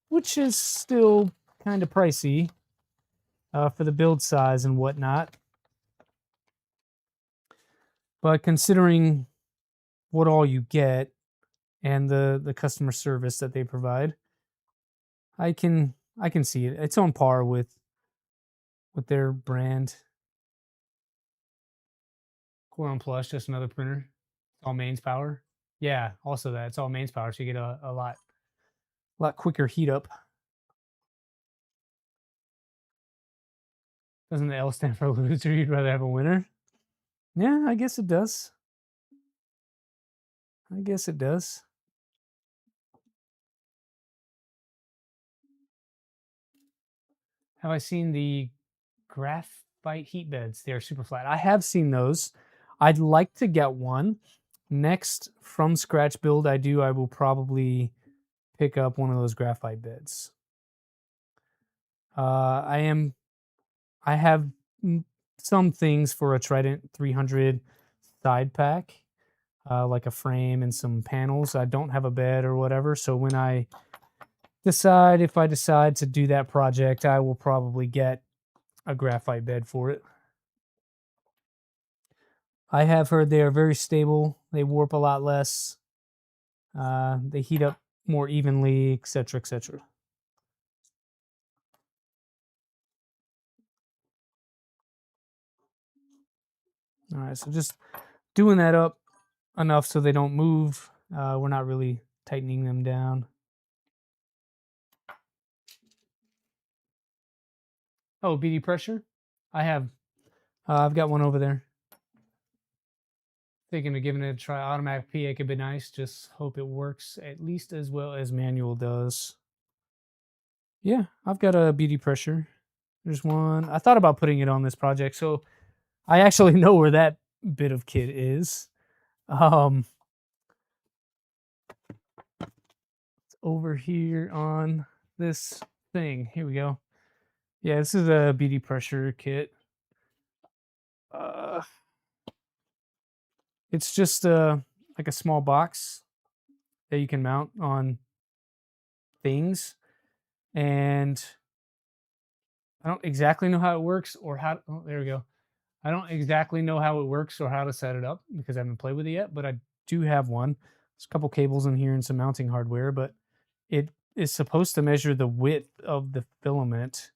which is still kind of pricey for the build size and whatnot. But considering what all you get and the customer service that they provide, I can see it. It's on par with their brand. Core on Plus, just another printer. It's all mains power. Yeah, also that. It's all mains power, so you get a lot quicker heat up. Doesn't the L stand for loser? You'd rather have a winner? Yeah, I guess it does. I guess it does. Have I seen the graphite heat beds? They are super flat. I have seen those. I'd like to get one. Next from scratch build I will probably pick up one of those graphite beds. I have some things for a Trident 300 side pack, like a frame and some panels. I don't have a bed or whatever, so when I decide to do that project, I will probably get a graphite bed for it. I have heard they are very stable. They warp a lot less. They heat up more evenly, etc., etc. All right, so just doing that up enough so they don't move. We're not really tightening them down. Oh, BD pressure? I have. I've got one over there. Thinking of giving it a try. Automatic PA could be nice. Just hope it works at least as well as manual does. Yeah, I've got a BD pressure. There's one. I thought about putting it on this project, so I actually know where that bit of kit is. It's over here on this thing. Here we go. Yeah, this is a BD pressure kit. Uh, it's just like a small box that you can mount on things, and I don't exactly know how it works or how. Oh, there we go. I don't exactly know how it works or how to set it up because I haven't played with it yet, but I do have one. There's a couple cables in here and some mounting hardware, but it is supposed to measure the width of the filament.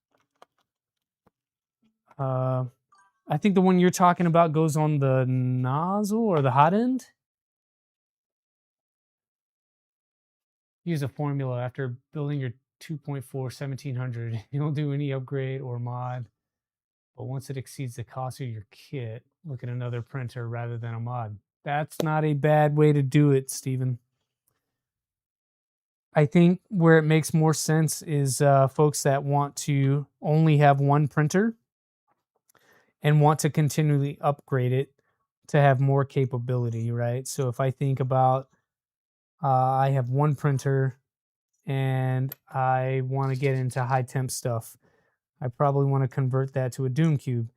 I think the one you're talking about goes on the nozzle or the hot end. Use a formula after building your 2.4 1700. You don't do any upgrade or mod, but once it exceeds the cost of your kit, look at another printer rather than a mod. That's not a bad way to do it, Stephen. I think where it makes more sense is folks that want to only have one printer and want to continually upgrade it to have more capability, right? So if I think about I have one printer and I want to get into high temp stuff, I probably want to convert that to a Doom Cube.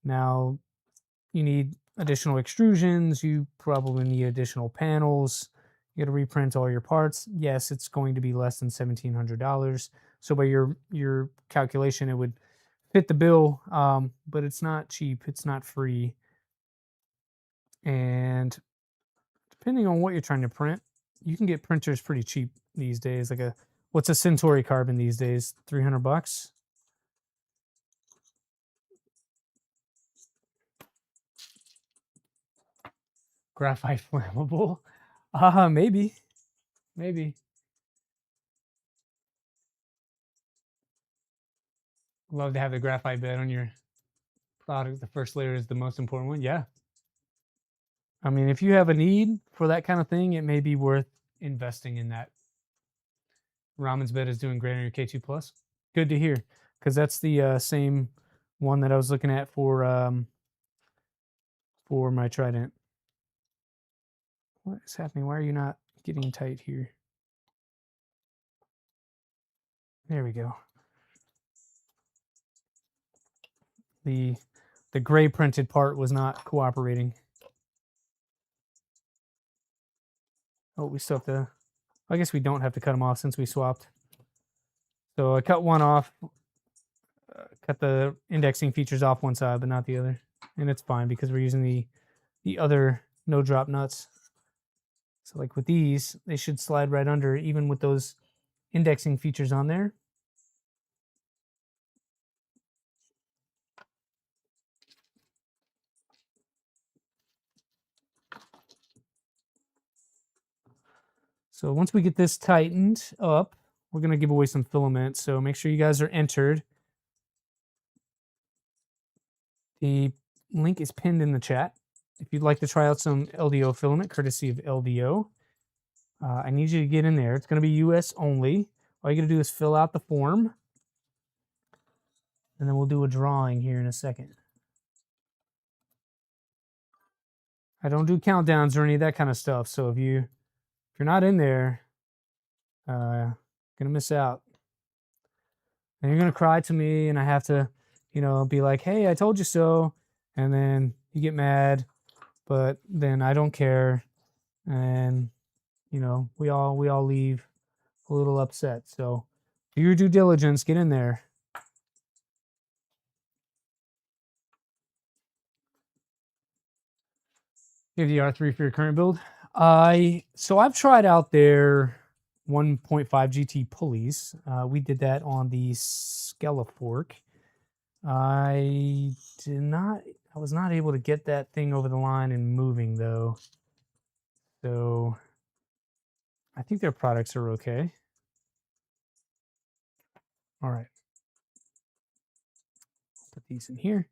Now, you need additional extrusions, you probably need additional panels, you got to reprint all your parts. Yes, it's going to be less than $1,700. So by your calculation, it would fit the bill, but it's not cheap, it's not free. And depending on what you're trying to print, you can get printers pretty cheap these days. Like what's a Centauri carbon these days? $300. Graphite flammable? Maybe. Maybe. Love to have the graphite bed on your product. The first layer is the most important one. Yeah. I mean, if you have a need for that kind of thing, it may be worth investing in that. Ramen's bed is doing great on your K2 Plus. Good to hear, because that's the same one that I was looking at for my Trident. What is happening? Why are you not getting tight here? There we go. The gray printed part was not cooperating. Oh, we still have to. I guess we don't have to cut them off since we swapped. So I cut one off, cut the indexing features off one side, but not the other, and it's fine because we're using the other no drop nuts. So like with these, they should slide right under, even with those indexing features on there. So once we get this tightened up, we're going to give away some filament. So make sure you guys are entered. The link is pinned in the chat. If you'd like to try out some LDO filament, courtesy of LDO, I need you to get in there. It's going to be US only. All you got to do is fill out the form, and then we'll do a drawing here in a second. I don't do countdowns or any of that kind of stuff. So if you're not in there, gonna miss out. And you're gonna cry to me, and I have to, be like, "Hey, I told you so," and then you get mad, but then I don't care, and we all leave a little upset. So do your due diligence, get in there. You have the R3 for your current build. So I've tried out their 1.5 GT pulleys. We did that on the Skelefork. I was not able to get that thing over the line and moving though. So I think their products are okay. All right. Put these in here.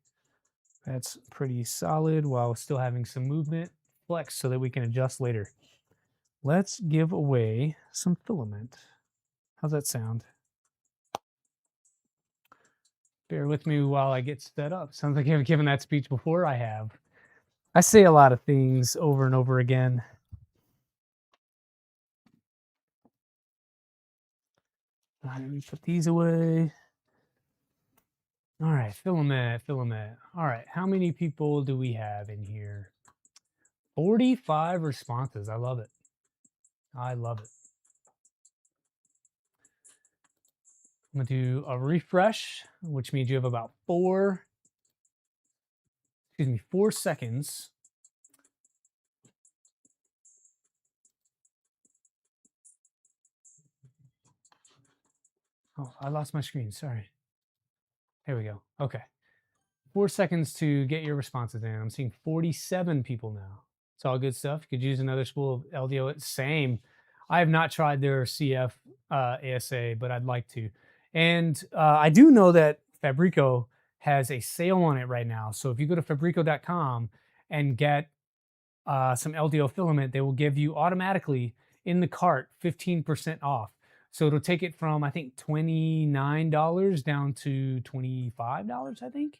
That's pretty solid while still having some movement. flex so that we can adjust later. Let's give away some filament. How's that sound? Bear with me while I get set up. Sounds like I've given that speech before. I have. I say a lot of things over and over again. Let me put these away. All right, filament. All right, how many people do we have in here? 45 responses. I love it. I love it. I'm gonna do a refresh, which means you have about 4 seconds. Oh, I lost my screen. Sorry. There we go. Okay. 4 seconds to get your responses in. I'm seeing 47 people now. It's all good stuff. You could use another spool of LDO. Same. I have not tried their CF ASA, but I'd like to. And I do know that Fabrico has a sale on it right now. So if you go to Fabrico.com and get some LDO filament, they will give you automatically in the cart 15% off. So it'll take it from, I think, $29 down to $25, I think.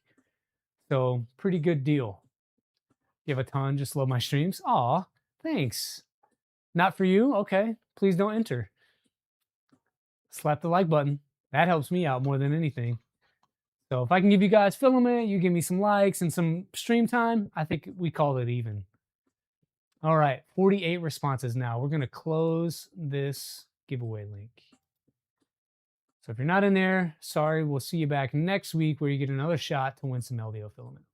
So pretty good deal. You have a ton, just love my streams. Aw, thanks. Not for you? Okay, please don't enter. Slap the like button. That helps me out more than anything. So if I can give you guys filament, you give me some likes and some stream time, I think we call it even. All right, 48 responses now. We're gonna close this giveaway link. So if you're not in there, sorry, we'll see you back next week where you get another shot to win some LDO filament.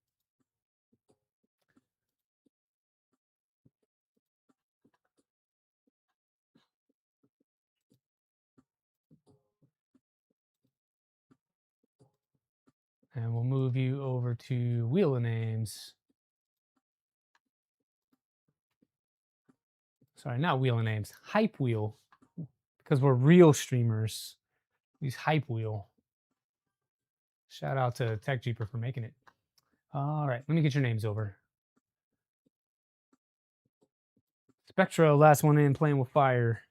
And we'll move you over to wheel of names. Sorry, not wheel of names, hype wheel, because we're real streamers. Use hype wheel. Shout out to Tech Jeeper for making it. All right, let me get your names over. Spectro, last one in, playing with fire.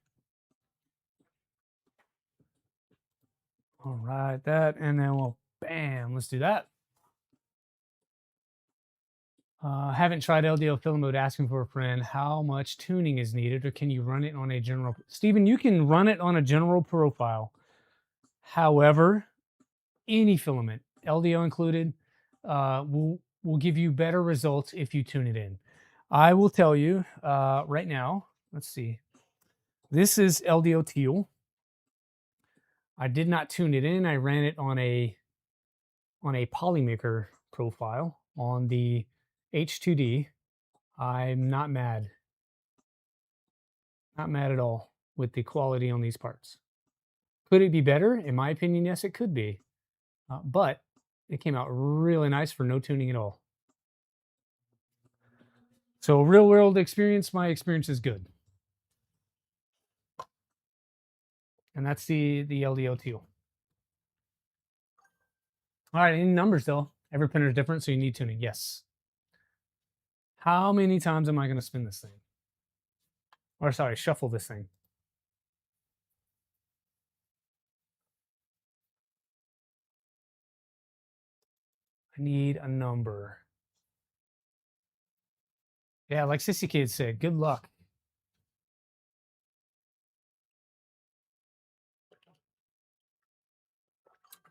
All right, that, and then we'll, bam, let's do that. Haven't tried LDO filament, asking for a friend. How much tuning is needed, or can you run it on a general? Steven, you can run it on a general profile. However, any filament, LDO included, will give you better results if you tune it in. I will tell you right now. Let's see. This is LDO Teal. I did not tune it in. I ran it on a Polymaker profile on the H2D. I'm not mad. Not mad at all with the quality on these parts. Could it be better? In my opinion, yes, it could be. But it came out really nice for no tuning at all. So real world experience, my experience is good. And that's the LDO Teal. All right, any numbers though. Every printer is different, so you need tuning. Yes. How many times am I going to spin this thing? Or sorry, shuffle this thing. I need a number. Yeah, like Sissy Kid said, good luck.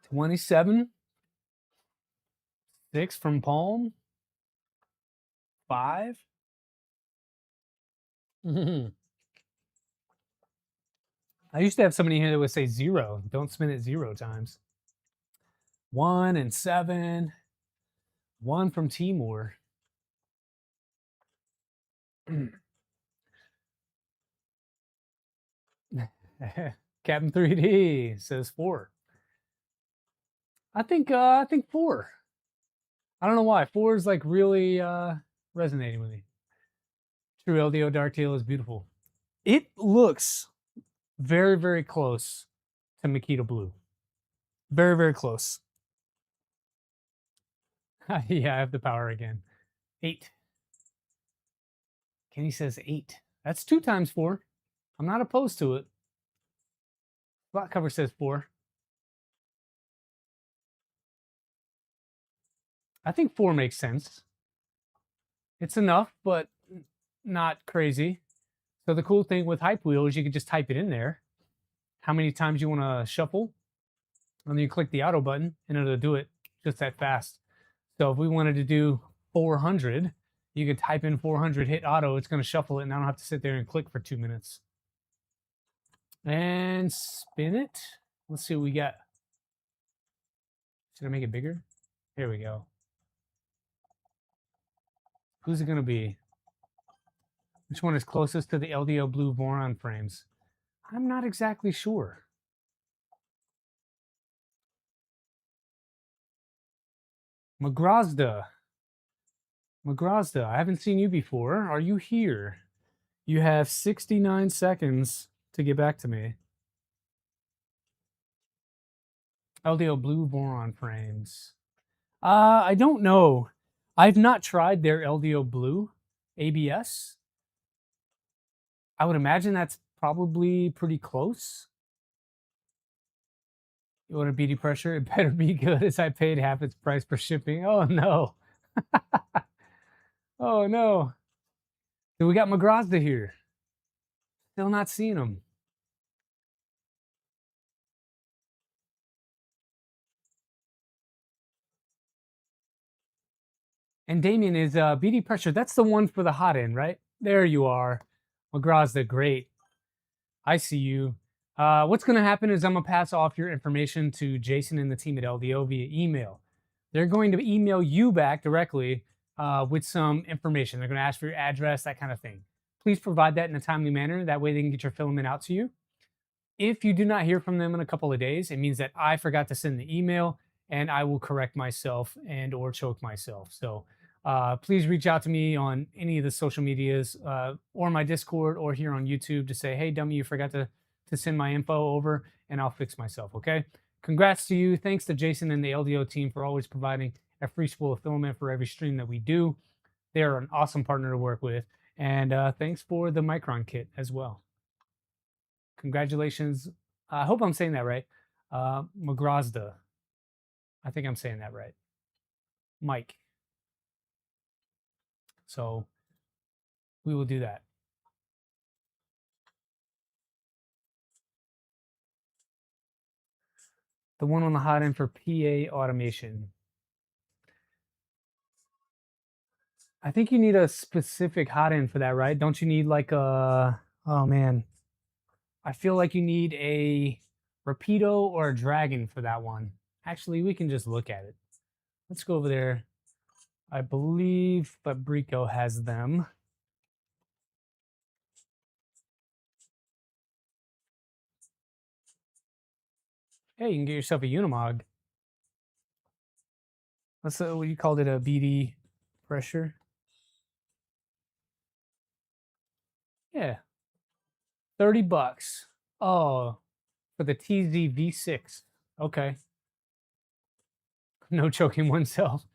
27. 6 from Palm. 5. I used to have somebody here that would say 0. Don't spin it 0 times. 1 and 7. 1 from Timor. Captain 3D says 4. I think 4. I don't know why. 4 is like really resonating with me. True LDO Dark Teal is beautiful. It looks very, very close to Makita Blue. Very, very close. Yeah, I have the power again. 8. Kenny says 8. That's 2 times 4. I'm not opposed to it. Slot cover says 4. I think 4 makes sense. It's enough, but not crazy. So the cool thing with Hype Wheel is you can just type it in there, how many times you want to shuffle, and then you click the auto button, and it'll do it just that fast. So if we wanted to do 400, you could type in 400, hit auto, it's going to shuffle it, and I don't have to sit there and click for 2 minutes. And spin it. Let's see what we got. Should I make it bigger? Here we go. Who's it going to be? Which one is closest to the LDO blue boron frames? I'm not exactly sure. Magrazda. Magrazda, I haven't seen you before. Are you here? You have 69 seconds to get back to me. LDO blue boron frames. I don't know. I've not tried their LDO blue ABS. I would imagine that's probably pretty close. You want a BD pressure? It better be good, as I paid half its price for shipping. Oh no. Oh no. So we got Magrazda here. Still not seeing him. And Damien is BD pressure. That's the one for the hot end, right? There you are. Magrazda, great. I see you. What's going to happen is I'm going to pass off your information to Jason and the team at LDO via email. They're going to email you back directly with some information. They're going to ask for your address, that kind of thing. Please provide that in a timely manner. That way they can get your filament out to you. If you do not hear from them in a couple of days, it means that I forgot to send the email, and I will correct myself and or choke myself. So please reach out to me on any of the social medias or my Discord or here on YouTube to say, hey, dummy, you forgot to send my info over, and I'll fix myself, okay? Congrats to you. Thanks to Jason and the LDO team for always providing a free spool of filament for every stream that we do. They're an awesome partner to work with. And thanks for the Micron kit as well. Congratulations. I hope I'm saying that right. Magrazda. I think I'm saying that right. Mike. So we will do that. The one on the hot end for PA automation. I think you need a specific hot end for that, right? Don't you need like a, oh man. I feel like you need a Rapido or a Dragon for that one. Actually, we can just look at it. Let's go over there. I believe Fabrico has them. Hey, you can get yourself a Unimog. What's what you called it, a BD pressure? Yeah, $30. Oh, for the TZ V6. Okay. No choking oneself.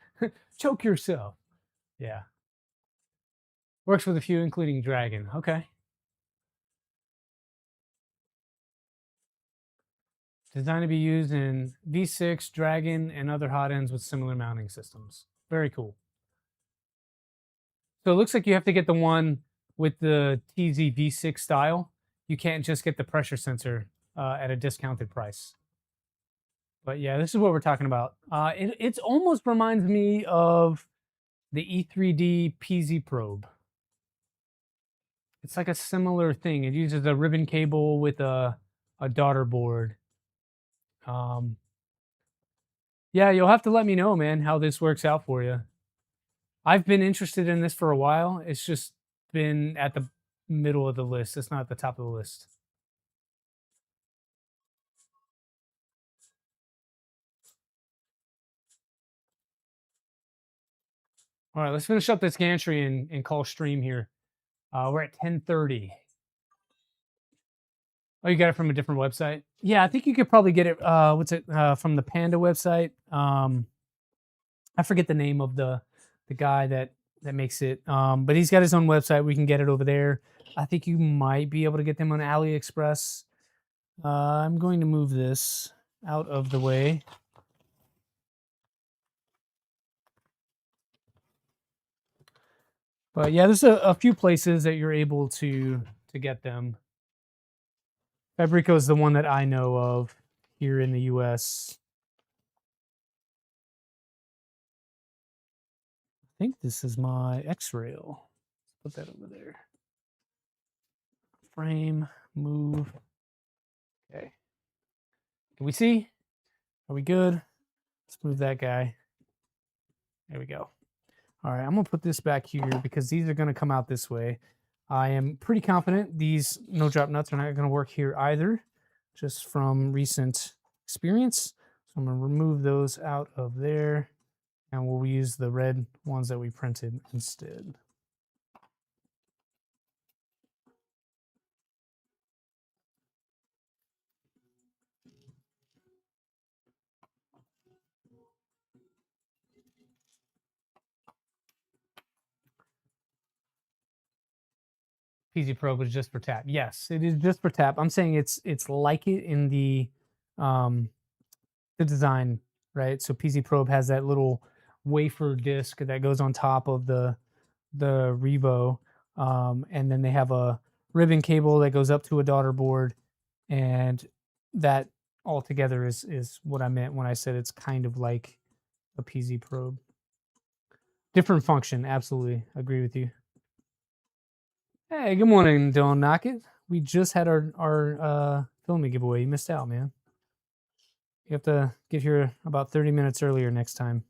Choke yourself. Yeah. Works with a few, including Dragon. Okay. Designed to be used in V6, Dragon, and other hot ends with similar mounting systems. Very cool. So it looks like you have to get the one with the TZ V6 style. You can't just get the pressure sensor at a discounted price. But yeah, this is what we're talking about. It almost reminds me of the E3D PZ probe. It's like a similar thing. It uses a ribbon cable with a daughter board. Yeah, you'll have to let me know, man, how this works out for you. I've been interested in this for a while. It's just been at the middle of the list. It's not at the top of the list. All right, let's finish up this gantry and call stream here. We're at 10:30. Oh, you got it from a different website? Yeah, I think you could probably get it. What's it from the Panda website? I forget the name of the guy that that makes it. But he's got his own website. We can get it over there. I think you might be able to get them on AliExpress. I'm going to move this out of the way. But yeah, there's a few places that you're able to get them. Fabrico is the one that I know of here in the US. I think this is my X-rail. Put that over there. Frame, move. Okay. Can we see? Are we good? Let's move that guy. There we go. All right, I'm gonna put this back here because these are gonna come out this way. I am pretty confident these no drop nuts are not gonna work here either, just from recent experience. So I'm gonna remove those out of there and we'll use the red ones that we printed instead. PZ Probe is just for tap. Yes, it is just for tap. I'm saying it's like it in the design, right? So PZ Probe has that little wafer disc that goes on top of the Revo, and then they have a ribbon cable that goes up to a daughter board, and that altogether is what I meant when I said it's kind of like a PZ Probe. Different function, absolutely agree with you. Hey, good morning, Don't Knock It. We just had our filament giveaway. You missed out, man. You have to get here about 30 minutes earlier next time.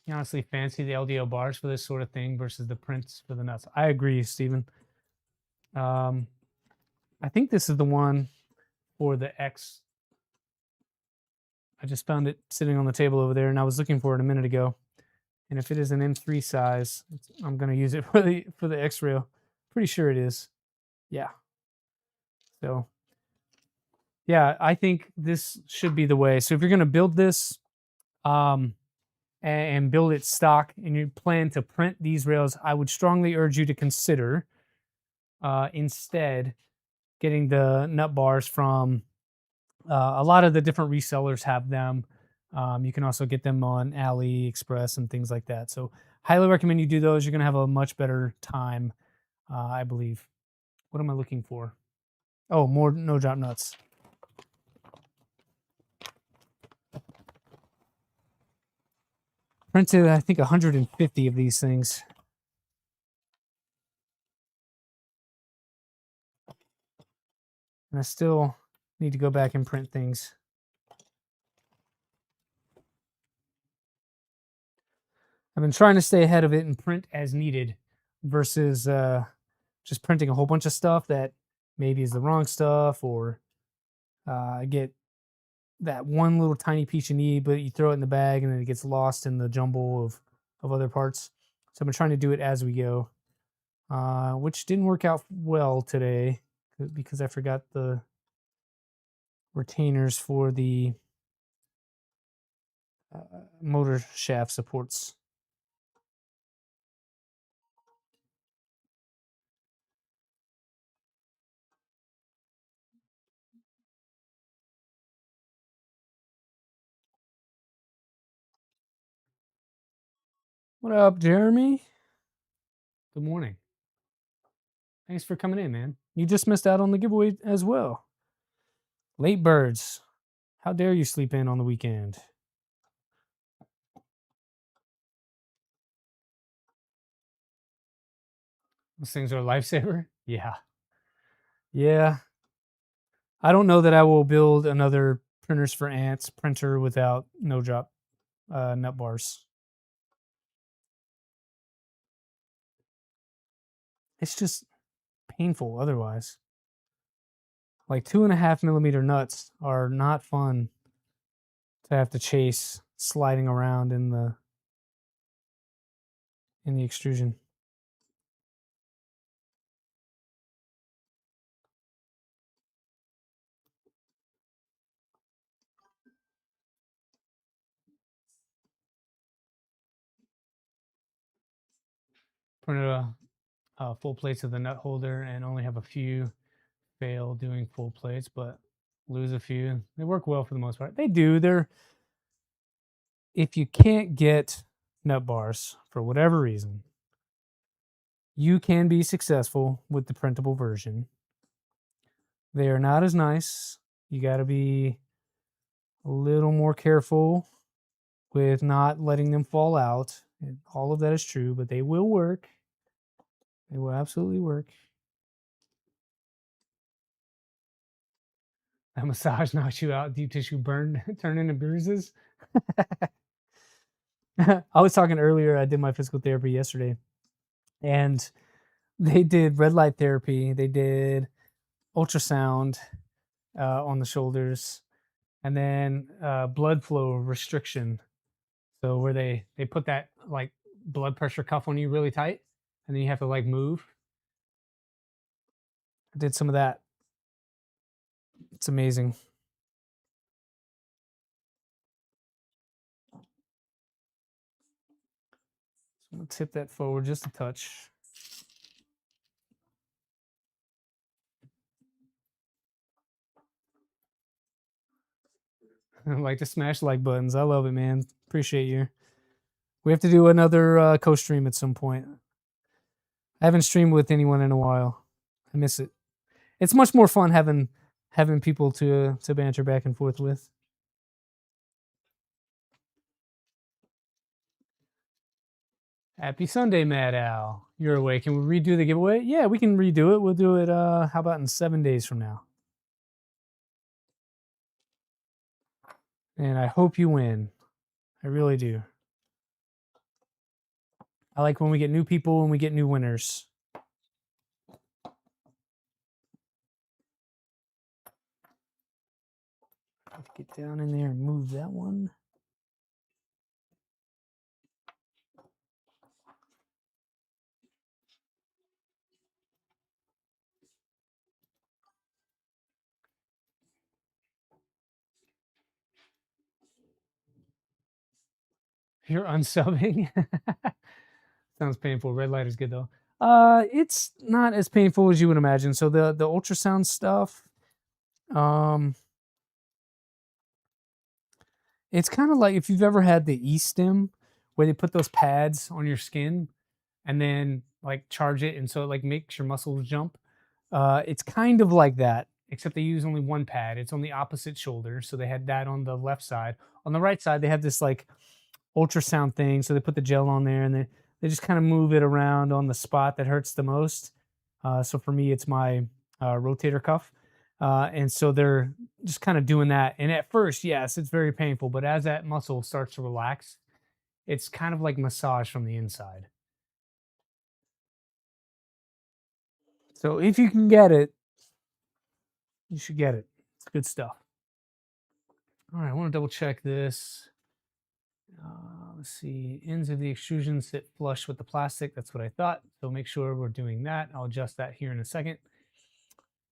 You honestly fancy the LDO bars for this sort of thing versus the prints for the nuts. I agree, Stephen. I think this is the one for the X. I just found it sitting on the table over there, and I was looking for it a minute ago. And if it is an M3 size, I'm going to use it for the X rail. Pretty sure it is. Yeah. So, yeah, I think this should be the way. So if you're going to build this, and build it stock, and you plan to print these rails, I would strongly urge you to consider instead getting the nut bars from a lot of the different resellers have them. You can also get them on AliExpress and things like that. So highly recommend you do those. You're going to have a much better time, I believe. What am I looking for? Oh, more no drop nuts. Printed, I think, 150 of these things. And I still need to go back and print things. I've been trying to stay ahead of it and print as needed versus just printing a whole bunch of stuff that maybe is the wrong stuff, or I get that one little tiny piece you need, but you throw it in the bag and then it gets lost in the jumble of other parts. So I've been trying to do it as we go, which didn't work out well today because I forgot the retainers for the motor shaft supports. What up, Jeremy? Good morning. Thanks for coming in, man. You just missed out on the giveaway as well. Late birds. How dare you sleep in on the weekend? Those things are a lifesaver. Yeah. Yeah. I don't know that I will build another printers for ants printer without no drop nut bars. It's just painful otherwise. Like 2.5mm nuts are not fun to have to chase sliding around in the extrusion. printed full plates of the nut holder and only have a few fail doing full plates, but lose a few. They work well for the most part. They do. If you can't get nut bars for whatever reason, you can be successful with the printable version. They are not as nice. You got to be a little more careful with not letting them fall out. And all of that is true, but they will work. They will absolutely work. That massage knocks you out, deep tissue burn, turn into bruises. I was talking earlier, I did my physical therapy yesterday, and they did red light therapy. They did ultrasound on the shoulders, and then blood flow restriction. So where they put that like blood pressure cuff on you really tight, and then you have to like move. I did some of that. It's amazing. I'm gonna tip that forward just a touch. I like to smash like buttons. I love it, man. Appreciate you. We have to do another co-stream at some point. I haven't streamed with anyone in a while. I miss it. It's much more fun having people to banter back and forth with. Happy Sunday, Mad Al. You're awake. Can we redo the giveaway? Yeah, we can redo it. We'll do it, how about in 7 days from now? And I hope you win. I really do. I like when we get new people and we get new winners. Get down in there and move that one. You're unsubbing. Sounds painful. Red light is good though. It's not as painful as you would imagine. So the ultrasound stuff, it's kind of like if you've ever had the e-stim where they put those pads on your skin and then like charge it, and so it like makes your muscles jump. It's kind of like that, except they use only one pad. It's on the opposite shoulder, so they had that on the left side. On the right side, they have this like ultrasound thing, so they put the gel on there and they just kind of move it around on the spot that hurts the most. So for me, it's my rotator cuff. And so they're just kind of doing that. And at first, yes, it's very painful, but as that muscle starts to relax, it's kind of like massage from the inside. So if you can get it, you should get it. It's good stuff. All right, I want to double check this. Let's see, ends of the extrusion sit flush with the plastic. That's what I thought. So make sure we're doing that. I'll adjust that here in a second.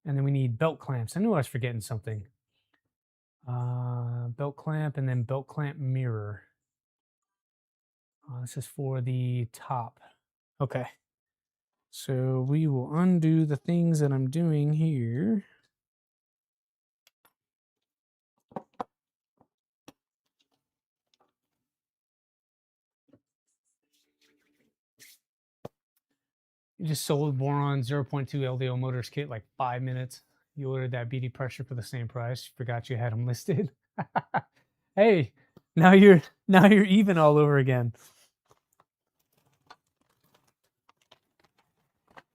And then we need belt clamps. I knew I was forgetting something. Belt clamp and then belt clamp mirror. This is for the top. Okay. So we will undo the things that I'm doing here. You just sold boron 0.2 LDO motors kit like 5 minutes. You ordered that BD pressure for the same price. You forgot you had them listed. Hey, now you're even all over again.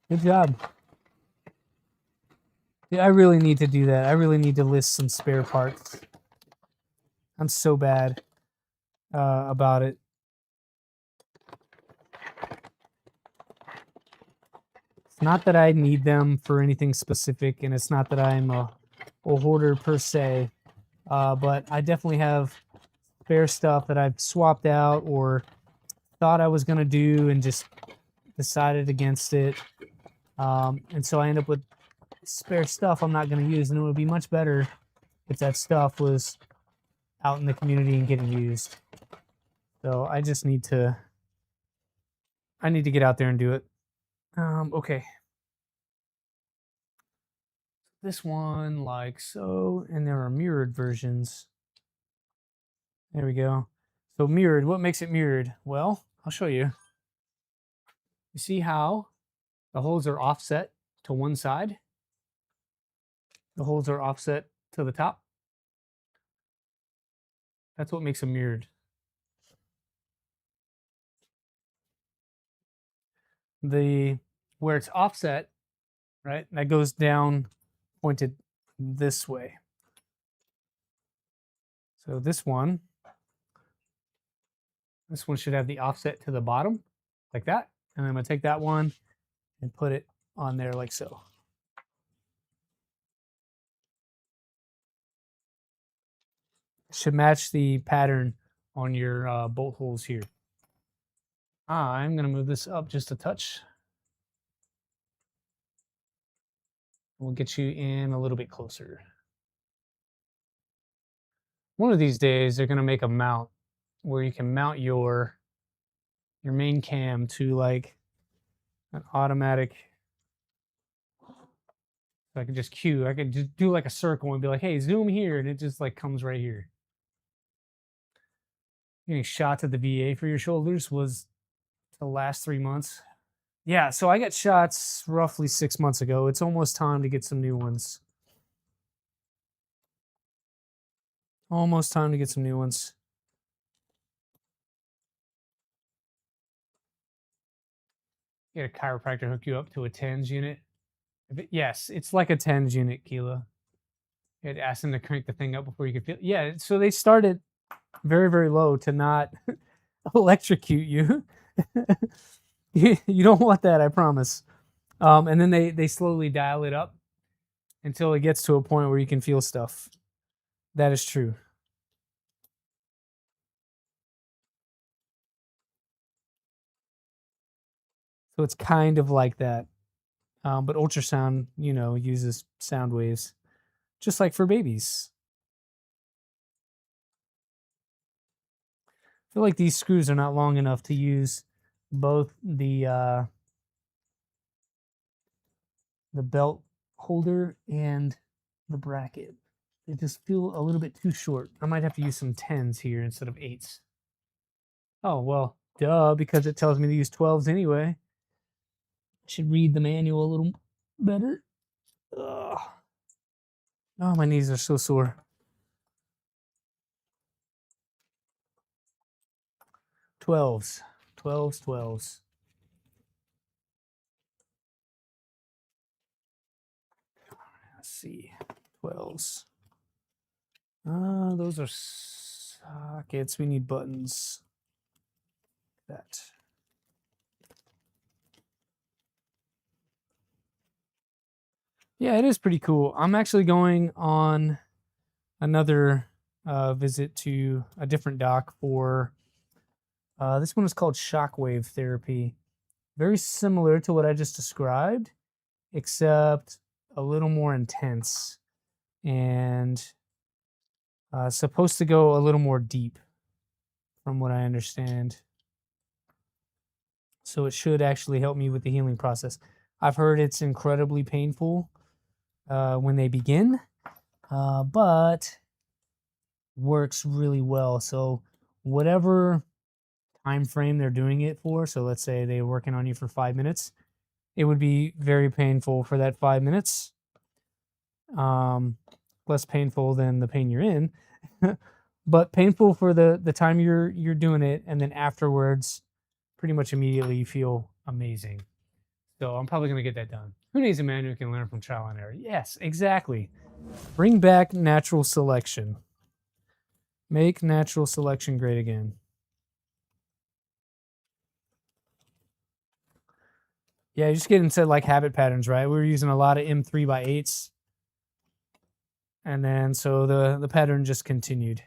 Good job. Yeah, I really need to do that. I really need to list some spare parts. I'm so bad about it. It's not that I need them for anything specific, and it's not that I'm a hoarder per se, but I definitely have spare stuff that I've swapped out or thought I was going to do and just decided against it. And so I end up with spare stuff I'm not going to use, and it would be much better if that stuff was out in the community and getting used. So I just need to I need to get out there and do it. Okay. This one like so, and there are mirrored versions. There we go. So mirrored, what makes it mirrored? Well, I'll show you. You see how the holes are offset to one side? The holes are offset to the top. That's what makes them mirrored. The where it's offset, right? That goes down pointed this way. So this one should have the offset to the bottom, like that. And I'm gonna take that one and put it on there like so. Should match the pattern on your bolt holes here. I'm gonna move this up just a touch. We'll get you in a little bit closer. One of these days, they're gonna make a mount where you can mount your main cam to like an automatic. So I could just cue. I could just do like a circle and be like, "Hey, zoom here," and it just like comes right here. Getting shots at the VA for your shoulders was the last 3 months. Yeah, so I got shots roughly 6 months ago. It's almost time to get some new ones. Almost time to get some new ones. Get a chiropractor hook you up to a TENS unit. Yes, it's like a TENS unit, Keela. You had to ask them to crank the thing up before you could feel. Yeah, so they started very, very low to not electrocute you. You don't want that, I promise. And then they slowly dial it up until it gets to a point where you can feel stuff. That is true. So it's kind of like that. But ultrasound, uses sound waves, just like for babies. I feel like these screws are not long enough to use both the belt holder and the bracket. They just feel a little bit too short. I might have to use some 10s here instead of 8s. Oh, well, duh, because it tells me to use 12s anyway. I should read the manual a little better. Ugh. Oh, my knees are so sore. 12s, 12s, 12s. Let's see, 12s. Those are sockets. We need buttons. That. Yeah, it is pretty cool. I'm actually going on another visit to a different doc for this one is called shockwave therapy. Very similar to what I just described, except a little more intense and supposed to go a little more deep from what I understand. So it should actually help me with the healing process. I've heard it's incredibly painful when they begin, but works really well. So whatever time frame they're doing it for, so let's say they're working on you for 5 minutes, it would be very painful for that 5 minutes. Less painful than the pain you're in, but painful for the time you're doing it, and then afterwards, pretty much immediately you feel amazing. So I'm probably gonna get that done. Who needs a man who can learn from trial and error? Yes, exactly. Bring back natural selection. Make natural selection great again. Yeah, you just get into like habit patterns, right? We were using a lot of M3x8s. And then so the pattern just continued.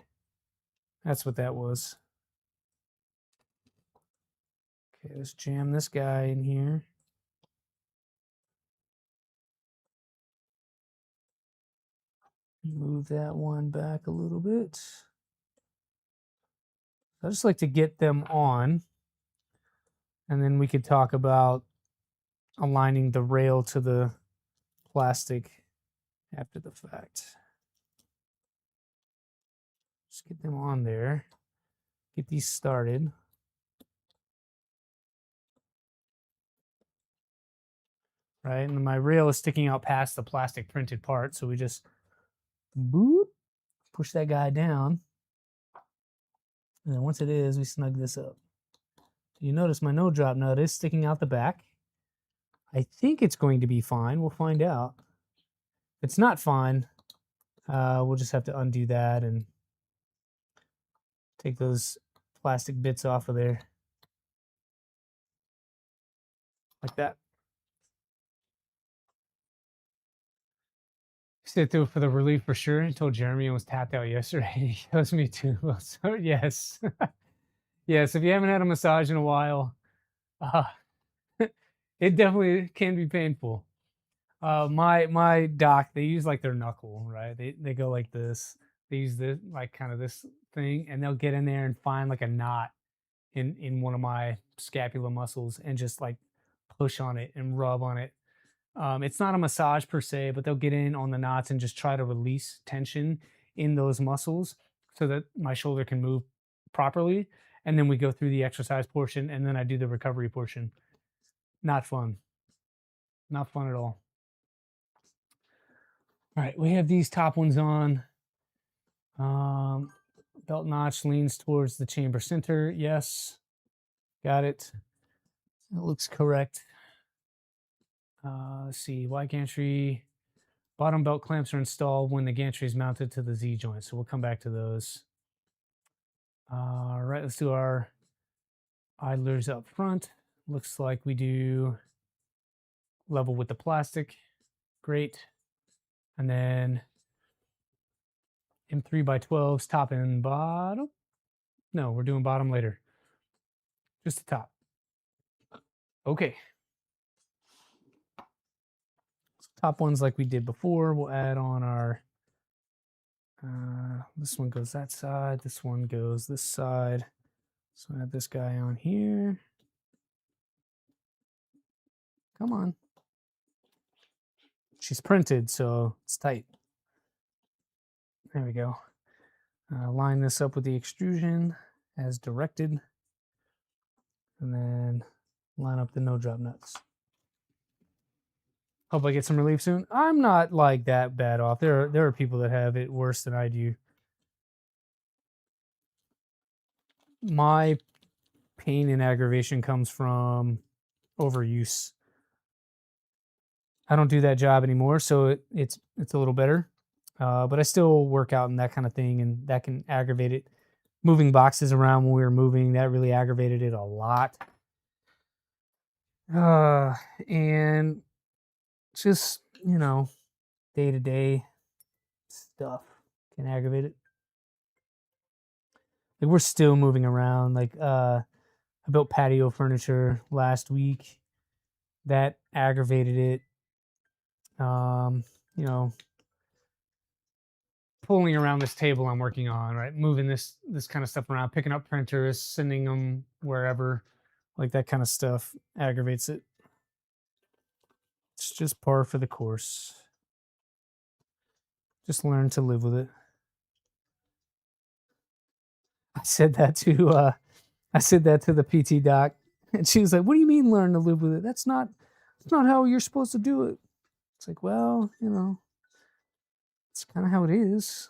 That's what that was. Okay, let's jam this guy in here. Move that one back a little bit. I just like to get them on And then we could talk about aligning the rail to the plastic after the fact. Just get them on there. Get these started. Right, and my rail is sticking out past the plastic printed part, so we just boop, push that guy down. And then once it is, we snug this up. You notice my no drop nut is sticking out the back. I think it's going to be fine. We'll find out. If it's not fine, we'll just have to undo that and take those plastic bits off of there. Like that. Sit through for the relief for sure. I told Jeremy it was tapped out yesterday. He goes, me too. So yes. Yes, if you haven't had a massage in a while, it definitely can be painful. My doc, they use like their knuckle, right? They go like this. They use this like kind of this thing, and they'll get in there and find like a knot in one of my scapula muscles and just like push on it and rub on it. It's not a massage per se, but they'll get in on the knots and just try to release tension in those muscles so that my shoulder can move properly. And then we go through the exercise portion, and then I do the recovery portion. Not fun. Not fun at all. All right, we have these top ones on. Belt notch leans towards the chamber center. Yes, got it. That looks correct. Let's see, Y gantry. Bottom belt clamps are installed when the gantry is mounted to the Z joint. So we'll come back to those. All right, let's do our idlers up front. Looks like we do level with the plastic. Great. And then M3x12s top and bottom. No, we're doing bottom later. Just the top. Okay. So top ones like we did before. We'll add on our, this one goes that side. This one goes this side. So add this guy on here. Come on. She's printed, so it's tight. There we go. Line this up with the extrusion as directed. And then line up the no drop nuts. Hope I get some relief soon. I'm not like that bad off. There are people that have it worse than I do. My pain and aggravation comes from overuse. I don't do that job anymore, so it's a little better. But I still work out and that kind of thing, and that can aggravate it. Moving boxes around when we were moving, that really aggravated it a lot. And just, day-to-day stuff can aggravate it. Like, we're still moving around. Like, I built patio furniture last week. That aggravated it. Pulling around this table I'm working on, right? Moving this kind of stuff around, picking up printers, sending them wherever, like that kind of stuff aggravates it. It's just par for the course. Just learn to live with it. I said that to the PT doc, and she was like, "What do you mean learn to live with it? That's not how you're supposed to do it." It's like, well, it's kind of how it is.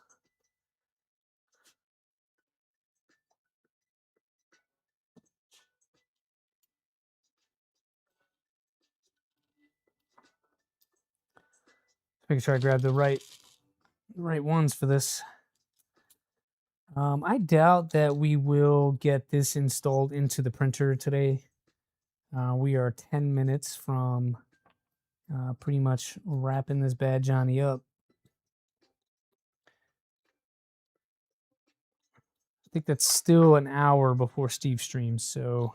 Making sure I grab the right ones for this. I doubt that we will get this installed into the printer today. We are 10 minutes from pretty much wrapping this bad Johnny up. I think that's still an hour before Steve streams, so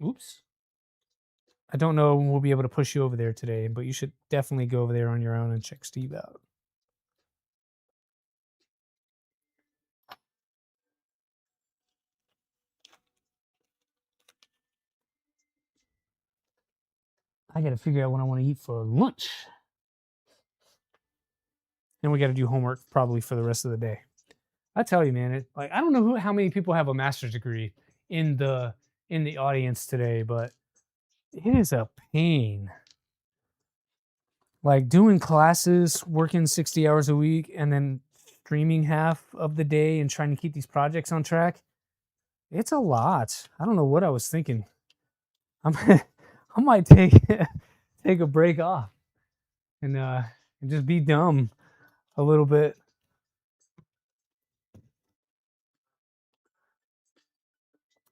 oops. I don't know when we'll be able to push you over there today, but you should definitely go over there on your own and check Steve out. I got to figure out what I want to eat for lunch. And we got to do homework probably for the rest of the day. I tell you, man, like I don't know how many people have a master's degree in the audience today, but it is a pain. Like doing classes, working 60 hours a week, and then streaming half of the day and trying to keep these projects on track. It's a lot. I don't know what I was thinking. I might take a break off and just be dumb a little bit.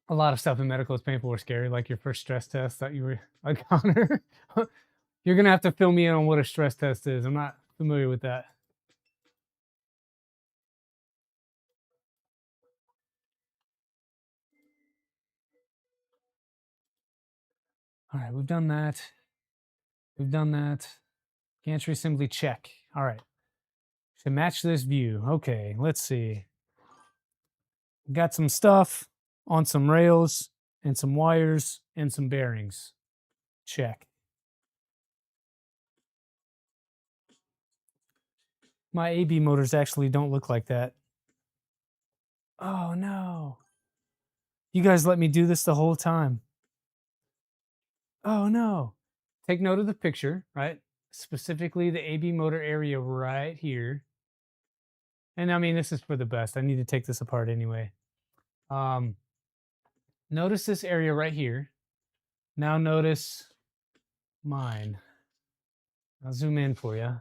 A lot of stuff in medical is painful or scary, like your first stress test that you were like, Connor. You're gonna have to fill me in on what a stress test is. I'm not familiar with that. All right, we've done that. We've done that. Gantry assembly check. All right. Should match this view. Okay, let's see. Got some stuff on some rails and some wires and some bearings. Check. My AB motors actually don't look like that. Oh no. You guys let me do this the whole time. Oh no. Take note of the picture, right? Specifically the AB motor area right here. And I mean, this is for the best. I need to take this apart anyway. Notice this area right here. Now notice mine. I'll zoom in for you.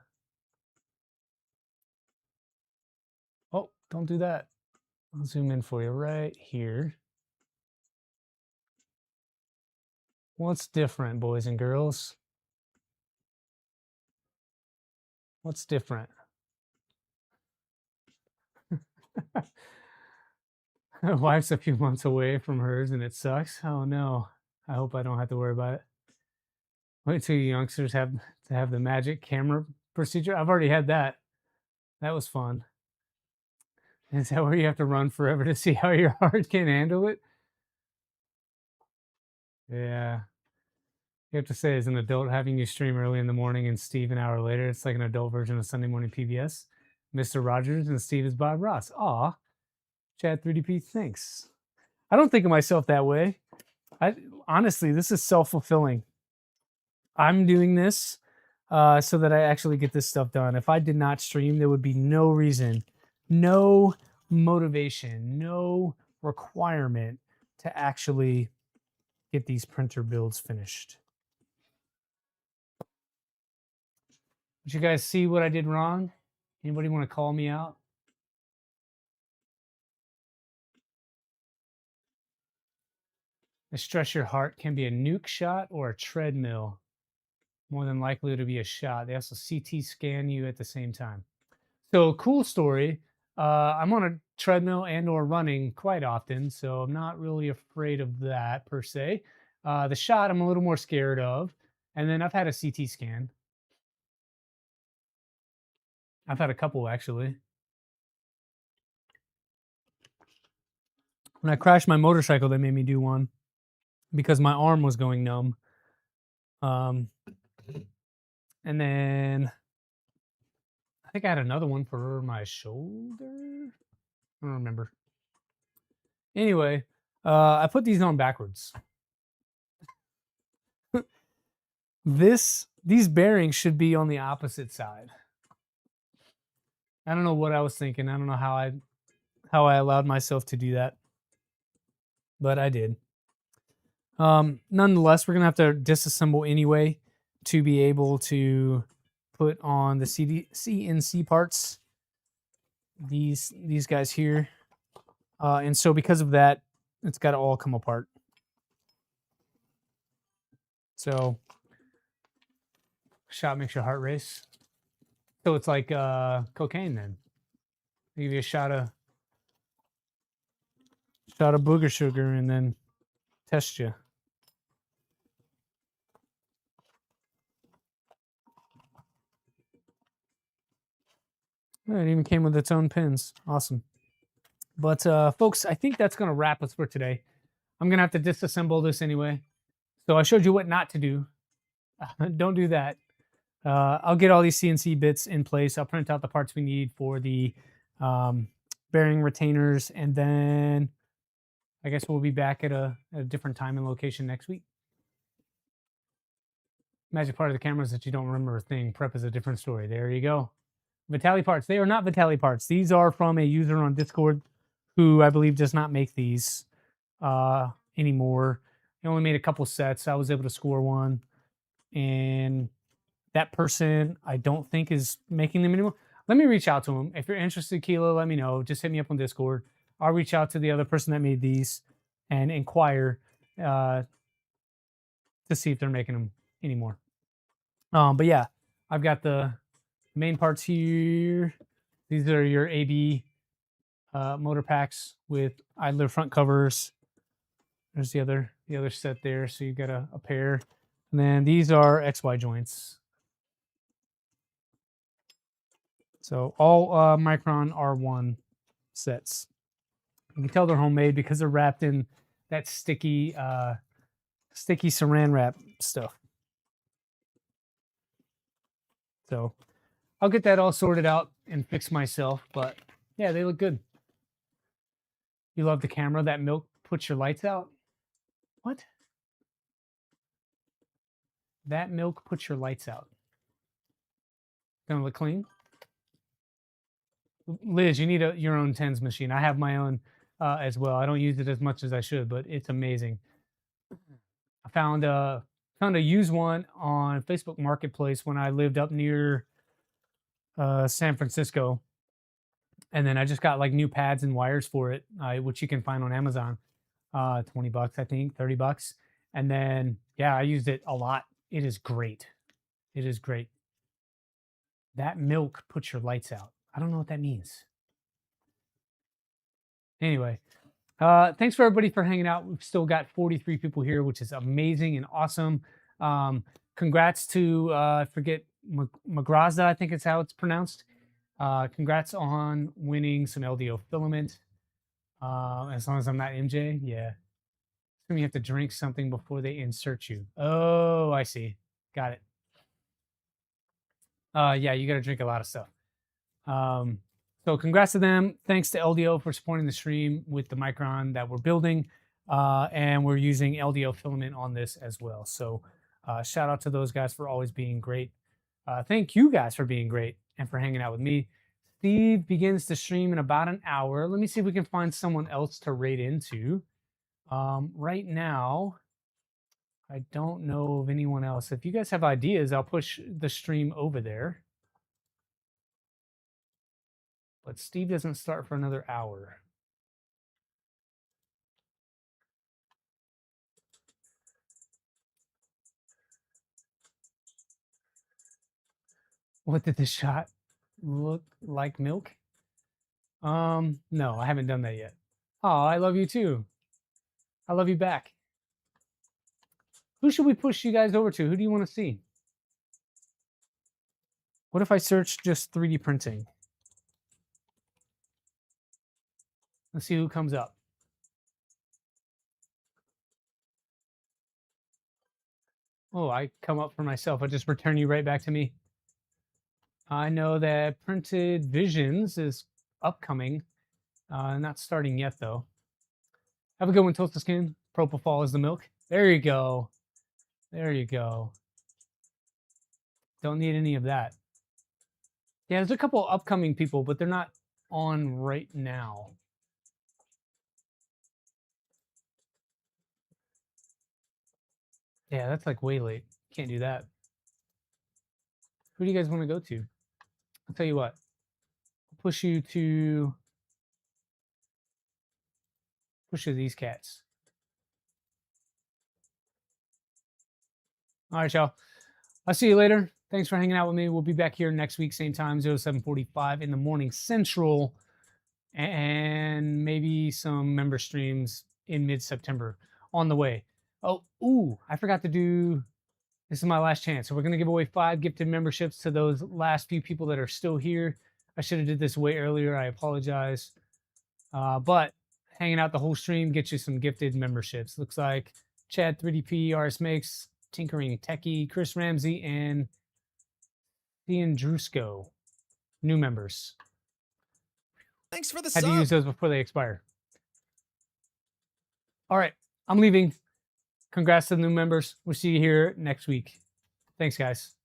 Oh, don't do that. I'll zoom in for you right here. What's different, boys and girls? What's different? Wife's a few months away from hers and it sucks. Oh no. I hope I don't have to worry about it. Wait till you youngsters have to have the magic camera procedure. I've already had that. That was fun. Is that where you have to run forever to see how your heart can handle it? Yeah. You have to say, as an adult, having you stream early in the morning and Steve an hour later, it's like an adult version of Sunday morning PBS. Mr. Rogers and Steve is Bob Ross. Aw. Chad 3DP, thanks. I don't think of myself that way. Honestly, this is self-fulfilling. I'm doing this so that I actually get this stuff done. If I did not stream, there would be no reason, no motivation, no requirement to actually get these printer builds finished. Did you guys see what I did wrong? Anybody want to call me out? I stress your heart can be a nuke shot or a treadmill. More than likely to be a shot. They also CT scan you at the same time. So cool story. I'm on a treadmill and or running quite often, so I'm not really afraid of that per se. The shot I'm a little more scared of. And then I've had a CT scan. I've had a couple actually. When I crashed my motorcycle, they made me do one because my arm was going numb. And then I think I had another one for my shoulder. I don't remember. Anyway, I put these on backwards. These bearings should be on the opposite side. I don't know what I was thinking. I don't know how I allowed myself to do that, but I did. Nonetheless, we're gonna have to disassemble anyway to be able to put on the CNC parts. These guys here, and so because of that, it's got to all come apart. So, shot makes your heart race. So it's like cocaine then. They give you a shot of booger sugar and then test you. It even came with its own pins. Awesome. But folks, I think that's going to wrap us for today. I'm going to have to disassemble this anyway. So I showed you what not to do. Don't do that. I'll get all these CNC bits in place. I'll print out the parts we need for the bearing retainers, and then I guess we'll be back at a different time and location next week. Magic part of the camera is that you don't remember a thing. Prep is a different story. There you go. Vitali parts. They are not Vitali parts. These are from a user on Discord who I believe does not make these anymore. He only made a couple sets. I was able to score one. And that person, I don't think, is making them anymore. Let me reach out to him. If you're interested, Keela, let me know. Just hit me up on Discord. I'll reach out to the other person that made these and inquire to see if they're making them anymore. But yeah, I've got the main parts here. These are your AB motor packs with idler front covers. There's the other set there. So you got a pair. And then these are XY joints. So all Micron R1 sets. You can tell they're homemade because they're wrapped in that sticky saran wrap stuff. So I'll get that all sorted out and fix myself. But yeah, they look good. You love the camera. That milk puts your lights out. What? That milk puts your lights out. Gonna look clean. Liz, you need your own TENS machine. I have my own as well. I don't use it as much as I should, but it's amazing. I found a used one on Facebook Marketplace when I lived up near San Francisco, and then I just got like new pads and wires for it, which you can find on Amazon. $20, I think, $30, and then yeah, I used it a lot. It is great. It is great. That milk puts your lights out. I don't know what that means. Anyway, thanks for everybody for hanging out. We've still got 43 people here, which is amazing and awesome. Congrats to, I forget, Magraza, I think it's how it's pronounced. Congrats on winning some LDO Filament. As long as I'm not MJ, yeah. So you have to drink something before they insert you. Oh, I see. Got it. Yeah, you got to drink a lot of stuff. So congrats to them. Thanks to LDO for supporting the stream with the Micron that we're building. And we're using LDO Filament on this as well. So shout out to those guys for always being great. Thank you guys for being great and for hanging out with me. Steve begins to stream in about an hour. Let me see if we can find someone else to raid into. Right now, I don't know of anyone else. If you guys have ideas, I'll push the stream over there. But Steve doesn't start for another hour. What did this shot look like? Milk? No, I haven't done that yet. Oh, I love you too. I love you back. Who should we push you guys over to? Who do you want to see? What if I search just 3D printing? Let's see who comes up. Oh, I come up for myself. I just return you right back to me. I know that Printed Visions is upcoming. Not starting yet, though. Have a good one, Toasted Skin. Propofol is the milk. There you go. There you go. Don't need any of that. Yeah, there's a couple upcoming people, but they're not on right now. Yeah, that's like way late. Can't do that. Who do you guys want to go to? I'll tell you what. I'll push you to these cats. All right, y'all. I'll see you later. Thanks for hanging out with me. We'll be back here next week, same time, 07:45 in the morning Central, and maybe some member streams in mid-September on the way. Oh, ooh, I forgot to do, this is my last chance. So we're going to give away 5 gifted memberships to those last few people that are still here. I should have did this way earlier. I apologize. But hanging out the whole stream gets you some gifted memberships. Looks like Chad 3DP, RS Makes, Tinkering Techie, Chris Ramsey, and Ian Drusko. New members. Thanks for the Had sub. to use those before they expire. All right, I'm leaving. Congrats to the new members. We'll see you here next week. Thanks, guys.